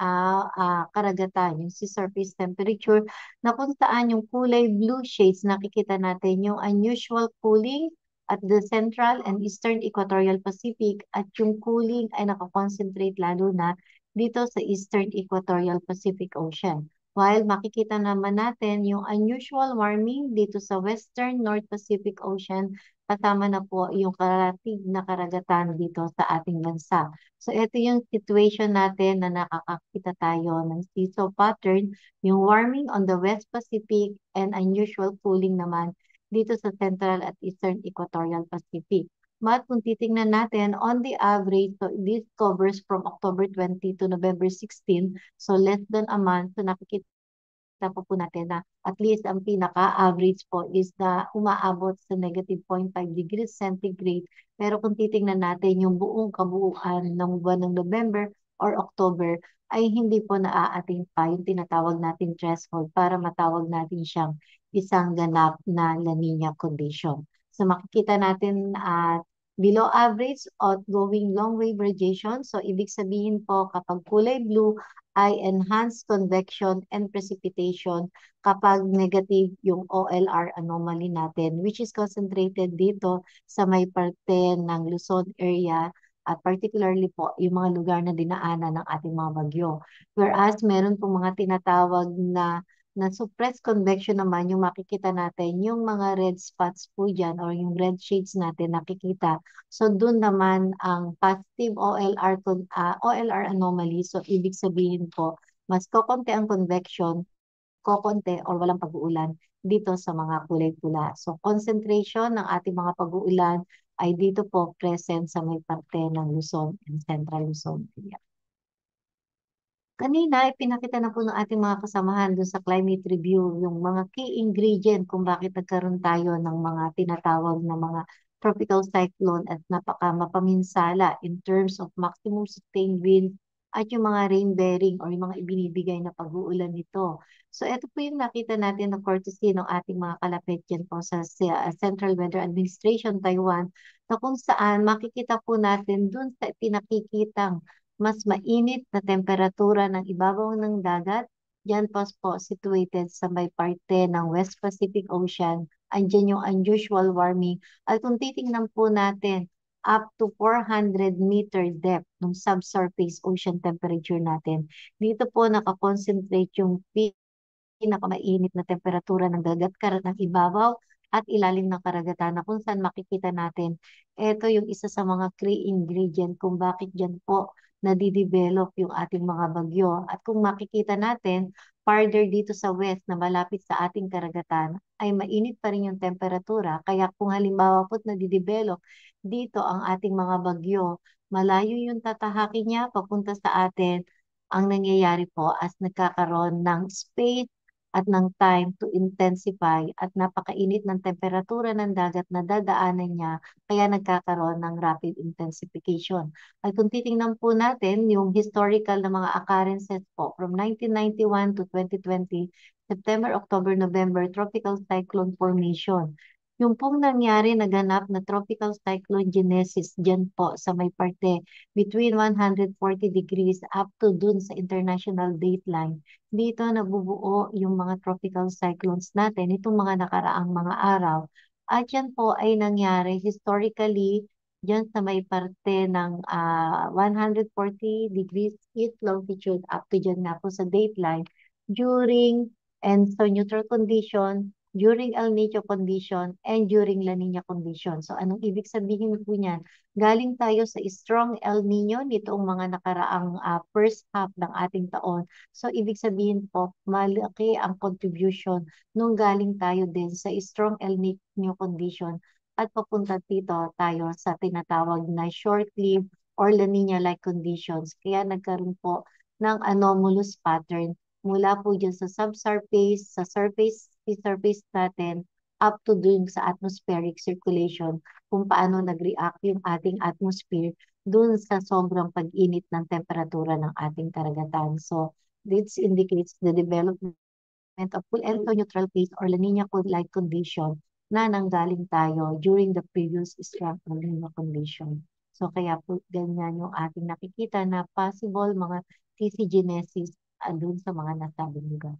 karagatan, yung sea surface temperature, na kung saan yung kulay blue shades, nakikita natin yung unusual cooling at the central and eastern equatorial Pacific at yung cooling ay nakakoncentrate lalo na dito sa eastern equatorial Pacific Ocean. While makikita naman natin yung unusual warming dito sa Western North Pacific Ocean, kasama na po yung karatig na karagatan dito sa ating bansa. So ito yung situation natin na nakakakita tayo ng seesaw pattern, yung warming on the West Pacific and unusual cooling naman dito sa Central at Eastern Equatorial Pacific. But kung titingnan natin, on the average, so this covers from October 20 to November 16, so less than a month, so nakikita po natin na at least ang pinaka-average po is na umaabot sa negative 0.5 degrees centigrade. Pero kung titingnan natin yung buong kabuuan ng buwan ng November or October, ay hindi po naaating pa yung tinatawag natin threshold para matawag natin siyang isang ganap na La Nina condition. So makikita natin below average outgoing long wave radiation. So ibig sabihin po kapag kulay blue ay enhanced convection and precipitation kapag negative yung OLR anomaly natin, which is concentrated dito sa may parte ng Luzon area at particularly po yung mga lugar na dinaanan ng ating mga bagyo. Whereas meron pong mga tinatawag na suppressed convection naman yung makikita natin, yung mga red spots po dyan or yung red shades natin nakikita. So doon naman ang positive OLR anomaly. So ibig sabihin po, mas kokonti ang convection, kokonti or walang pag-uulan dito sa mga kulay pula. So concentration ng ating mga pag-uulan ay dito po present sa may parte ng Luzon and Central Luzon area. Kanina, ipinakita na po ng ating mga kasamahan dun sa climate review yung mga key ingredient kung bakit nagkaroon tayo ng mga tinatawag na mga tropical cyclone at napaka mapaminsala in terms of maximum sustained wind at yung mga rain-bearing or yung mga ibinibigay na pag-uulan nito. So ito po yung nakita natin na courtesy ng ating mga kalapit dyan po sa Central Weather Administration, Taiwan, na kung saan makikita po natin dun sa pinakikitang mas mainit na temperatura ng ibabaw ng dagat. Diyan po situated sa may parte ng West Pacific Ocean. Andiyan yung unusual warming. At kung titingnan po natin, up to 400-meter depth ng subsurface ocean temperature natin. Dito po nakakoncentrate yung pinakamainit na temperatura ng dagat ng ibabaw at ilalim ng karagatan na kung saan makikita natin. Ito yung isa sa mga key ingredient kung bakit dyan po nadidevelop yung ating mga bagyo. At kung makikita natin, farther dito sa west na malapit sa ating karagatan, ay mainit pa rin yung temperatura. Kaya kung halimbawa po't nadidevelop dito ang ating mga bagyo, malayo yung tatahakin niya papunta sa atin. Ang nangyayari po as nagkakaroon ng space at ng time to intensify at napakainit ng temperatura ng dagat na dadaanan niya kaya nagkakaroon ng rapid intensification. At kung titingnan po natin yung historical na mga occurrences po from 1991 to 2020, September, October, November, tropical cyclone formation. Yung pong nangyari naganap na tropical cyclone genesis dyan po sa may parte between 140 degrees up to dun sa international dateline. Dito nabubuo yung mga tropical cyclones natin, itong mga nakaraang mga araw. At yan po ay nangyari historically dyan sa may parte ng 140 degrees east longitude up to dyan nga po sa dateline during and so neutral condition, during El Niño condition, and during La Nina condition. So anong ibig sabihin po niyan? Galing tayo sa strong El Niño nitong mga nakaraang first half ng ating taon. So ibig sabihin po, malaki ang contribution nung galing tayo din sa strong El Niño condition at papunta dito tayo sa tinatawag na short-lived or La Nina-like conditions. Kaya nagkaroon po ng anomalous pattern mula po dyan sa subsurface, sa surface natin, up to dun sa atmospheric circulation, kung paano nag-react yung ating atmosphere dun sa sobrang pag-init ng temperatura ng ating karagatan. So, this indicates the development of full and neutral phase or La Nina-like condition na nanggaling tayo during the previous strong El Nino condition. So, kaya po ganyan yung ating nakikita na possible mga TC genesis doon sa mga nasabing lugar.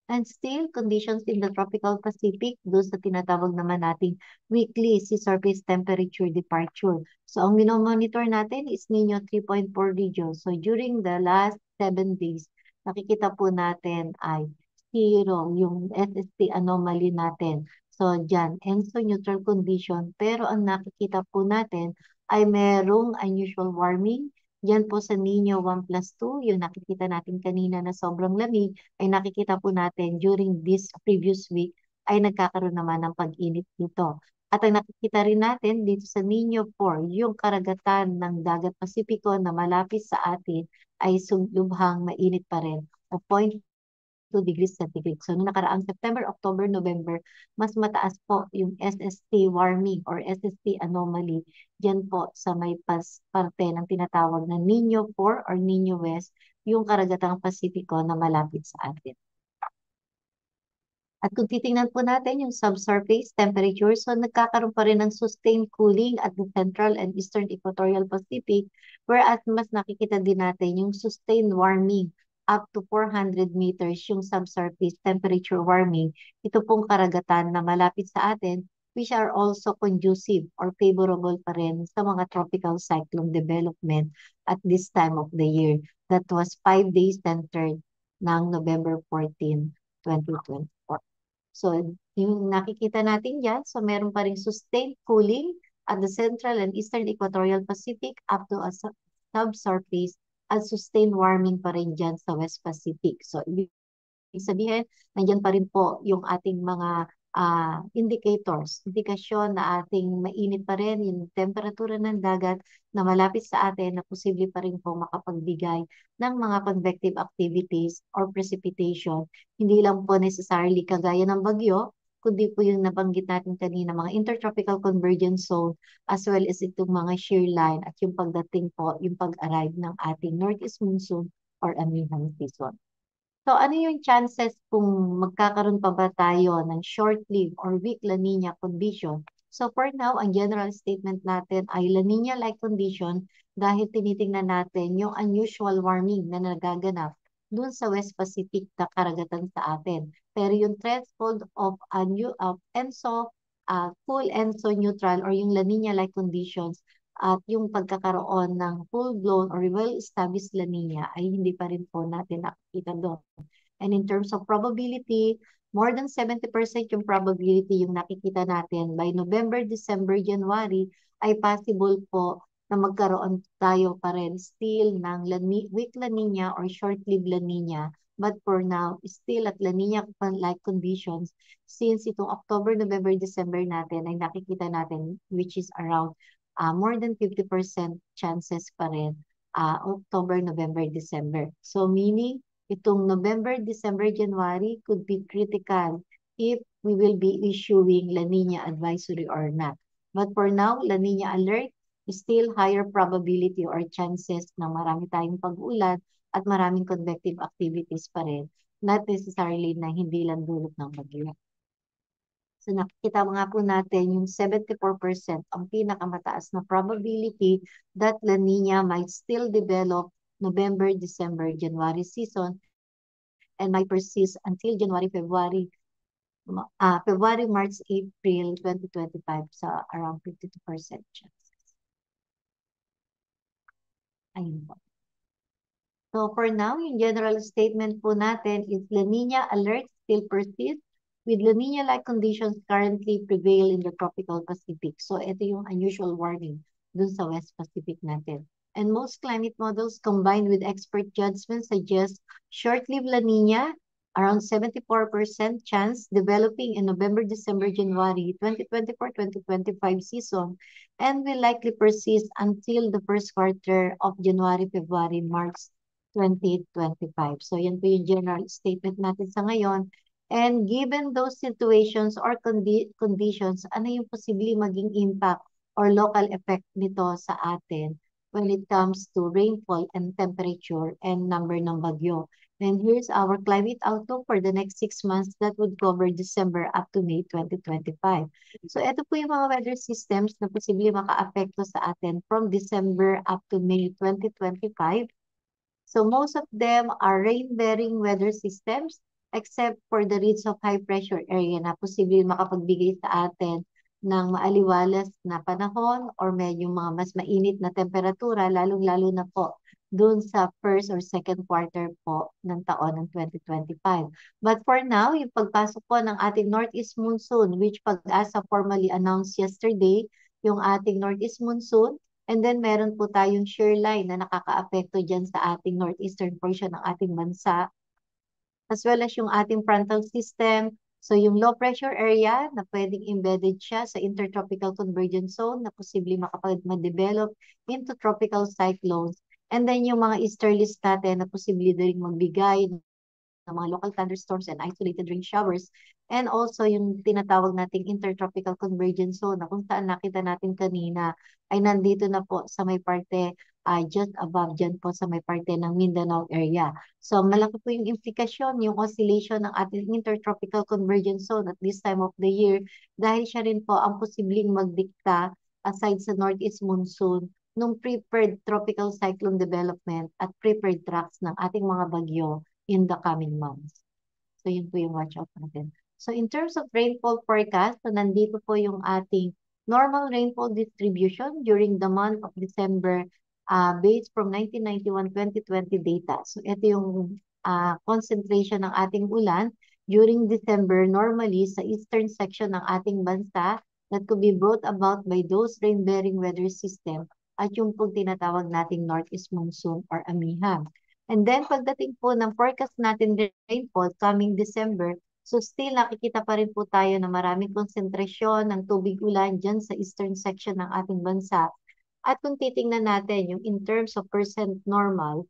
And still, conditions in the tropical Pacific, doon sa tinatawag naman nating weekly sea surface temperature departure. So, ang minomonitor natin is Nino 3.4 region. So, during the last 7 days, nakikita po natin ay 0 yung SST anomaly natin. So dyan, ENSO neutral condition, pero ang nakikita po natin ay merong unusual warming. Diyan po sa Nino 1+2, yung nakikita natin kanina na sobrang lamig, ay nakikita po natin during this previous week ay nagkakaroon naman ng pag-init dito. At ang nakikita rin natin dito sa Nino 4, yung karagatan ng Dagat Pasipiko na malapit sa atin ay lubhang mainit pa rin o 0.2 degrees centigrade. So, noong nakaraang September, October, November, mas mataas po yung SST warming or SST anomaly dyan po sa may parte ng tinatawag na Nino 4 or Nino West, yung karagatang Pasipiko na malapit sa atin. At kung titingnan po natin yung subsurface temperature, so nagkakaroon pa rin ng sustained cooling at the central and eastern equatorial Pacific, whereas mas nakikita din natin yung sustained warming up to 400 meters yung subsurface temperature warming. Ito pong karagatan na malapit sa atin, which are also conducive or favorable pa rin sa mga tropical cyclone development at this time of the year. That was 5 days centered ng November 14, 2024. So, yung nakikita natin dyan, so meron pa rin sustained cooling at the central and eastern equatorial Pacific up to a subsurface at sustained warming pa rin dyan sa West Pacific. So, ibig sabihin, nandyan pa rin po yung ating mga indicators, indikasyon na ating mainit pa rin yung temperatura ng dagat na malapit sa atin na posible pa rin po makapagbigay ng mga convective activities or precipitation. Hindi lang po necessarily kagaya ng bagyo, kundi po yung nabanggit natin kanina, mga intertropical convergence zone as well as itong mga shear line at yung pagdating po, yung pag-arrive ng ating northeast monsoon or amihan season. So ano yung chances kung magkakaroon pa ba tayo ng short-lived or weak La Nina condition? So for now, ang general statement natin ay La Nina-like condition dahil tinitingnan natin yung unusual warming na nagaganap dun sa West Pacific na karagatan sa atin. Pero yung threshold of ENSO, full ENSO neutral or yung La Nina-like conditions at yung pagkakaroon ng full-blown or well-established La Nina ay hindi pa rin po natin nakikita doon. And in terms of probability, more than 70% yung probability yung nakikita natin by November, December, January ay possible po na magkaroon tayo pa rin still ng weak La Nina or short-lived La Nina. But for now, still at La Nina-like conditions since itong October, November, December natin ay nakikita natin which is around more than 50% chances pa rin October, November, December. So meaning, itong November, December, January could be critical if we will be issuing La Nina advisory or not. But for now, La Nina alert is still higher probability or chances na marami tayong pag-ulan at maraming convective activities pa rin. Not necessarily na hindi lang dulot ng bagyo. So nakikita nga po natin yung 74% ang pinakamataas na probability that La Nina might still develop November, December, January season and might persist until January, February, March, April 2025 sa around 52% chances. Ayun po. So for now, yung general statement po natin is La Nina alert still persists with La Nina-like conditions currently prevail in the tropical Pacific. So ito yung unusual warning dun sa West Pacific natin. And most climate models combined with expert judgment suggest short-lived La Nina, around 74% chance developing in November, December, January 2024-2025 season and will likely persist until the first quarter of January, February, March 2025. So yan po yung general statement natin sa ngayon. And given those situations or conditions, ano yung posibleng maging impact or local effect nito sa atin when it comes to rainfall and temperature and number ng bagyo? And here's our climate outlook for the next 6 months that would cover December up to May 2025. So ito po yung mga weather systems na posibleng maka-apekto sa atin from December up to May 2025. So most of them are rain-bearing weather systems except for the ridge of high pressure area na posibleng makapagbigay sa atin ng maaliwalas na panahon or medyo mga mas mainit na temperatura, lalong-lalo na po dun sa first or second quarter po ng taon ng 2025. But for now, yung pagpasok po ng ating Northeast Monsoon, which Pag-asa formally announced yesterday, yung ating Northeast Monsoon, and then meron po tayong shear line na nakakaapekto dyan sa ating northeastern portion ng ating bansa, as well as yung ating frontal system. So yung low pressure area na pwedeng embedded siya sa intertropical convergence zone na posibleng makapag-develop into tropical cyclones. And then yung mga easterlies natin na posibleng din magbigay ng mga local thunderstorms and isolated rain showers. And also yung tinatawag nating intertropical convergence zone na kung saan nakita natin kanina ay nandito na po sa may parte just above dyan po sa may parte ng Mindanao area. So malaki po yung implikasyon, yung oscillation ng ating intertropical convergence zone at this time of the year dahil siya rin po ang posibleng magdikta aside sa northeast monsoon nung prepared tropical cyclone development at prepared tracks ng ating mga bagyo in the coming months. So yun po yung watch out natin. So in terms of rainfall forecast, so nandito po yung ating normal rainfall distribution during the month of December based from 1991-2020 data. So ito yung concentration ng ating ulan during December normally sa eastern section ng ating bansa that could be brought about by those rain-bearing weather system at yung pong tinatawag nating northeast monsoon or amihan. And then pagdating po ng forecast natin rainfall coming December, so still nakikita pa rin po tayo na maraming konsentrasyon ng tubig ulan dyan sa eastern section ng ating bansa. At kung titingnan natin yung in terms of percent normal,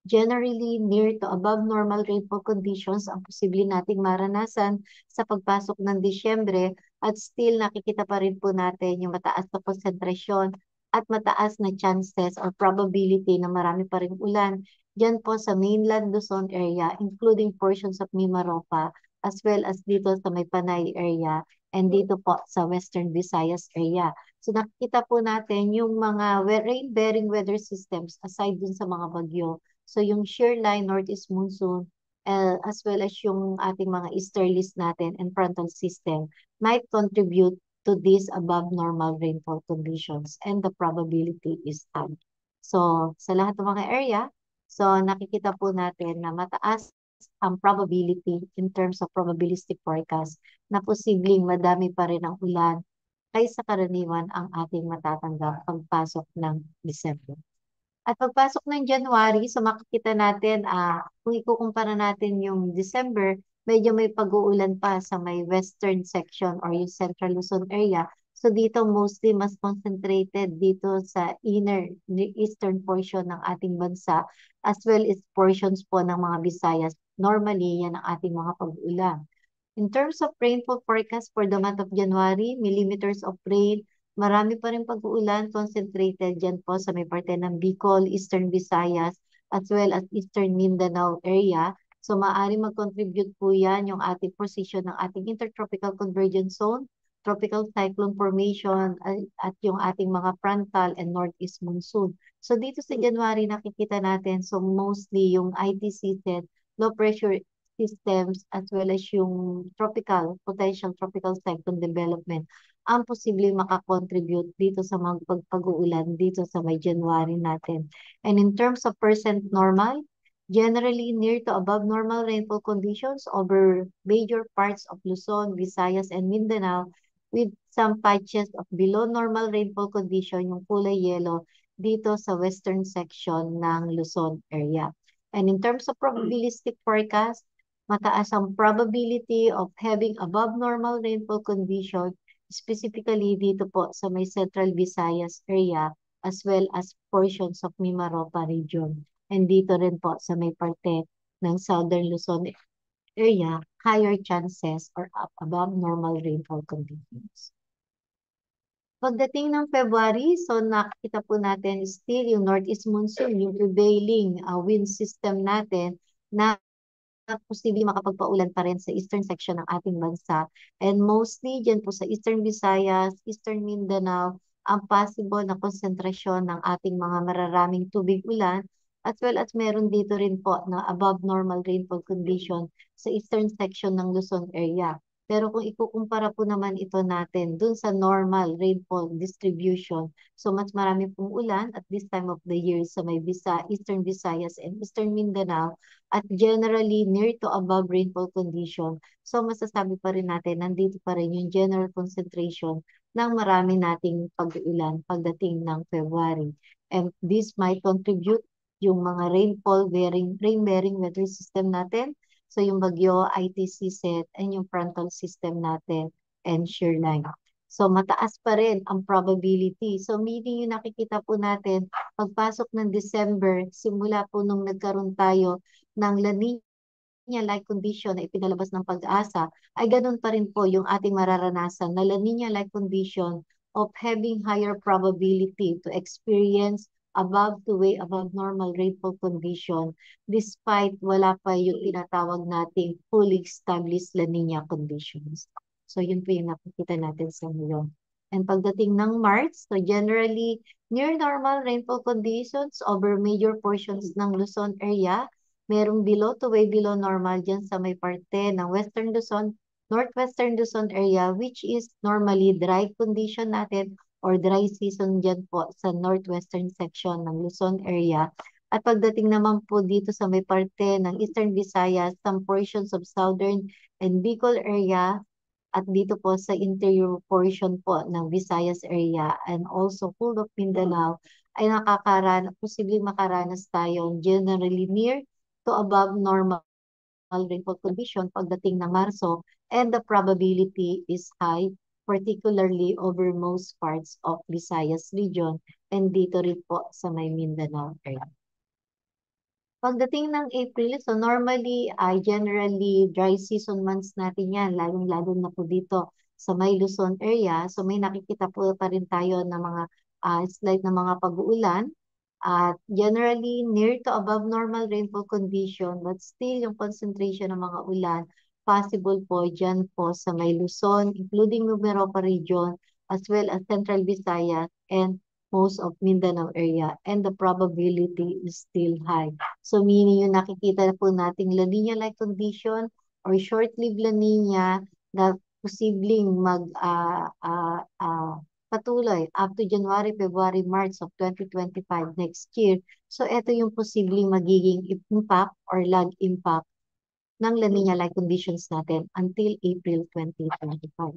generally near to above normal rainfall conditions ang posible nating maranasan sa pagpasok ng Disyembre at still nakikita pa rin po natin yung mataas na konsentrasyon at mataas na chances or probability na marami pa rin ulan dyan po sa mainland Luzon area including portions of Mimaropa as well as dito sa may Panay area and dito po sa Western Visayas area. So nakikita po natin yung mga rain-bearing weather systems aside dun sa mga bagyo. So yung shear line, northeast monsoon, as well as yung ating mga easterlies natin and frontal system might contribute to these above normal rainfall conditions and the probability is high. So sa lahat ng mga area, so nakikita po natin na mataas ang probability in terms of probabilistic forecast na posibleng madami pa rin ang ulan kaysa karaniwan ang ating matatanggap pagpasok ng December. At pagpasok ng January, so makikita natin, kung ikukumpara natin yung December, medyo may pag-uulan pa sa may western section or yung central Luzon area. So dito mostly mas concentrated dito sa eastern portion ng ating bansa as well as portions po ng mga Visayas. Normally, yan ang ating mga pag-uulan. In terms of rainfall forecast for the month of January, millimeters of rain, marami pa rin pag-uulan concentrated dyan po sa may parte ng Bicol, Eastern Visayas, as well as Eastern Mindanao area. So maaari mag-contribute po yan yung ating position ng ating intertropical convergence zone, tropical cyclone formation, at yung ating mga frontal and northeast monsoon. So dito sa January nakikita natin, so mostly yung ITC set, low pressure systems as well as yung potential tropical cyclone development ang posibleng makakontribute dito sa pag-uulan dito sa may January natin. And in terms of percent normal, generally near to above normal rainfall conditions over major parts of Luzon, Visayas, and Mindanao with some patches of below normal rainfall condition, yung kulay yellow, dito sa western section ng Luzon area. And in terms of probabilistic forecast, mataas ang probability of having above normal rainfall condition, specifically dito po sa may Central Visayas area as well as portions of Mimaropa region. And dito rin po sa may parte ng Southern Luzon area, higher chances or above normal rainfall conditions. Pagdating ng February, so nakita po natin still yung northeast monsoon, yung prevailing wind system natin na posibleng makapagpaulan pa rin sa eastern section ng ating bansa. And mostly dyan po sa Eastern Visayas, Eastern Mindanao, ang possible na konsentrasyon ng ating mga mararaming tubig ulan as well as meron dito rin po na above normal rainfall condition sa eastern section ng Luzon area. Pero kung ikukumpara po naman ito natin dun sa normal rainfall distribution, so mas marami pong ulan at this time of the year sa may Eastern Visayas and Eastern Mindanao at generally near to above rainfall condition. So masasabi pa rin natin, nandito pa rin yung general concentration ng marami nating pag-ulan pagdating ng February. And this might contribute yung mga rain-bearing weather system natin. So yung bagyo, ITC set, and yung frontal system natin, and shear line. So mataas pa rin ang probability. So meaning yung nakikita po natin, pagpasok ng December, simula po nung nagkaroon tayo ng La Nina-like condition na ipinalabas ng Pag-asa, ay ganun pa rin po yung ating mararanasan na La Nina-like condition of having higher probability to experience above to way above normal rainfall condition despite wala pa yung tinatawag nating fully established La Nina conditions. So yun po yung nakikita natin sa ngayon. And pagdating ng March, so generally near normal rainfall conditions over major portions ng Luzon area. Merong below to way below normal dyan sa may parte ng Western Luzon, Northwestern Luzon area, which is normally dry condition natin or dry season dyan po sa northwestern section ng Luzon area. At pagdating naman po dito sa may parte ng Eastern Visayas, some portions of Southern and Bicol area, at dito po sa interior portion po ng Visayas area and also full of Mindanao, ay posibleng makaranas tayo generally near to above normal rainfall condition pagdating ng Marso, and the probability is high, particularly over most parts of Visayas region and dito rin po sa may Mindanao area. Pagdating ng April, so normally, generally dry season months natin yan, lalong-lalo na po dito sa may Luzon area. So may nakikita po pa rin tayo ng mga slight na mga pag-uulan. Generally near to above normal rainfall condition, but still yung concentration ng mga ulan possible po dyan po sa may Luzon, including Mimaropa region, as well as Central Visayas and most of Mindanao area, and the probability is still high. So meaning yung nakikita po nating La Nina-like condition or short-lived La Nina na posibleng patuloy up to January, February, March of 2025 next year. So ito yung posibleng magiging impact or lag impact ng La Nina-like conditions natin until April 2025.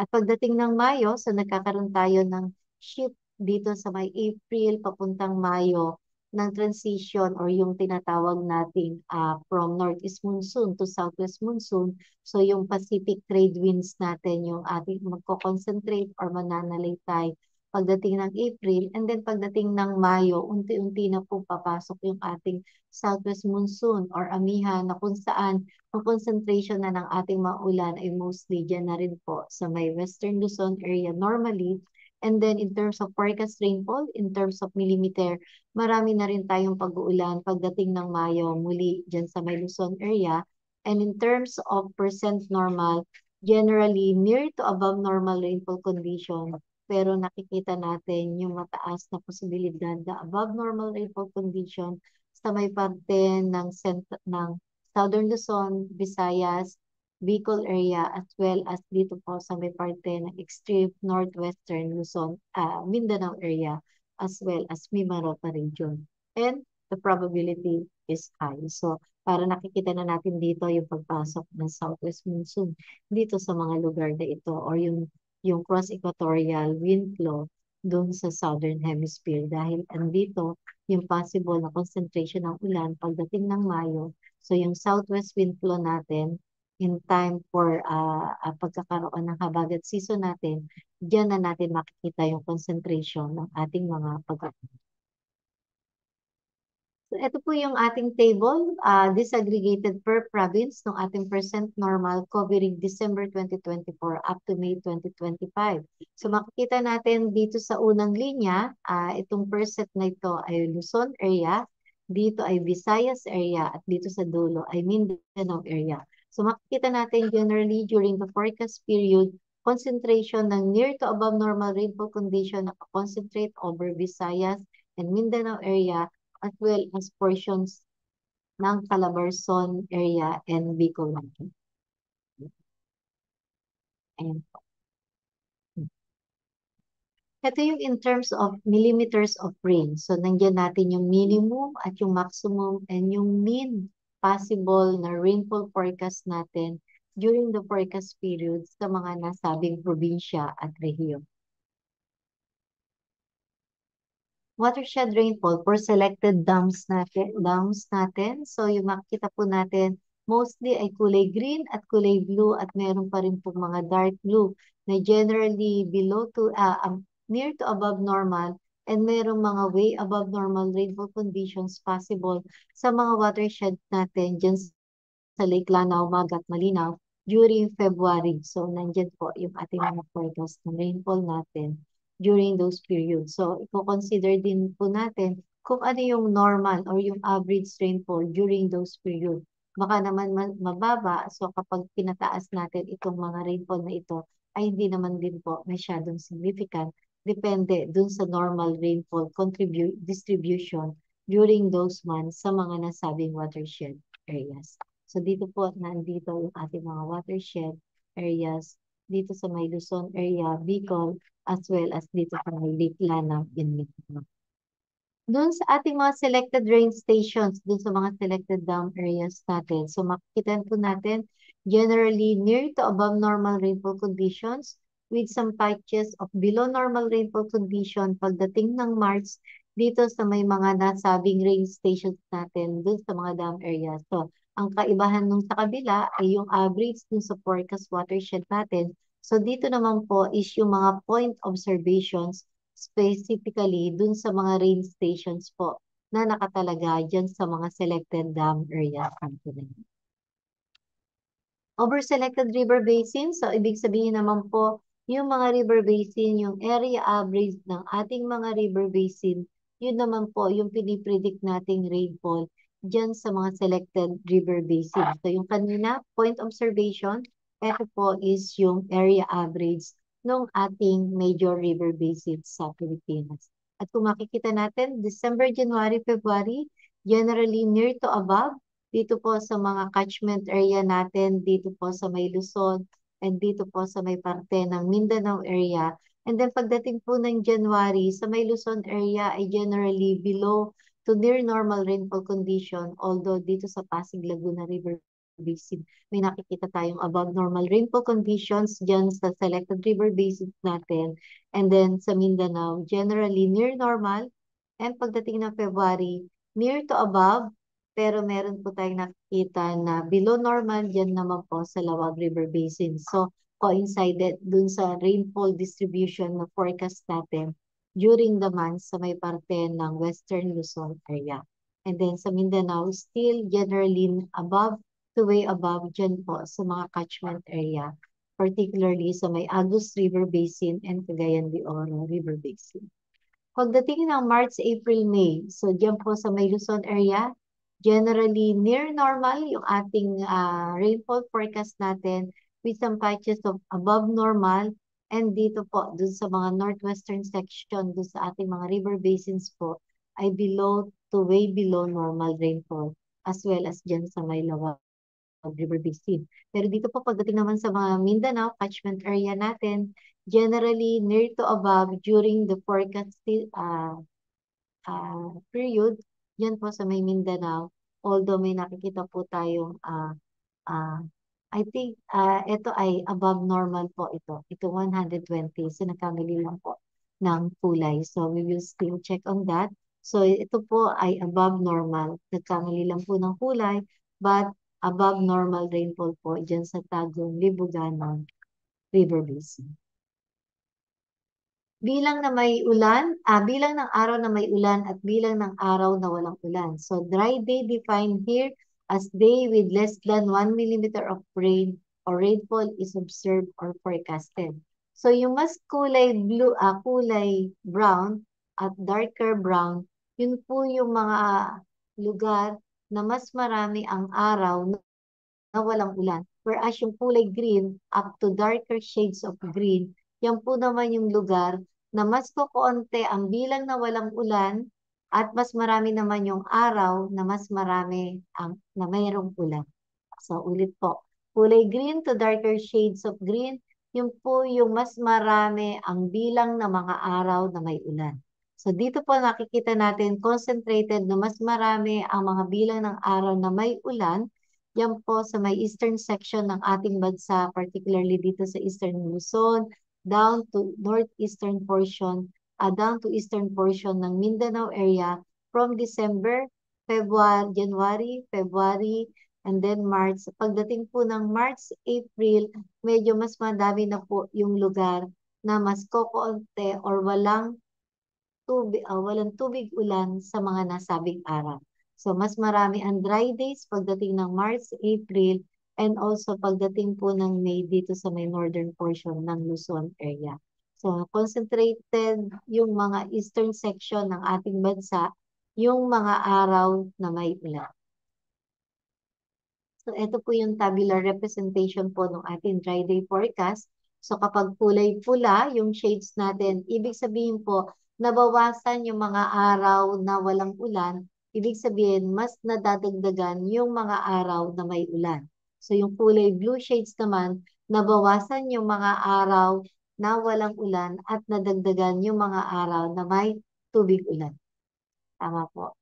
At pagdating ng Mayo, so nagkakaroon tayo ng shift dito sa may April papuntang Mayo ng transition or yung tinatawag nating from northeast monsoon to southwest monsoon. So yung Pacific trade winds natin yung ating magko-concentrate or mananalaytay pagdating ng April, and then pagdating ng Mayo, unti-unti na po papasok yung ating southwest monsoon or amihan na kung saan ang concentration na ng ating maulan ay mostly dyan na rin po sa may Western Luzon area normally. And then in terms of forecast rainfall, in terms of millimeter, marami na rin tayong pag-uulan pagdating ng Mayo muli dyan sa may Luzon area. And in terms of percent normal, generally near to above normal rainfall condition, pero nakikita natin yung mataas na posibilidad na above normal rainfall condition sa may parte ng Southern Luzon, Visayas, Bicol area, as well as dito po sa may parte ng extreme northwestern Luzon, Mindanao area, as well as Mimaropa region. And the probability is high. So para nakikita na natin dito yung pagpasok ng southwest monsoon dito sa mga lugar na ito or yung cross-equatorial wind flow doon sa southern hemisphere dahil andito yung possible na concentration ng ulan pagdating ng Mayo. So yung southwest wind flow natin in time for pagkakaroon ng habagat season natin, diyan na natin makikita yung concentration ng ating mga pag-uulan. So ito po yung ating table, disaggregated per province ng ating percent normal covering December 2024 up to May 2025. So makikita natin dito sa unang linya, itong percent na ito ay Luzon area, dito ay Visayas area, at dito sa dulo ay Mindanao area. So makikita natin generally during the forecast period, concentration ng near to above normal rainfall condition na concentrate over Visayas and Mindanao area as well as portions ng Calabarzon area and Bicol. Ayan po. Ito yung in terms of millimeters of rain. So, nandiyan natin yung minimum at yung maximum and yung mean possible na rainfall forecast natin during the forecast period sa mga nasabing probinsya at rehiyon. Watershed rainfall for selected dams natin. So, yung makikita po natin, mostly ay kulay green at kulay blue at meron pa rin po mga dark blue na generally below to near to above normal and merong mga way above normal rainfall conditions possible sa mga watershed natin dyan sa Lake Lanao, Magat, Malinaw during February. So, nandyan po yung ating mga forecast ng rainfall natin during those periods. So, i-consider din po natin kung ano yung normal or yung average rainfall during those periods. Baka naman mababa. So, kapag pinataas natin itong mga rainfall na ito, ay hindi naman din po masyadong significant. Depende dun sa normal rainfall distribution during those months sa mga nasabing watershed areas. So, dito po, nandito yung ating mga watershed areas dito sa may Luzon area, Bicol, as well as dito sa may Lake Lanao in Mindanao. Doon sa ating mga selected rain stations, doon sa mga selected dam areas natin, so makikita po natin generally near to above normal rainfall conditions with some patches of below normal rainfall condition pagdating ng March dito sa may mga nasabing rain stations natin doon sa mga dam areas. So, ang kaibahan nung sa kabila ay yung average dun sa forecast watershed natin. So, dito naman po is yung mga point observations specifically dun sa mga rain stations po na nakatalaga dyan sa mga selected dam areas. Over selected river basin, so ibig sabihin naman po, yung mga river basin, yung area average ng ating mga river basin, yun naman po yung pinipredict nating rainfall dyan sa mga selected river basin. So yung kanina, point observation, ito po is yung area average ng ating major river basins sa Pilipinas. At kung makikita natin, December, January, February, generally near to above, dito po sa mga catchment area natin, dito po sa may Luzon, and dito po sa may parte ng Mindanao area. And then pagdating po ng January, sa may Luzon area ay generally below to near normal rainfall condition, although dito sa Pasig Laguna River Basin, may nakikita tayong above normal rainfall conditions dyan sa selected river basins natin. And then sa Mindanao, generally near normal. And pagdating ng February, near to above, pero meron po tayong nakikita na below normal dyan naman po sa Lawag River Basin. So, coincided dun sa rainfall distribution na forecast natin during the months sa may parte ng Western Luzon area. And then sa Mindanao, still generally above to way above dyan po sa mga catchment area, particularly sa may Agus River Basin and Cagayan de Oro River Basin. Pagdating ng March, April, May, so dyan po sa may Luzon area, generally near normal yung ating rainfall forecast natin with some patches of above normal, and dito po dun sa mga northwestern section dun sa ating mga river basins po ay below to way below normal rainfall, as well as dyan sa may Lawag River Basin. Pero dito po pagdating naman sa mga Mindanao catchment area natin, generally near to above during the forecast period, yan po sa may Mindanao, although may nakikita po tayong I think ito ay above normal po ito. Ito 120. So nagkamali lang po ng kulay. So we will still check on that. So ito po ay above normal. Nagkamali lang po ng kulay, but above normal rainfall po dyan sa Tagum, Libuganon River Basin. Bilang na may ulan, bilang ng araw na may ulan at bilang ng araw na walang ulan. So dry day defined here as day with less than 1 millimeter of rain or rainfall is observed or forecasted. So yung mas kulay blue, kulay brown at darker brown, yun po yung mga lugar na mas marami ang araw na walang ulan. Whereas yung kulay green up to darker shades of green, yan po naman yung lugar na mas kukonti ang bilang na walang ulan at mas marami naman yung araw na mas marami na mayroong ulan. So ulit po, kulay green to darker shades of green, yun po yung mas marami ang bilang ng mga araw na may ulan. So dito po nakikita natin concentrated na mas marami ang mga bilang ng araw na may ulan. Yan po sa may eastern section ng ating bansa, particularly dito sa eastern Luzon, down to northeastern portion, down to eastern portion ng Mindanao area from December, January, February, and then March. Pagdating po ng March, April, medyo mas madami na po yung lugar na mas kokonte or walang tubig ulan sa mga nasabing araw. So mas marami ang dry days pagdating ng March, April, and also pagdating po ng May dito sa may northern portion ng Luzon area. So concentrated yung mga eastern section ng ating bansa, yung mga araw na may ulan. So, ito po yung tabular representation po ng ating dry day forecast. So, kapag kulay pula, yung shades natin, ibig sabihin po, nabawasan yung mga araw na walang ulan. Ibig sabihin, mas nadadagdagan yung mga araw na may ulan. So, yung kulay blue shades naman, nabawasan yung mga araw na walang ulan at nadagdagan yung mga araw na may tubig ulan. Tama po.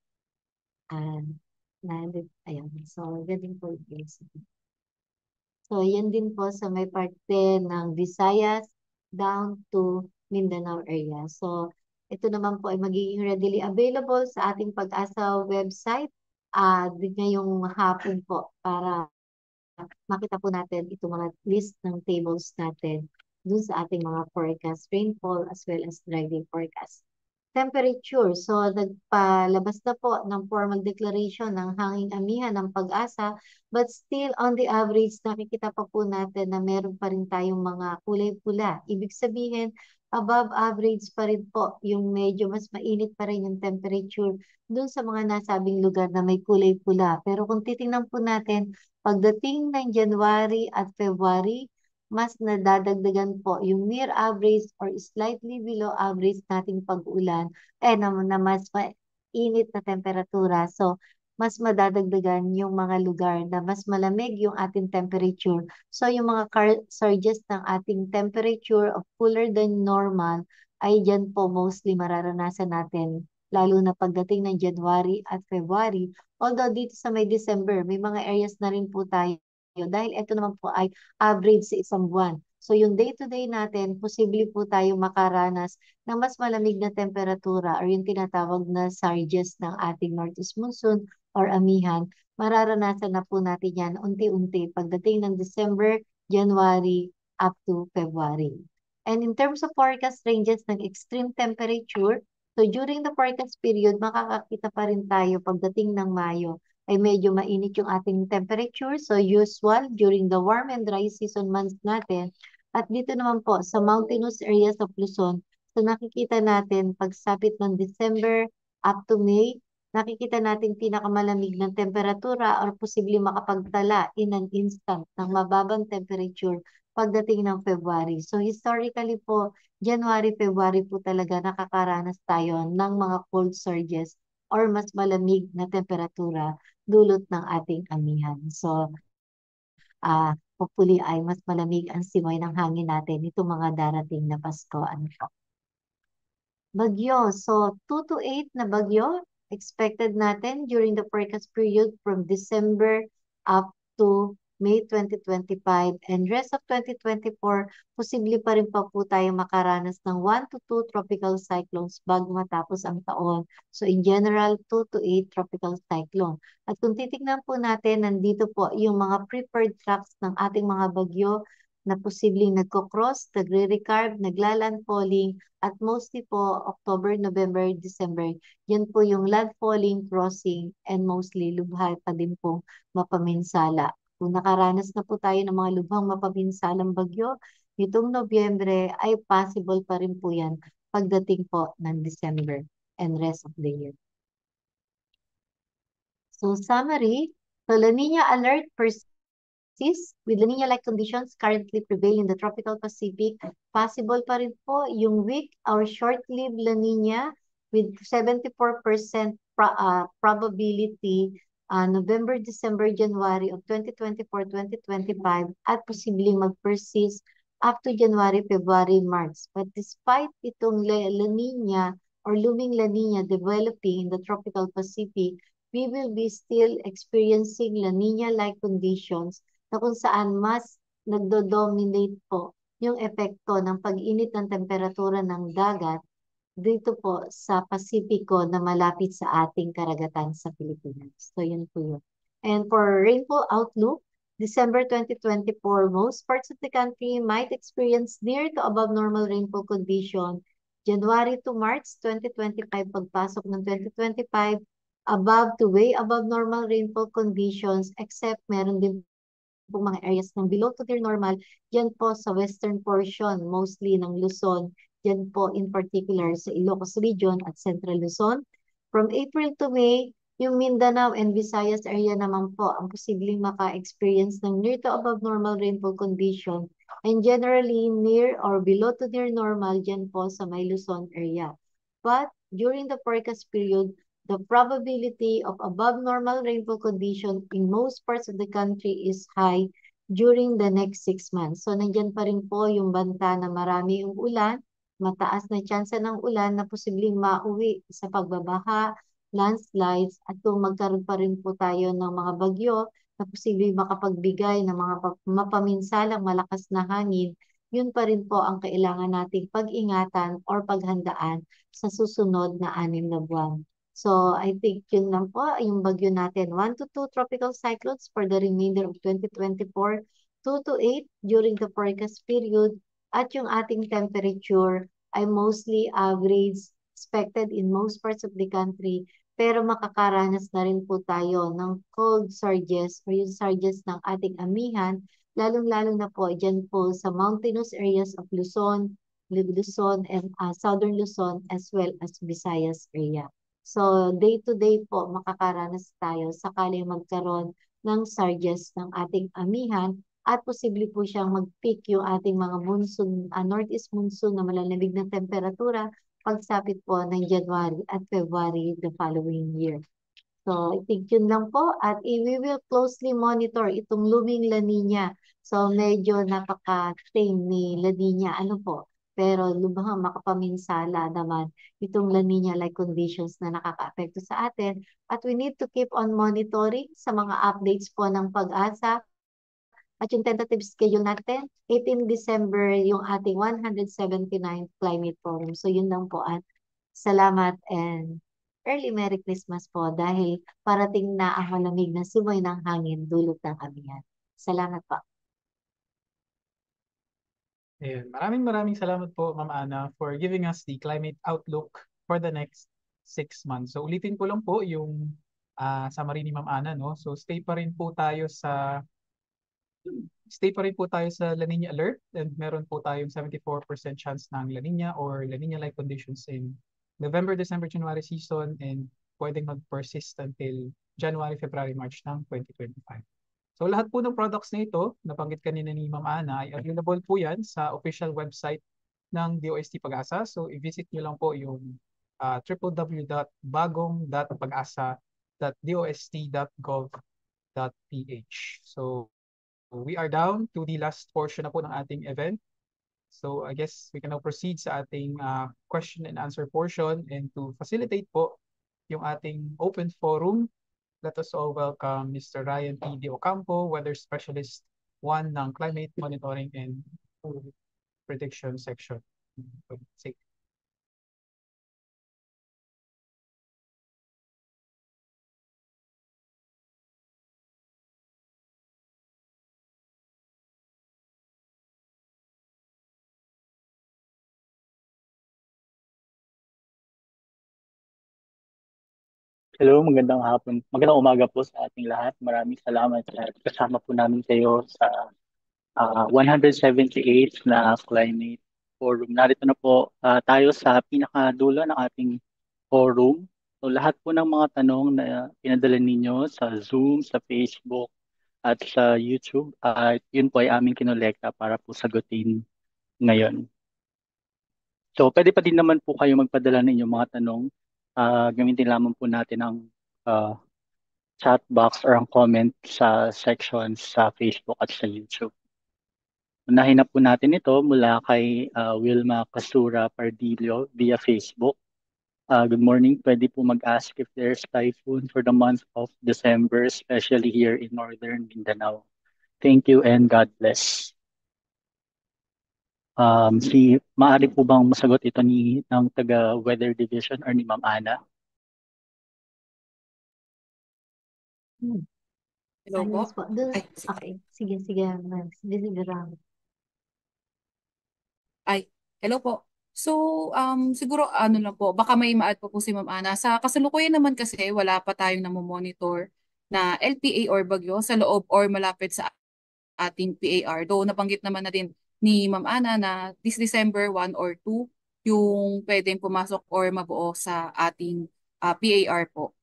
Ayan. So, ganun po yung So, yan din po sa may parte ng Visayas down to Mindanao area. So, ito naman po ay magiging readily available sa ating Pag-asa website ngayong hapon po para makita po natin itong mga list ng tables natin dun sa ating mga forecast, rainfall as well as dry day forecast. Temperature. So, nagpalabas na po ng formal declaration ng hanging amihan ng Pag-asa, but still on the average, nakikita pa po natin na meron pa rin tayong mga kulay pula. Ibig sabihin, above average pa rin po yung medyo mas mainit pa rin yung temperature dun sa mga nasabing lugar na may kulay pula. Pero kung titingnan po natin, pagdating ng January at February, mas nadadagdagan po yung near average or slightly below average nating pag-ulan na mas mainit na temperatura. So, mas madadagdagan yung mga lugar na mas malamig yung ating temperature. So, yung mga surges ng ating temperature of cooler than normal ay dyan po mostly mararanasan natin, lalo na pagdating ng January at February. Although dito sa may December, may mga areas na rin po tayo dahil ito naman po ay average sa isang buwan. So yung day-to-day natin, posible po tayo makaranas ng mas malamig na temperatura or yung tinatawag na surges ng ating northeast monsoon or amihan. Mararanasan na po natin yan unti-unti pagdating ng December, January, up to February. And in terms of forecast ranges ng extreme temperature, so during the forecast period, makakakita pa rin tayo pagdating ng Mayo ay medyo mainit yung ating temperature. So usual during the warm and dry season months natin. At dito naman po sa mountainous areas of Luzon, so nakikita natin pagsapit ng December up to May, nakikita natin pinakamalamig ng temperatura or posibleng makapagtala in an instant ng mababang temperature pagdating ng February. So historically po, January, February po talaga nakakaranas tayo ng mga cold surges or mas malamig na temperatura dulot ng ating amihan. So, hopefully ay mas malamig ang simoy ng hangin natin itong mga darating na Pasko. Bagyo. So, 2 to 8 na bagyo expected natin during the forecast period from December up to May 2025 and rest of 2024, posible pa rin pa po tayo makaranas ng 1 to 2 tropical cyclones bago matapos ang taon. So in general, 2 to 8 tropical cyclone. At kung titignan po natin, nandito po yung mga preferred tracks ng ating mga bagyo na posibleng nagko-cross, nagre-recarb, naglalandfalling, at mostly po October, November, December. Yan po yung landfalling, crossing, and mostly lubha pa din pong mapaminsala. Kung nakaranas na po tayo ng mga lubhang mapaminsalang bagyo, itong Nobyembre ay possible pa rin po yan pagdating po ng December and rest of the year. So summary, so La Nina alert persists with La Nina-like conditions currently prevailing in the tropical Pacific. Possible pa rin po yung weak or short-lived La Nina with 74% probability November, December, January of 2024-2025 at posibleng mag-persist up to January, February, March. But despite itong La Nina or looming La Nina developing in the tropical Pacific, we will be still experiencing La Nina-like conditions na kung saan mas nagdo-dominate po yung epekto ng pag-init ng temperatura ng dagat dito po sa Pasipiko na malapit sa ating karagatan sa Pilipinas. So yun po yun. And for rainfall outlook, December 2024, most parts of the country might experience near to above normal rainfall condition. January to March 2025, pagpasok ng 2025, above to way above normal rainfall conditions, except meron din po mga areas ng below to near normal, yan po sa western portion, mostly ng Luzon, yan po in particular sa Ilocos Region at Central Luzon. From April to May, yung Mindanao and Visayas area naman po ang posibleng maka-experience ng near to above normal rainfall condition and generally near or below to near normal dyan po sa may Luzon area. But during the forecast period, the probability of above normal rainfall condition in most parts of the country is high during the next 6 months. So nandyan pa rin po yung banta na marami yung ulan, mataas na tsansa ng ulan na posibleng mauwi sa pagbabaha, landslides, at kung magkaroon pa rin po tayo ng mga bagyo na posibleng makapagbigay ng mga mapaminsalang malakas na hangin, yun pa rin po ang kailangan nating pag-ingatan or paghandaan sa susunod na 6 na buwan. So I think yun lang po yung bagyo natin. 1 to 2 tropical cyclones for the remainder of 2024, 2 to 8 during the forecast period, at yung ating temperature ay mostly average expected in most parts of the country, pero makakaranas na rin po tayo ng cold surges o yung surges ng ating amihan, lalong-lalo na po dyan po sa mountainous areas of Luzon and Southern Luzon as well as Visayas area. So day to day po makakaranas tayo sakaling magkaroon ng surges ng ating amihan at posible po siyang mag-peak yung ating mga monsoon, northeast monsoon na malalamig na temperatura pagsapit po ng January at February the following year. So I think yun lang po at we will closely monitor itong looming La Nina. So medyo napaka-tame ni La Nina, ano po, pero lubhang makapaminsala naman itong La Nina-like conditions na nakaka-apekto sa atin. At we need to keep on monitoring sa mga updates po ng Pag-asa. At yung tentative schedule natin, 18 December yung ating 179th Climate Forum. So yun lang po at salamat and early Merry Christmas po dahil parating na ang malamig na simoy ng hangin dulot ng amihan. Salamat po. Ayan. Maraming salamat po, Ma'am Ana, for giving us the climate outlook for the next 6 months. So ulitin ko lang po yung summary ni Ma'am Ana, no? So stay pa rin po tayo sa La Nina alert and meron po tayong 74% chance ng La Nina or La Nina-like conditions in November, December, January season and pwedeng mag-persist until January, February, March ng 2025. So lahat po ng products na ito, nabanggit kanina ni Ma'am Ana, ay available po yan sa official website ng DOST Pag-asa. So i-visit nyo lang po yung www.bagong.pagasa.dost.gov.ph. So we are down to the last portion na po ng ating event. So I guess we can now proceed sa ating question and answer portion, and to facilitate po yung ating open forum, let us all welcome Mr. Ryan P. De Ocampo, Weather Specialist 1 ng Climate Monitoring and Prediction Section. Sige. Hello, magandang hapon. Magandang umaga po sa ating lahat. Maraming salamat at kasama po namin kayo sa 178 na Climate Forum. Narito na po tayo sa pinakadulo ng ating forum. So lahat po ng mga tanong na pinadala ninyo sa Zoom, sa Facebook at sa YouTube, yun po ay aming kinolekta para po sagutin ngayon. So pwede pa din naman po kayo magpadala ng inyong mga tanong. Gamitin lamang po natin ang chat box or ang comment sa sections sa Facebook at sa YouTube. Unahin na po natin ito mula kay Wilma Casura Pardillo via Facebook. Good morning. Pwede po mag-ask if there's typhoon for the month of December, especially here in Northern Mindanao. Thank you and God bless. Maaari po bang masagot ito ng taga Weather Division or ni Ma'am Ana? Hello po. Yes po. Ay, Okay. Sige, ma'am. Sige, Ram. hello po. So, siguro ano lang po, baka may ma-add po si Ma'am Ana. Sa kasalukuyan naman kasi wala pa tayong namomonitor na LPA or bagyo sa loob or malapit sa ating PAR. Though nabanggit naman na din ni Ma'am Ana na this December 1 or 2 yung pwedeng pumasok or mabuo sa ating PAR po.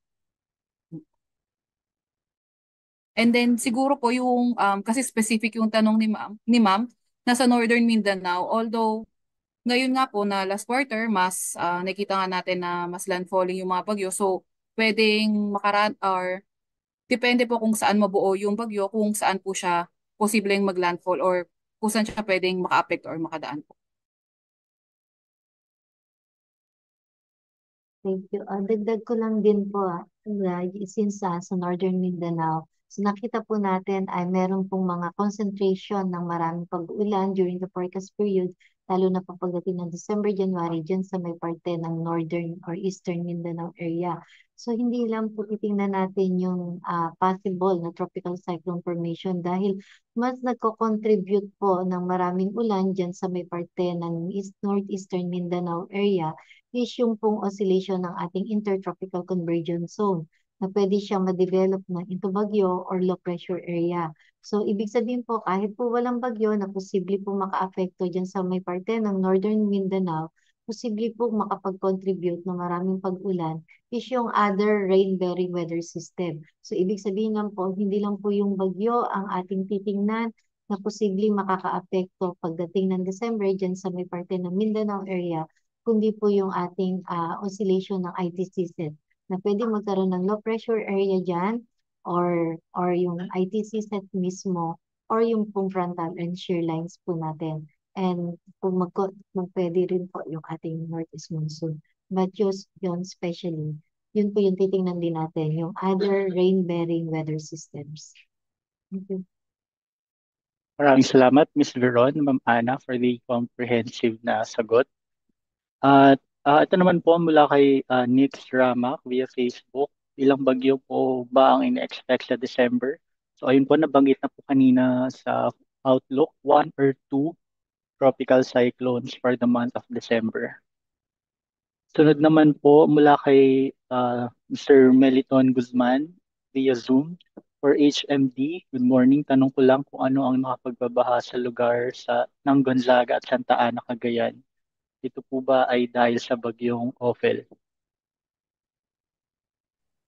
And then siguro po yung kasi specific yung tanong ni Ma'am nasa Northern Mindanao, although ngayon nga po na last quarter mas nakita nga natin na mas landfalling yung mga bagyo. So pwedeng or depende po kung saan mabuo yung bagyo, kung saan po siya posibleng maglandfall or kung saan siya pwedeng maka-affect or makadaan po. Thank you. Dagdag ko lang din po, since sa Northern Mindanao, so nakita po natin ay meron pong mga concentration ng maraming pag-ulan during the forecast period, lalo na pagdating ng December, January, dyan sa may parte ng Northern or Eastern Mindanao area. So hindi lang po titingnan natin yung possible na tropical cyclone formation dahil mas nagko-contribute po ng maraming ulan dyan sa may parte ng Northeastern Mindanao area is yung pong oscillation ng ating intertropical convergence zone na pwede siyang ma-develop na into bagyo or low pressure area. So, ibig sabihin po, kahit po walang bagyo na posible po maka-apekto dyan sa may parte ng Northern Mindanao, posible po makapag-contribute na maraming pag-ulan is yung other rain-bearing weather system. So, ibig sabihin lang po, hindi lang po yung bagyo ang ating titingnan na posibleng makaka-apekto pagdating ng December dyan sa may parte ng Mindanao area, kundi po yung ating oscillation ng ITC set na pwede magkaroon ng low pressure area dyan or yung ITC set mismo or yung pong frontal and shear lines po natin. And kung pwede rin po yung ating northeast monsoon. But yun especially, yun po yung titingnan din natin, yung other rain-bearing weather systems. Thank you. Maraming salamat, Ms. Veron, Ma'am Ana, for the comprehensive na sagot. At ito naman po mula kay Nix Rama via Facebook. Ilang bagyo po ba ang ina-expect sa December? So ayun po, nabanggit na po kanina sa Outlook, 1 or 2 tropical cyclones for the month of December. Sunod naman po mula kay Mr. Meliton Guzman via Zoom. For HMD, good morning. Tanong ko lang kung ano ang makapagbabaha sa lugar ng Gonzaga at Santa Ana, Cagayan. Ito po ba ay dahil sa bagyong Ophel?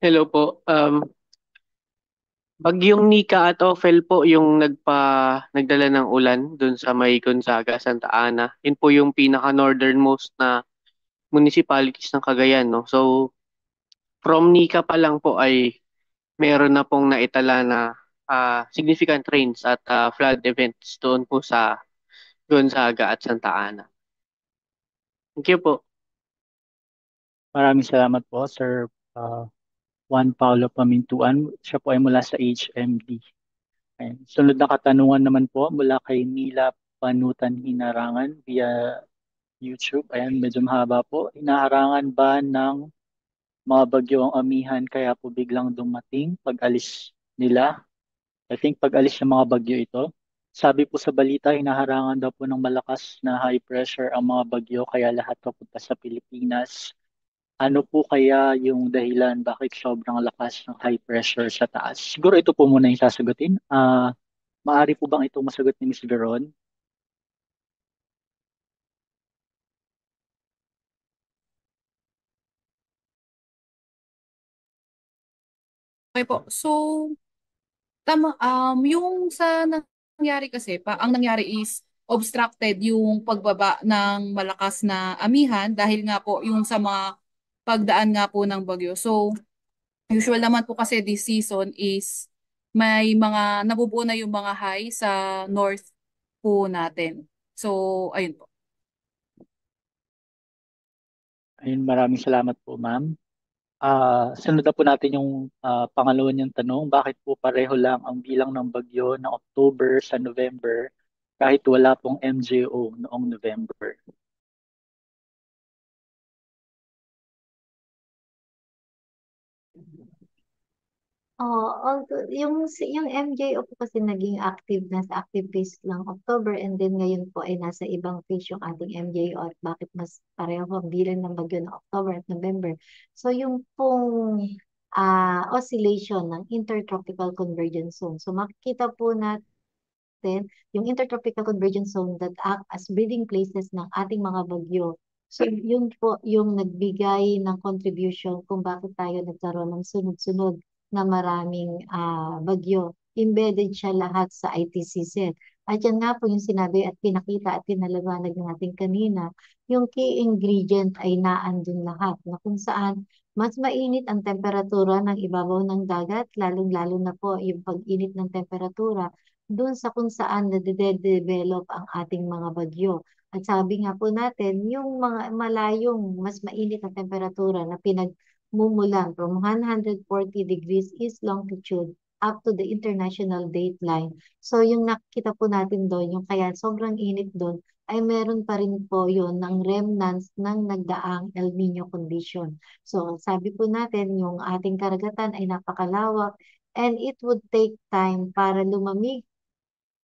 Hello po. Bagyong Nika at Ophel po yung nagdala ng ulan dun sa may Gonzaga, Santa Ana. Yun po yung pinaka-northernmost na municipalities ng Cagayan, no? So, from Nika pa lang po ay meron na pong naitala na significant rains at flood events doon po sa Gonzaga at Santa Ana. Thank you po. Maraming salamat po, Sir Juan Paulo Pamintuan. Siya po ay mula sa HMD. Ayan. Sunod na katanungan naman po mula kay Nila Panutan Hinarangan via YouTube. Ayan, medyo mahaba po. Hinaharangan ba ng mga bagyo ang amihan kaya po biglang dumating pag-alis nila? I think pag-alis ng mga bagyo ito. Sabi po sa balita, hinaharangan daw po ng malakas na high pressure ang mga bagyo kaya lahat papunta sa Pilipinas. Ano po kaya yung dahilan bakit sobrang lakas ng high pressure sa taas? Siguro ito po muna yung sasagutin. Maaari po bang ito masagot ni Ms. Veron? Okay po. So, tama, yung sa nangyari kasi, ang nangyari is obstructed yung pagbaba ng malakas na amihan dahil nga po yung sa mga pagdaan nga po ng bagyo. So, usual naman po kasi this season is may mga nabubuo na yung mga high sa north po natin. So, ayun po. Ayun, maraming salamat po, ma'am. Sunod na po natin yung pangalawa niyang tanong. Bakit po pareho lang ang bilang ng bagyo ng October sa November kahit wala pong MJO noong November? Yung MJO po kasi naging active na sa active phase lang October and then ngayon po ay nasa ibang phase yung ating MJO at bakit mas pareho ang bilang ng bagyo ng October at November. So yung pong oscillation ng Intertropical Convergence Zone. So makikita po natin yung Intertropical Convergence Zone that act as breeding places ng ating mga bagyo. So yun po yung nagbigay ng contribution kung bakit tayo nagkaroon ng sunod-sunod na maraming bagyo. Embedded siya lahat sa ITCZ. At yan nga po yung sinabi at pinakita at pinaliwanag natin kanina, yung key ingredient ay naandun lahat na kung saan mas mainit ang temperatura ng ibabaw ng dagat, lalong-lalo na po yung pag-init ng temperatura doon sa kung saan nade-develop ang ating mga bagyo. At sabi nga po natin, yung mga malayong mas mainit na temperatura na pinagmumulan from 140 degrees east longitude up to the international dateline. So yung nakita po natin doon, yung kaya sobrang init doon, ay meron pa rin po yun ng remnants ng nagdaang El Nino condition. So sabi po natin, yung ating karagatan ay napakalawak and it would take time para lumamig.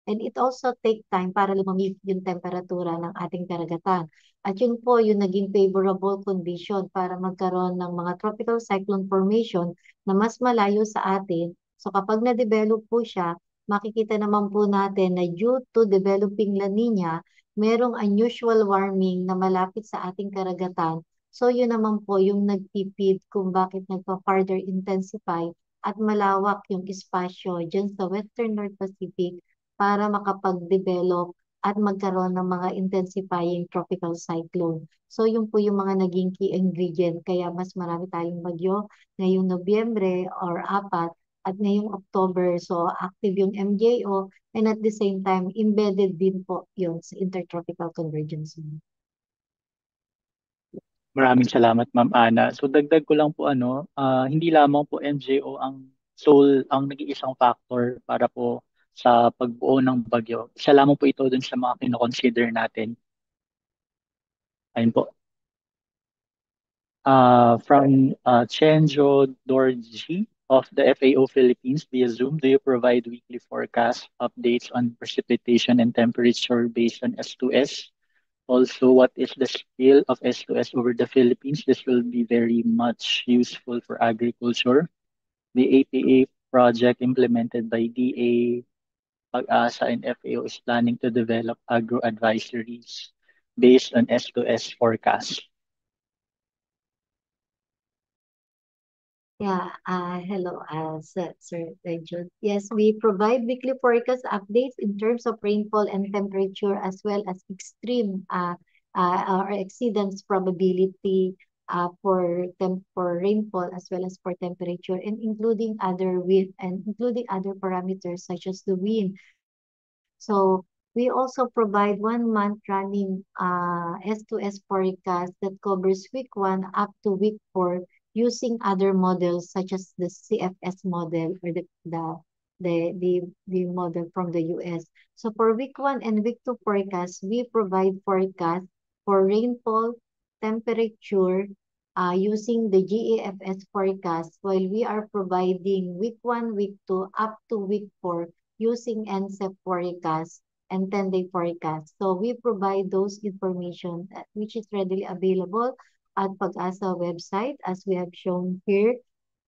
And it also take time para lumamig yung temperatura ng ating karagatan. At yun po yung naging favorable condition para magkaroon ng mga tropical cyclone formation na mas malayo sa atin. So kapag na-develop po siya, makikita naman po natin na due to developing La Nina, merong unusual warming na malapit sa ating karagatan. So yun naman po yung nagtipid kung bakit nagpa-further intensify at malawak yung espasyo dyan sa Western North Pacific para makapag-develop at magkaroon ng mga intensifying tropical cyclone. So yun po yung mga naging key ingredient. Kaya mas marami tayong bagyo ngayong Nobyembre or 4 at ngayong October. So active yung MJO and at the same time embedded din po yun sa Intertropical Convergence Zone. Maraming salamat, Ma'am Ana. So dagdag ko lang po hindi lamang po MJO ang nag-iisang factor para po sa pagbuo ng bagyo. Isa lamang po ito dun sa mga kino-consider natin. Ayun po. From Chenjo Dorji of the FAO Philippines via Zoom, do you provide weekly forecast updates on precipitation and temperature based on S2S? Also, what is the scale of S2S over the Philippines? This will be very much useful for agriculture. The APA project implemented by DA, Pag-asa, and FAO is planning to develop agro-advisories based on S2S forecast. Yeah, hello, Sir Jude. Yes, we provide weekly forecast updates in terms of rainfall and temperature as well as extreme or exceedance probability for rainfall as well as for temperature and including other wind and including other parameters such as the wind. So we also provide 1 month running S2S forecast that covers week 1 up to week 4 using other models such as the CFS model or the model from the US. So for week 1 and week 2 forecast, we provide forecast for rainfall, temperature, using the GAFS forecast while we are providing week 1, week 2 up to week 4 using NCEP forecast and 10-day forecast. So we provide those information which is readily available at Pag-asa website as we have shown here.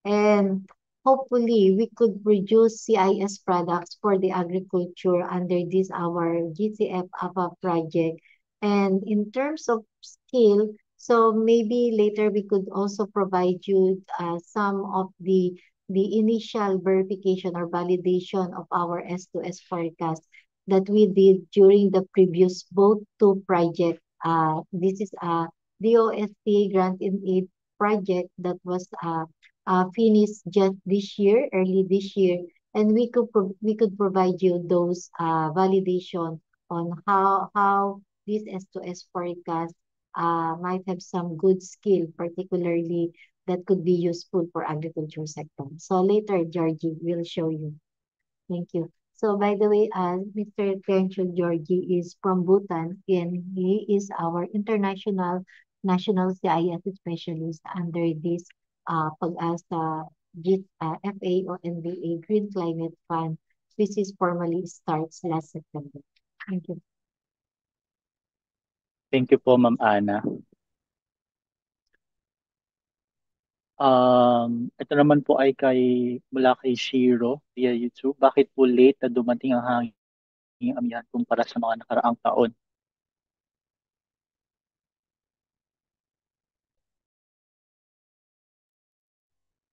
And hopefully we could produce CIS products for the agriculture under this our GCF APA project. And in terms of scale, so maybe later we could also provide you some of the initial verification or validation of our S2S forecast that we did during the previous both two projects. This is a DOST grant in aid project that was finished just this year, early this year, and we could provide you those validation on how this S2S forecast might have some good skill, particularly that could be useful for agriculture sector. So later, Georgie will show you. Thank you. So by the way, Mr. Tencho Georgie is from Bhutan, and he is our international national CIS specialist under this Pag-asa FA o NBA Green Climate Fund, which is formally starts last September. Thank you. Thank you po, Ma'am Ana. Ito naman po ay mula kay Shiro via YouTube. Bakit po late na dumating ang hanging amihan kumpara sa mga nakaraang taon?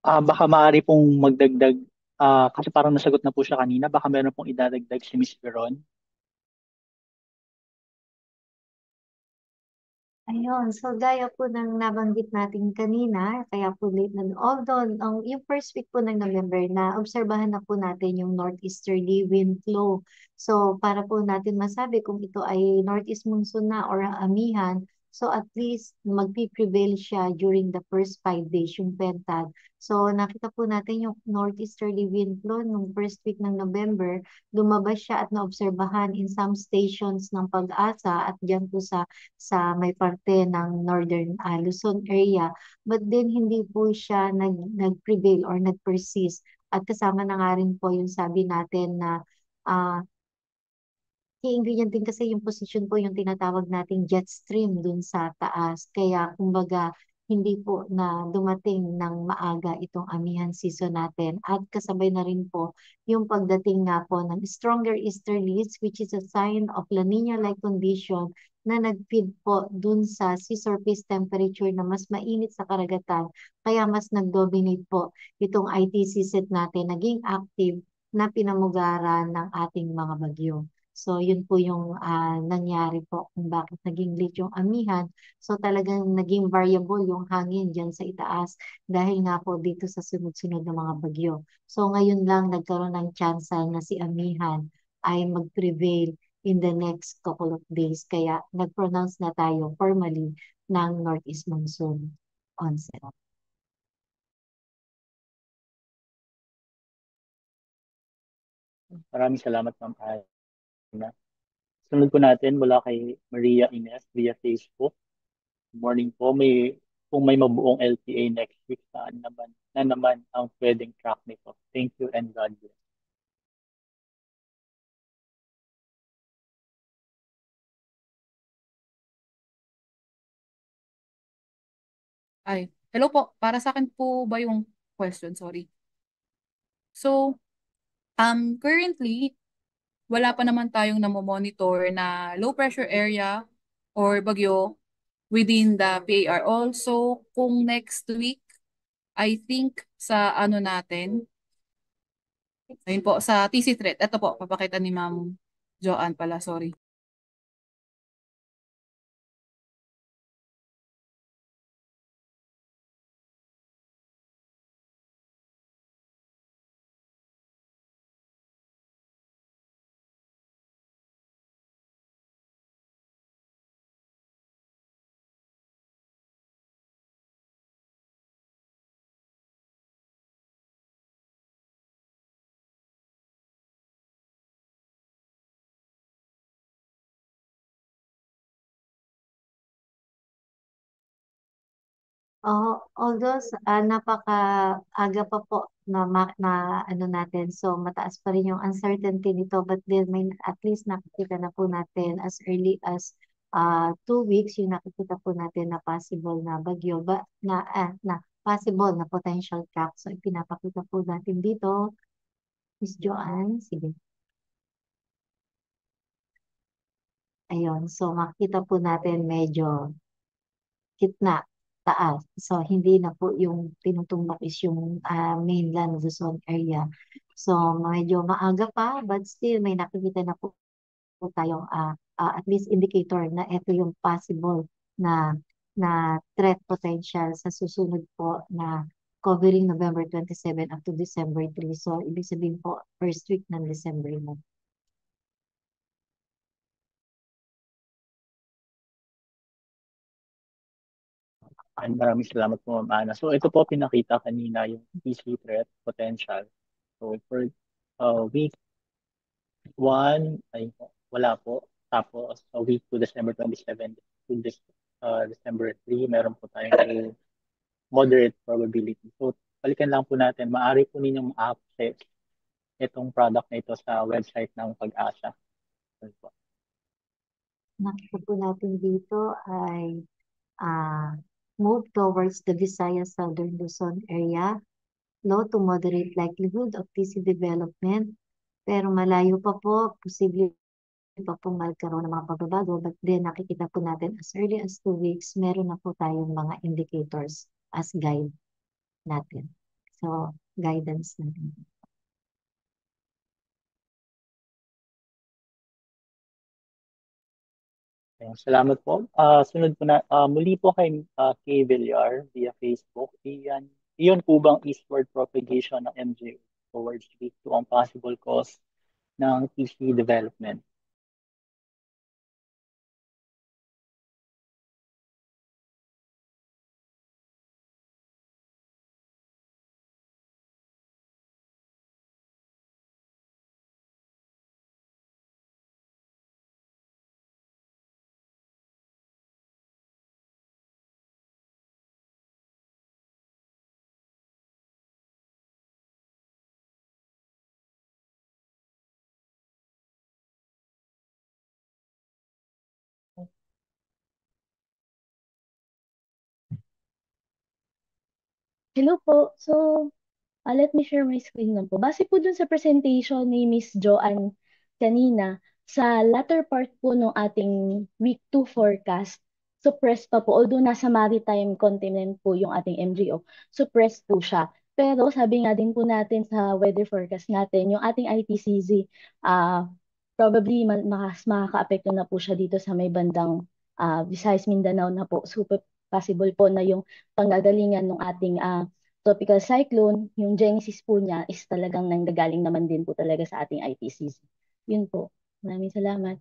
Baka maaari pong magdagdag, kasi parang nasagot na po siya kanina, baka meron pong idadagdag si Miss Veron. Ayun, so gaya po ng nabanggit natin kanina, kaya po late na. Although, yung first week po ng November, na obserbahan na po natin yung northeasterly wind flow. So, para po natin masabi kung ito ay northeast monsoon na or amihan, so at least magpi-prevail siya during the first 5 days, yung pentad. So, nakita po natin yung northeasterly wind flow nung first week ng November, lumabas siya at naobserbahan in some stations ng Pag-asa at dyan po sa may parte ng Northern Luzon area. But then hindi po siya nag-prevail or nag-persist. At kasama na nga rin po yung sabi natin na key ingredient din kasi yung position po yung tinatawag nating jet stream dun sa taas. Kaya kumbaga hindi po na dumating ng maaga itong amihan season natin. At kasabay na rin po yung pagdating nga po ng stronger easterlies, which is a sign of La Nina-like condition na nag-feed po dun sa sea surface temperature na mas mainit sa karagatan. Kaya mas nag-dominate po itong ITC set natin, naging active na pinamugaran ng ating mga bagyo. So, yun po yung nangyari po kung bakit naging late yung amihan. So, talagang naging variable yung hangin dyan sa itaas dahil nga po dito sa sunod-sunod na mga bagyo. So, ngayon lang nagkaroon ng chance na si amihan ay mag-prevail in the next couple of days. Kaya nag-pronounce na tayo formally ng Northeast Monsoon onset. Maraming salamat, Ma'am Ana. Sunod po natin mula kay Maria Ines via Facebook. Good morning po. Kung may mabuong LTA next week, saan naman ang pwedeng track nito? Thank you and God bless. Hello po. Para sa akin po ba yung question? Sorry. So, currently, wala pa naman tayong namomonitor na low pressure area or bagyo within the PAR. Also, kung next week, I think sa ano natin, ayun po, sa TC threat. Ito po, papakita ni Ma'am Joanne pala, sorry. Although napaka-aga pa po na ano natin, so mataas pa rin yung uncertainty nito, but then may at least nakikita na po natin as early as 2 weeks yung nakikita po natin na possible na bagyo na possible na potential track. So ipinapakita po natin dito, Miss Joanne, sige. Ayun, so makikita po natin medyo gitna, taas. So, hindi na po yung tinutumbok is yung mainland Luzon area. So, medyo maaga pa, but still may nakikita na po tayong at least indicator na ito yung possible na threat potential sa susunod po na covering November 27 up to December 3. So, ibig sabihin po, first week ng December mo. And maraming salamat po, Ma'am Ana. So ito po pinakita kanina yung PC threat potential. So for week 1 ay wala po. Tapos week 2, December 27 to December 3, meron po tayong moderate probability. So balikan lang po natin, maaari po ninyong ma-access itong product na ito sa website ng Pag-asa. Yun po. Nakita po natin dito ay move towards the Visayas Southern Luzon area, low to moderate likelihood of TC development, pero malayo pa po, posible pa po magkaroon ng mga pagbabago, but then nakikita po natin as early as 2 weeks, meron na po tayong mga indicators as guide natin. So, guidance natin. Ayun, salamat po. Sunod po na, muli po kay Kay Villar via Facebook. Iyon po bang eastward propagation ng MJO towards week 2 ang possible cause ng TC development? Hello po. So, let me share my screen lang po. Base po dun sa presentation ni Miss Joanne kanina, sa latter part po ng ating week 2 forecast, suppressed pa po. Although nasa maritime continent po yung ating MGO, suppressed po siya. Pero sabi nga din po natin sa weather forecast natin, yung ating ITCZ, probably mas makaka-apekto na po siya dito sa may bandang Visayas, Mindanao na po. Super possible po na yung panggagalingan ng ating tropical cyclone, yung genesis po niya is talagang nanggagaling naman din po talaga sa ating ITCZ. Yun po. Maraming salamat.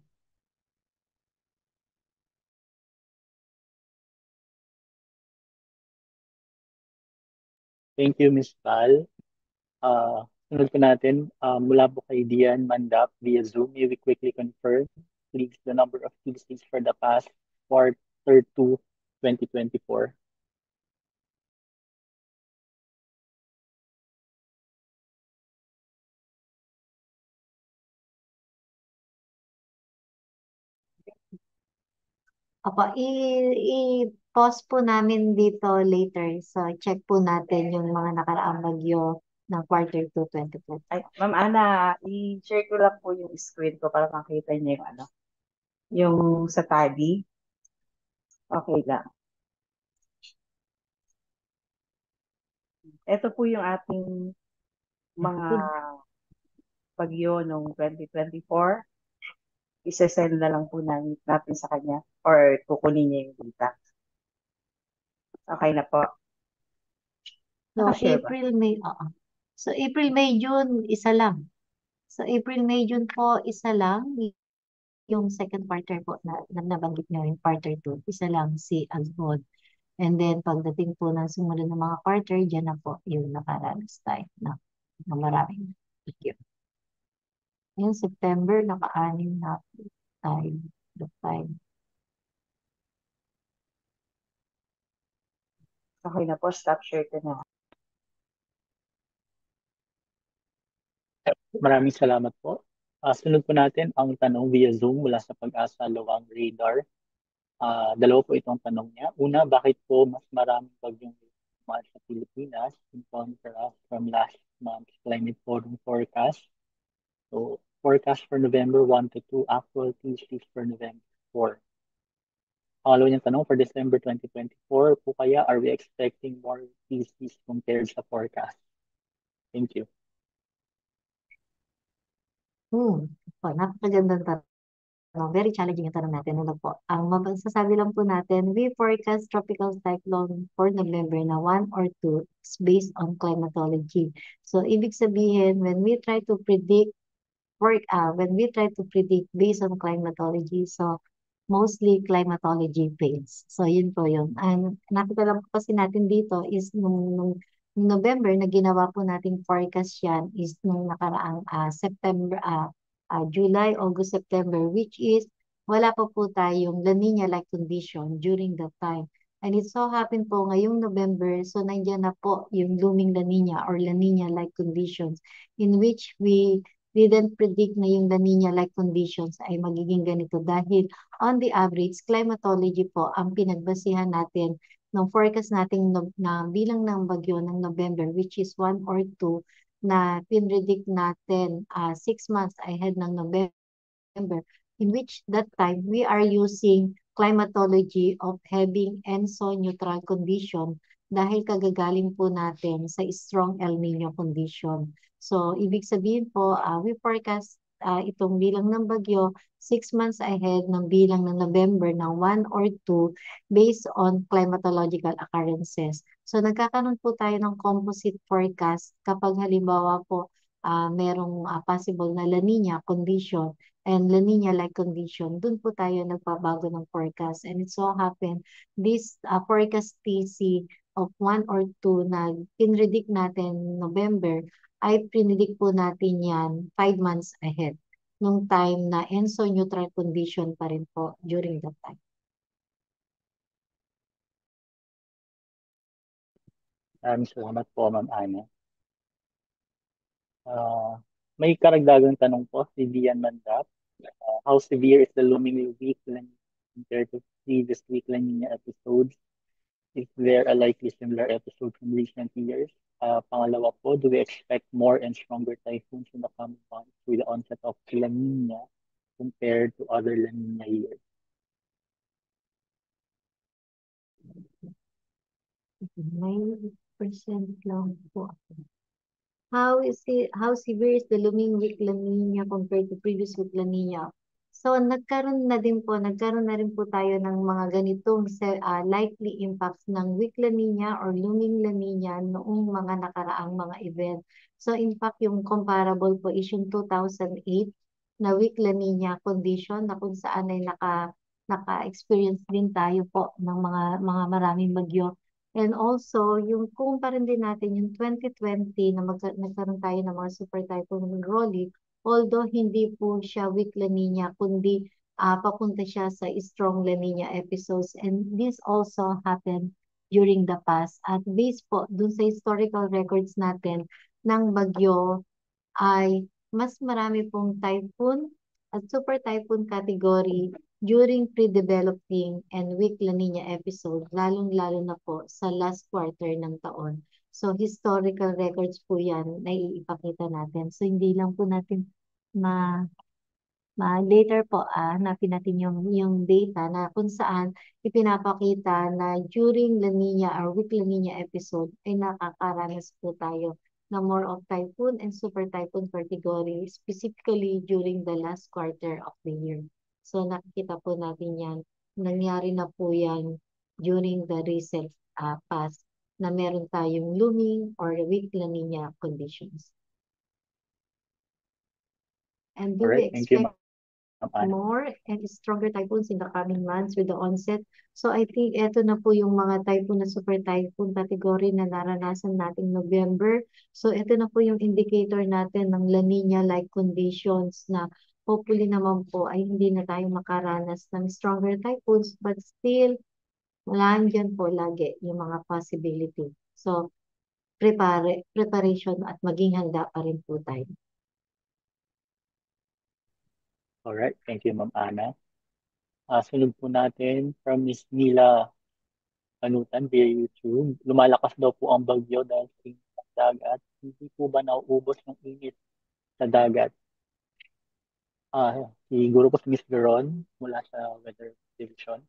Thank you, Ms. Val. Sunod po natin, mula po kay Dian Mandap via Zoom, may we quickly confirm, please, the number of cases for the past quarter 2, 2024. Opo, i-pause po namin dito later. So, check po natin yung mga nakaraang bagyo ng quarter 2, 2024. Ay, Ma'am Ana, i-share ko lang po yung screen ko para makita niyo yung yung sa tally. Okay lang. Ito po yung ating mga bagyo noong 2024. Isesend na lang po natin sa kanya or kukunin niya yung data. Okay na po. So, Nakashare ba? April, May, oo. So, April, May, June, isa lang. So, April, May, June po, isa lang. Yung second quarter po na nabanggit nyo, yung quarter 2, isa lang si Agmod. And then, pagdating po ng sumunod ng mga quarter, dyan na po yung nakaranas tayo na maraming bagyo. Yung September, naka-anim na tayo. Okay na po, stop share ko na. Maraming salamat po. Sunod po natin ang tanong via Zoom mula sa Pag-asa Luwang Radar. Dalawa po itong tanong niya. Una, bakit po mas maraming bagyong sa Pilipinas in contrast from last month's Climate Forum forecast? So, forecast for November 1 to 2, actual TCs for November 4. Pangalawa niyang tanong, for December 2024 po kaya, are we expecting more TCs compared sa forecast? Thank you. Napakagandang tanong. Very challenging yung tanong natin. Ano po? Ang masasabi lang po natin, we forecast tropical cyclone for November na 1 or 2 is based on climatology. So, ibig sabihin, when we try to predict based on climatology, so mostly climatology fails. So yun po yun. And nakita lang po kasi natin dito is nung November na ginawa po nating forecast yan is nung nakaraang September, July, August, September, which is wala pa po tayong La Nina-like condition during that time. And it so happened po ngayong November, so nandiyan na po yung looming La Nina or La Nina-like conditions in which we didn't predict na yung La Nina-like conditions ay magiging ganito dahil on the average, climatology po ang pinagbasihan natin ng forecast natin na bilang ng bagyo ng November, which is 1 or 2, na pinredict natin 6 months ahead ng November, in which that time we are using climatology of having ENSO neutral condition dahil kagagaling po natin sa strong El Nino condition. So, ibig sabihin po, we forecast itong bilang ng bagyo 6 months ahead ng bilang ng November ng 1 or 2 based on climatological occurrences. So, nagkakaroon po tayo ng composite forecast kapag halimbawa po merong possible na La Nina condition and La Nina-like condition, dun po tayo nagpabago ng forecast. And it so happened, this forecast TC of 1 or 2 na pinredict natin November, ay pinredict po natin yan 5 months ahead nung time na ENSO neutral condition pa rin po during that time. Salamat po, Ma'am Ana. May karagdagang tanong po si Dian Mandap. How severe is the looming weak La Nina compared to previous weak La Nina episodes? Is there a likely similar episode from recent years? Pangalawa po, do we expect more and stronger typhoons in the coming months with the onset of La Nina compared to other La Nina years? May percent lang po. How severe is the looming weak La Nina compared to previous weak La Nina? So nagkaroon na rin po tayo ng mga ganitong likely impacts ng weak La Nina or looming La Nina noong mga nakaraang mga event. So in fact, yung comparable po is yung 2008 na weak La Nina condition na kung saan ay naka-experience din tayo po ng mga maraming bagyo. And also, yung kumpara din natin yung 2020 na nagkaroon tayo ng mga super typhoon Rolly, although hindi po siya weak La Nina, kundi papunta siya sa strong La Nina episodes. And this also happened during the past. At based po dun sa historical records natin ng bagyo, ay mas marami pong typhoon at super typhoon category during pre-developing and weak La Nina episode, lalong-lalo na po sa last quarter ng taon. So, historical records po yan na iipakita natin. So, hindi lang po natin later po, hanapin natin yung data na kung saan ipinapakita na during La Nina or weak La Nina episode ay nakakaranas po tayo na more of typhoon and super typhoon category, specifically during the last quarter of the year. So nakikita po natin yan. Nangyari na po yan during the recent past na meron tayong looming or weak La Nina conditions. And do we Alright, thank you, expect Ma'am Ana. more and stronger typhoons in the coming months with the onset? So I think eto na po yung mga typhoon na super typhoon category na naranasan nating November. So ito na po yung indicator natin ng La Nina-like conditions na hopefully naman po ay hindi na tayo makaranas ng stronger typhoons, but still nandiyan po lagi yung mga possibility. So preparation at maging handa pa rin po tayo. Alright, thank you, Ma'am Ana. Sunod po natin from Miss Mila Panutan via YouTube. Lumalakas daw po ang bagyo dahil sa init ng dagat. Hindi po ba nauubos ng init sa dagat? Siguro po si Miss Veron mula sa Weather Division.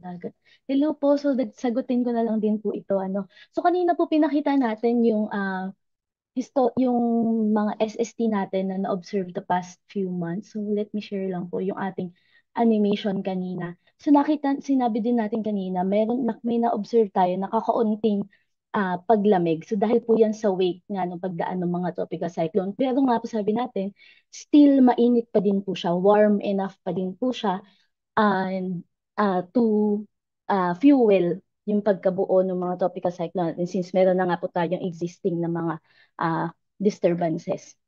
Dagat. Hello po, so sagutin ko na lang din po ito. So kanina po pinakita natin yung yung mga SST natin na na-observe the past few months. So let me share lang po yung ating animation kanina. So sinabi din natin kanina, may na-observe tayo na kakaunting paglamig. So dahil po yan sa wake nga ng pagdaan ng mga tropical cyclone. Pero nga po sabi natin, still mainit pa din po siya, warm enough pa din po siya and to fuel yung pagkabuo ng mga tropical cyclone natin since meron na nga po tayong existing na mga disturbances.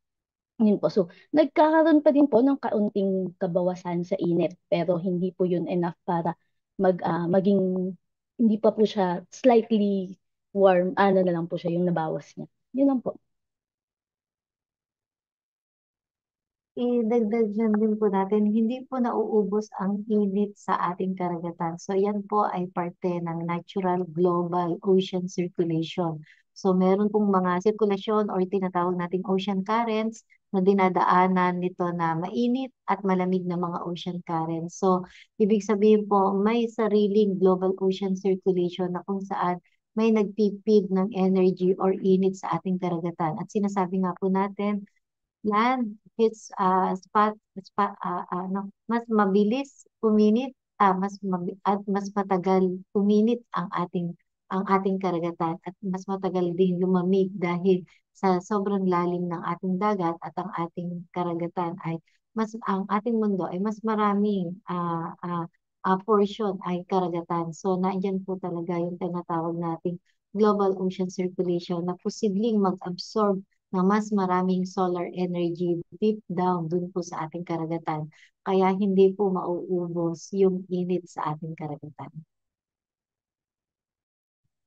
Yun po. So, nagkakaroon pa din po ng kaunting kabawasan sa init, pero hindi po yun enough para maging, hindi pa po siya slightly warm, ano na lang po siya, yung nabawas niya. Yun lang po. Idagdag lang din po natin, hindi po nauubos ang init sa ating karagatan. So yan po ay parte ng natural global ocean circulation. So meron pong mga sirkulasyon or tinatawag nating ocean currents na dinadaanan nito na mainit at malamig na mga ocean currents. So ibig sabihin po may sariling global ocean circulation na kung saan may nagpipid ng energy or init sa ating karagatan. At sinasabi nga po natin, land hits mas mabilis uminit, at mas matagal uminit ang ating karagatan at mas matagal din lumamig dahil sa sobrang lalim ng ating dagat at ang ating karagatan ay ang ating mundo ay mas maraming portion ay karagatan. So nandiyan po talaga yung tinatawag nating global ocean circulation na posibleng mag-absorb na mas maraming solar energy deep down dun po sa ating karagatan. Kaya hindi po mauubos yung init sa ating karagatan.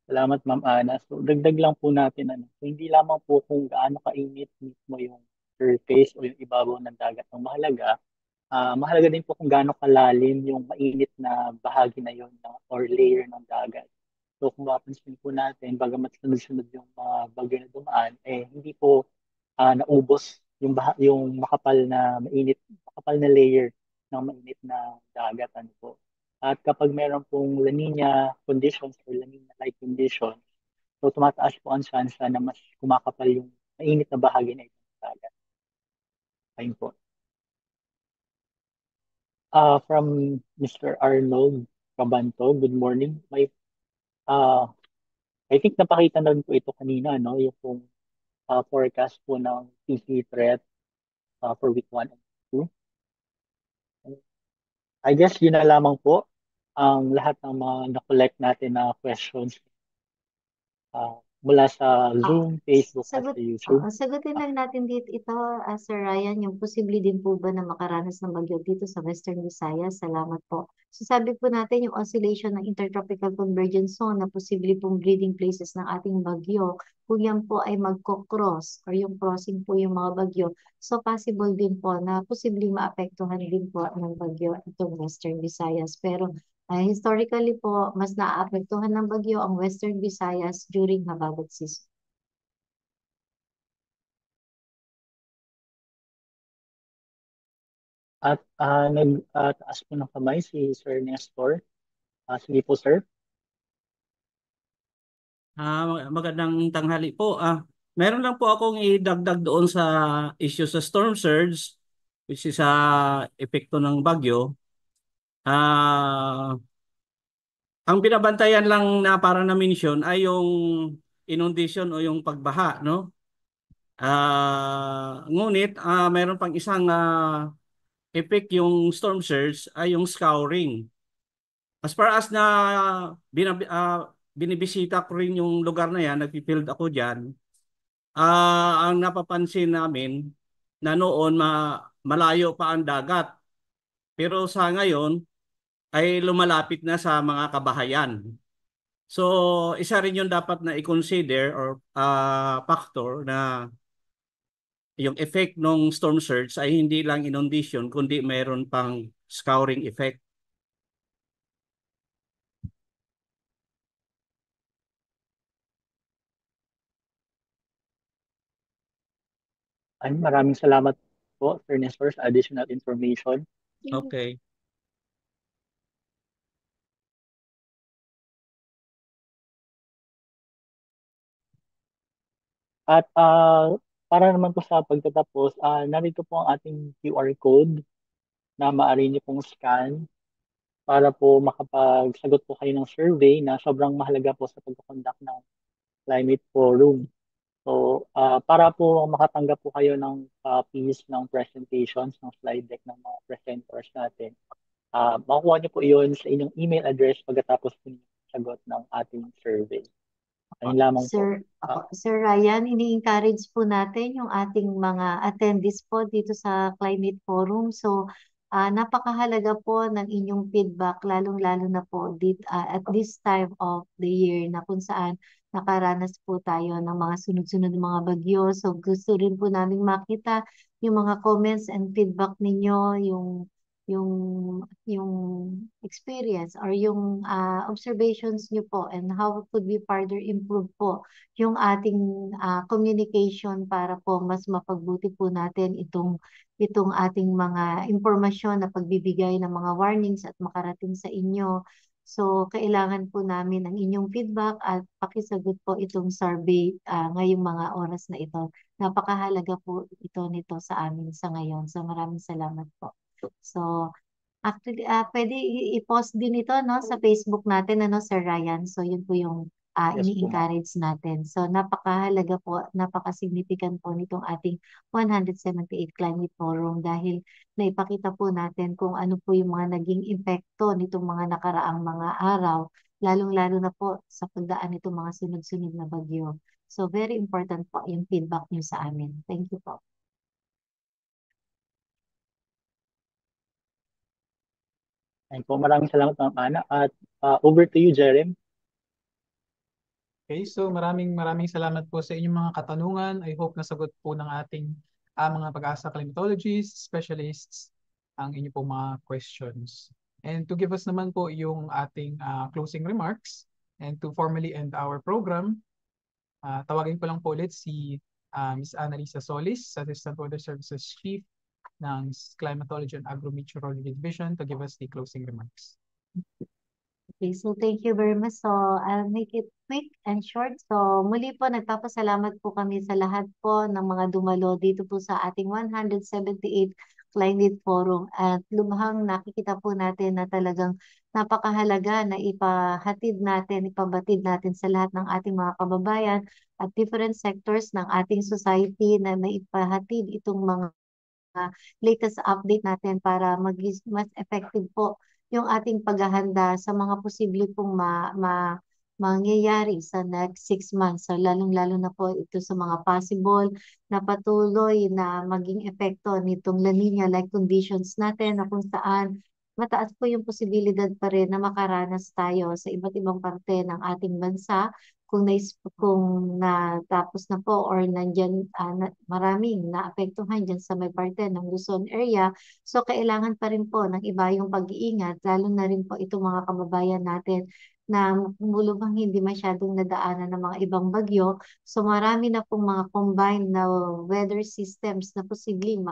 Salamat, Ma'am Ana. So, dagdag lang po natin, so, hindi lamang po kung gaano kainit mismo yung surface o yung ibabaw ng dagat ang mahalaga. Mahalaga din po kung gaano kalalim yung mainit na bahagi na yun or layer ng dagat. So kung mapapansin po natin, bagamat sunod-sunod yung mga bagyo na dumaan, hindi po naubos yung makapal na layer ng mainit na dagat. Ano po. At kapag meron pong La Nina conditions or La Nina-like conditions, so tumataas po ang chance na mas kumakapal yung mainit na bahagi na ito ng dagat. Ayun po. From Mr. Arnold Cabanto, good morning. I think napakita na rin po ito kanina, no? Yung pong forecast po ng PC threat for week 1 and 2. I guess yun na lamang po ang lahat ng mga na-collect natin na questions mula sa Zoom, Facebook, at sa YouTube. Sagutin lang natin dito ito, Sir Ryan, yung posible din po ba na makaranas ng bagyo dito sa Western Visayas? Salamat po. So sabi po natin yung oscillation ng Intertropical Convergence Zone na posible pong breeding places ng ating bagyo, kung yan po ay magko-cross or yung crossing po yung mga bagyo, so possible din po na posibleng maapektuhan din po ng bagyo itong Western Visayas. Pero historically po, mas naaapektuhan ng bagyo ang Western Visayas during habagat season. At nag-taas po ng kamay si Sir Nestor. Sige po, sir. Magandang tanghali po. Meron lang po akong idagdag doon sa issue sa storm surge, which is sa epekto ng bagyo. Ang binabantayan lang na para na-mention ay yung inundation o yung pagbaha, no? Ngunit meron pang isang effect yung storm surge ay yung scouring. As far as na binibisita ko rin yung lugar na yan, nagpipild ako dyan, ang napapansin namin na noon malayo pa ang dagat. Pero sa ngayon ay lumalapit na sa mga kabahayan. So, isa rin yung dapat na i-consider or factor na yung effect ng storm surge ay hindi lang inundation kundi mayroon pang scouring effect. Maraming salamat po, Sir Nestor, sa additional information. Okay. At para naman po sa pagtatapos, narito po ang ating QR code na maaari niyo pong scan para po makapagsagot po kayo ng survey na sobrang mahalaga po sa pag-conduct ng Climate Forum. So, para po makatanggap po kayo ng copies ng presentations, ng slide deck ng mga presenters natin, makukuha niyo po iyon sa inyong email address pagkatapos po ninyo sagot ng ating survey. Ayun lamang po. Sir Ryan, ini-encourage po natin yung ating mga attendees po dito sa Climate Forum. So, napakahalaga po ng inyong feedback, lalong-lalo na po at this time of the year na kung saan nakaranas po tayo ng mga sunod-sunod na mga bagyo. So, gusto rin po namin makita yung mga comments and feedback ninyo, yung yung experience or yung observations nyo po and how could we further improve po yung ating communication para po mas mapagbuti po natin itong ating mga impormasyon na pagbibigay ng mga warnings at makarating sa inyo. So, kailangan po namin ang inyong feedback at pakisagot po itong survey ngayong mga oras na ito. Napakahalaga po nito sa amin sa ngayon. So, maraming salamat po. So, actually, pwede i-post din ito no, sa Facebook natin, Sir Ryan. So, yun po yung Yes po, ma'am. ini-encourage natin. So, napakahalaga po, napaka-significant po nitong ating 178 Climate Forum dahil naipakita po natin kung ano po yung mga naging epekto nitong mga nakaraang mga araw, lalong-lalo na po sa pagdaan nitong mga sunod-sunod na bagyo. So, very important po yung feedback nyo sa amin. Thank you po. Ayun po, maraming salamat, Ma'am Ana. At over to you, Jerem. Okay, so maraming salamat po sa inyong mga katanungan. I hope nasagot po ng ating mga pag-asa climatologists, specialists, ang inyong po mga questions. And to give us naman po yung ating closing remarks and to formally end our program, tawagin ko lang po ulit si Ms. Annalisa Solis, Assistant Weather Services Chief ng Climatology and Agrometeorology Division to give us the closing remarks. Okay, so thank you very much. So I'll make it quick and short. So muli po, nagpapasalamat po kami sa lahat po ng mga dumalo dito po sa ating 178 Climate Forum. At lubhang nakikita po natin na talagang napakahalaga na ipabatid natin sa lahat ng ating mga kababayan at different sectors ng ating society na maipahatid itong mga latest update natin para mas effective po yung ating paghahanda sa mga posible pong mangyayari sa next 6 months. So, lalong-lalo na po ito sa mga possible na patuloy na maging epekto nitong La Nina-like conditions natin na kung saan mataas po yung posibilidad pa rin na makaranas tayo sa iba't ibang parte ng ating bansa kung natapos na po or nandyan maraming naapektuhan dyan sa may parte ng Luzon area. So, kailangan pa rin po ng iba yung pag-iingat, lalo na rin po itong mga kababayan natin na mulubang hindi masyadong nadaanan ng mga ibang bagyo. So, marami na pong mga combined na weather systems na posibleng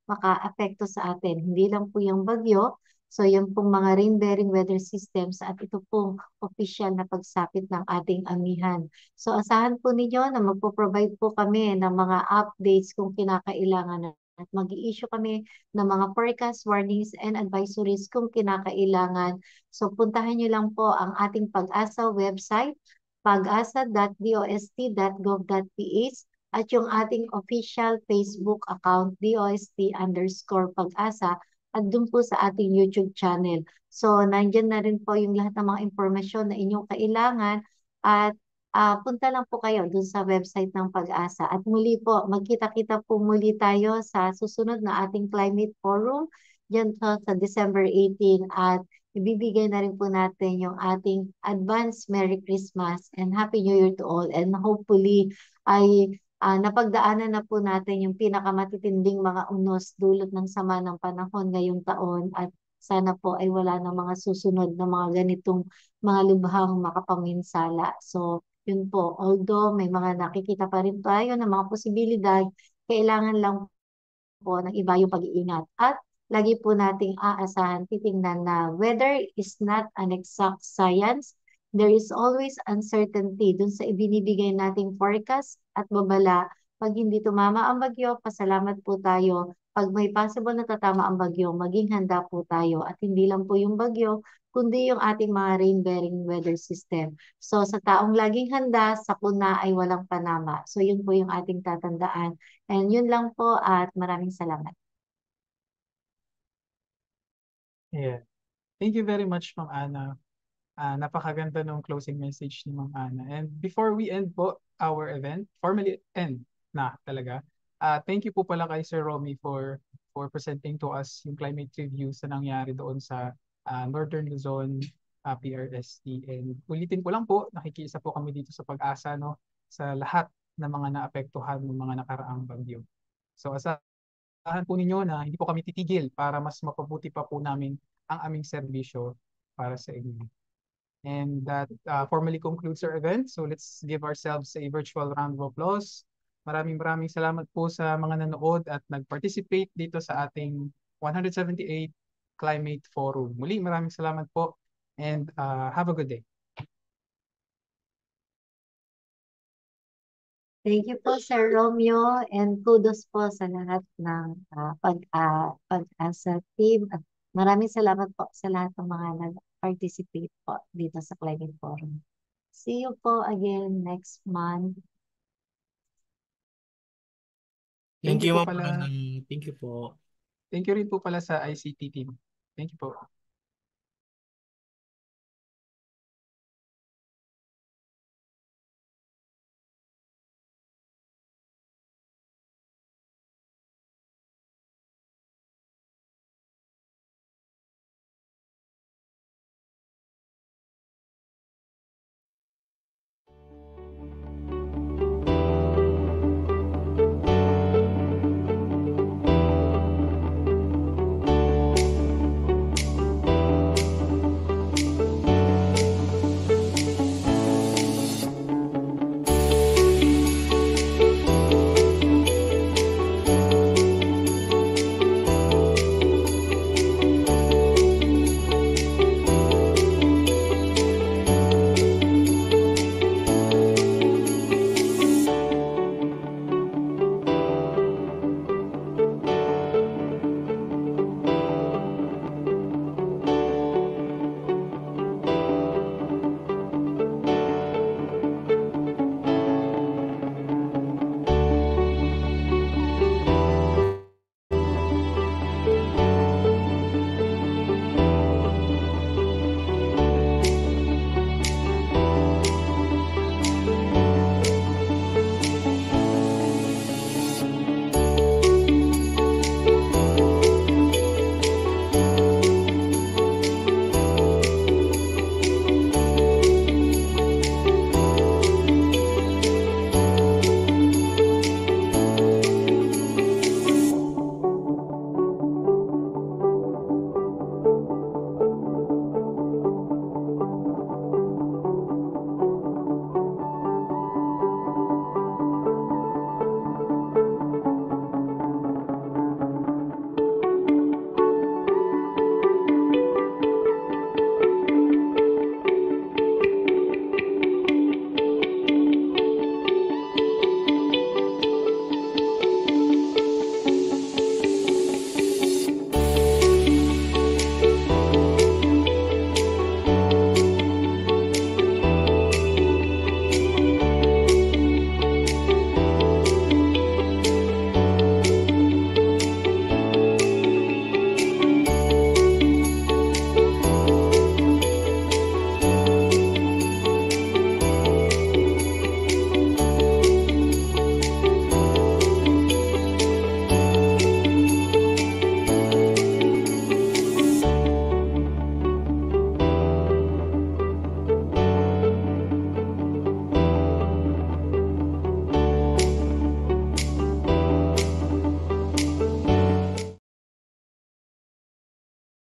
maka-apekto sa atin. Hindi lang po yung bagyo, so yan pong mga rain-bearing weather systems at ito pong official na pagsapit ng ating amihan. So asahan po ninyo na magpo-provide po kami ng mga updates kung kinakailangan at mag-i-issue kami ng mga forecast, warnings, and advisories kung kinakailangan. So puntahan nyo lang po ang ating Pag-asa website, pagasa.dost.gov.ph at yung ating official Facebook account, DOST_Pag-asa, at dun po sa ating YouTube channel. So, nandyan na rin po yung lahat ng mga impormasyon na inyong kailangan at punta lang po kayo dun sa website ng Pag-asa. At muli po, magkita-kita po muli tayo sa susunod na ating Climate Forum dyan po sa December 18 at ibibigay na rin po natin yung ating advance Merry Christmas and Happy New Year to all. And hopefully ay napagdaanan na po natin yung pinakamatitinding mga unos dulot ng sama ng panahon ngayong taon at sana po ay wala na mga susunod na mga ganitong mga lubhang makapaminsala. So, yun po. Although may mga nakikita pa rin tayo ng mga posibilidad, kailangan lang po ng iba yung pag-iingat. At lagi po nating aasahan, titingnan na weather is not an exact science. there is always uncertainty dun sa ibinibigay nating forecast at babala. Pag hindi tumama ang bagyo, pasalamat po tayo. Pag may possible na tatama ang bagyo, maging handa po tayo. At hindi lang po yung bagyo, kundi yung ating mga rain-bearing weather system. So sa taong laging handa, sakuna ay walang panama. So yun po yung ating tatandaan. And yun lang po at maraming salamat. Yeah. Thank you very much, Ma'am Ana. Napakaganda ng closing message ni Ma'am Ana. And before we end po our event, formally end na talaga, thank you po pala kay Sir Romy for presenting to us yung climate review sa nangyari doon sa Northern Luzon PRST. And ulitin ko lang po, nakikiisa po kami dito sa pag-asa, no, sa lahat ng mga naapektuhan ng mga nakaraang bagyo. So asahan po ninyo na hindi po kami titigil para mas mapabuti pa po namin ang aming serbisyo para sa inyo. And that formally concludes our event. So let's give ourselves a virtual round of applause. Maraming salamat po sa mga nanood at nag-participate dito sa ating 178 Climate Forum. Muli, maraming salamat po and have a good day. Thank you po, Sir Romeo, and kudos po sa lahat ng pag-asa team. At maraming salamat po sa lahat ng mga nag-participate po dito sa Climate Forum. See you po again next month. Thank you, po Ma'am pala. Ana. Thank you po. Thank you rin po pala sa ICT team. Thank you po.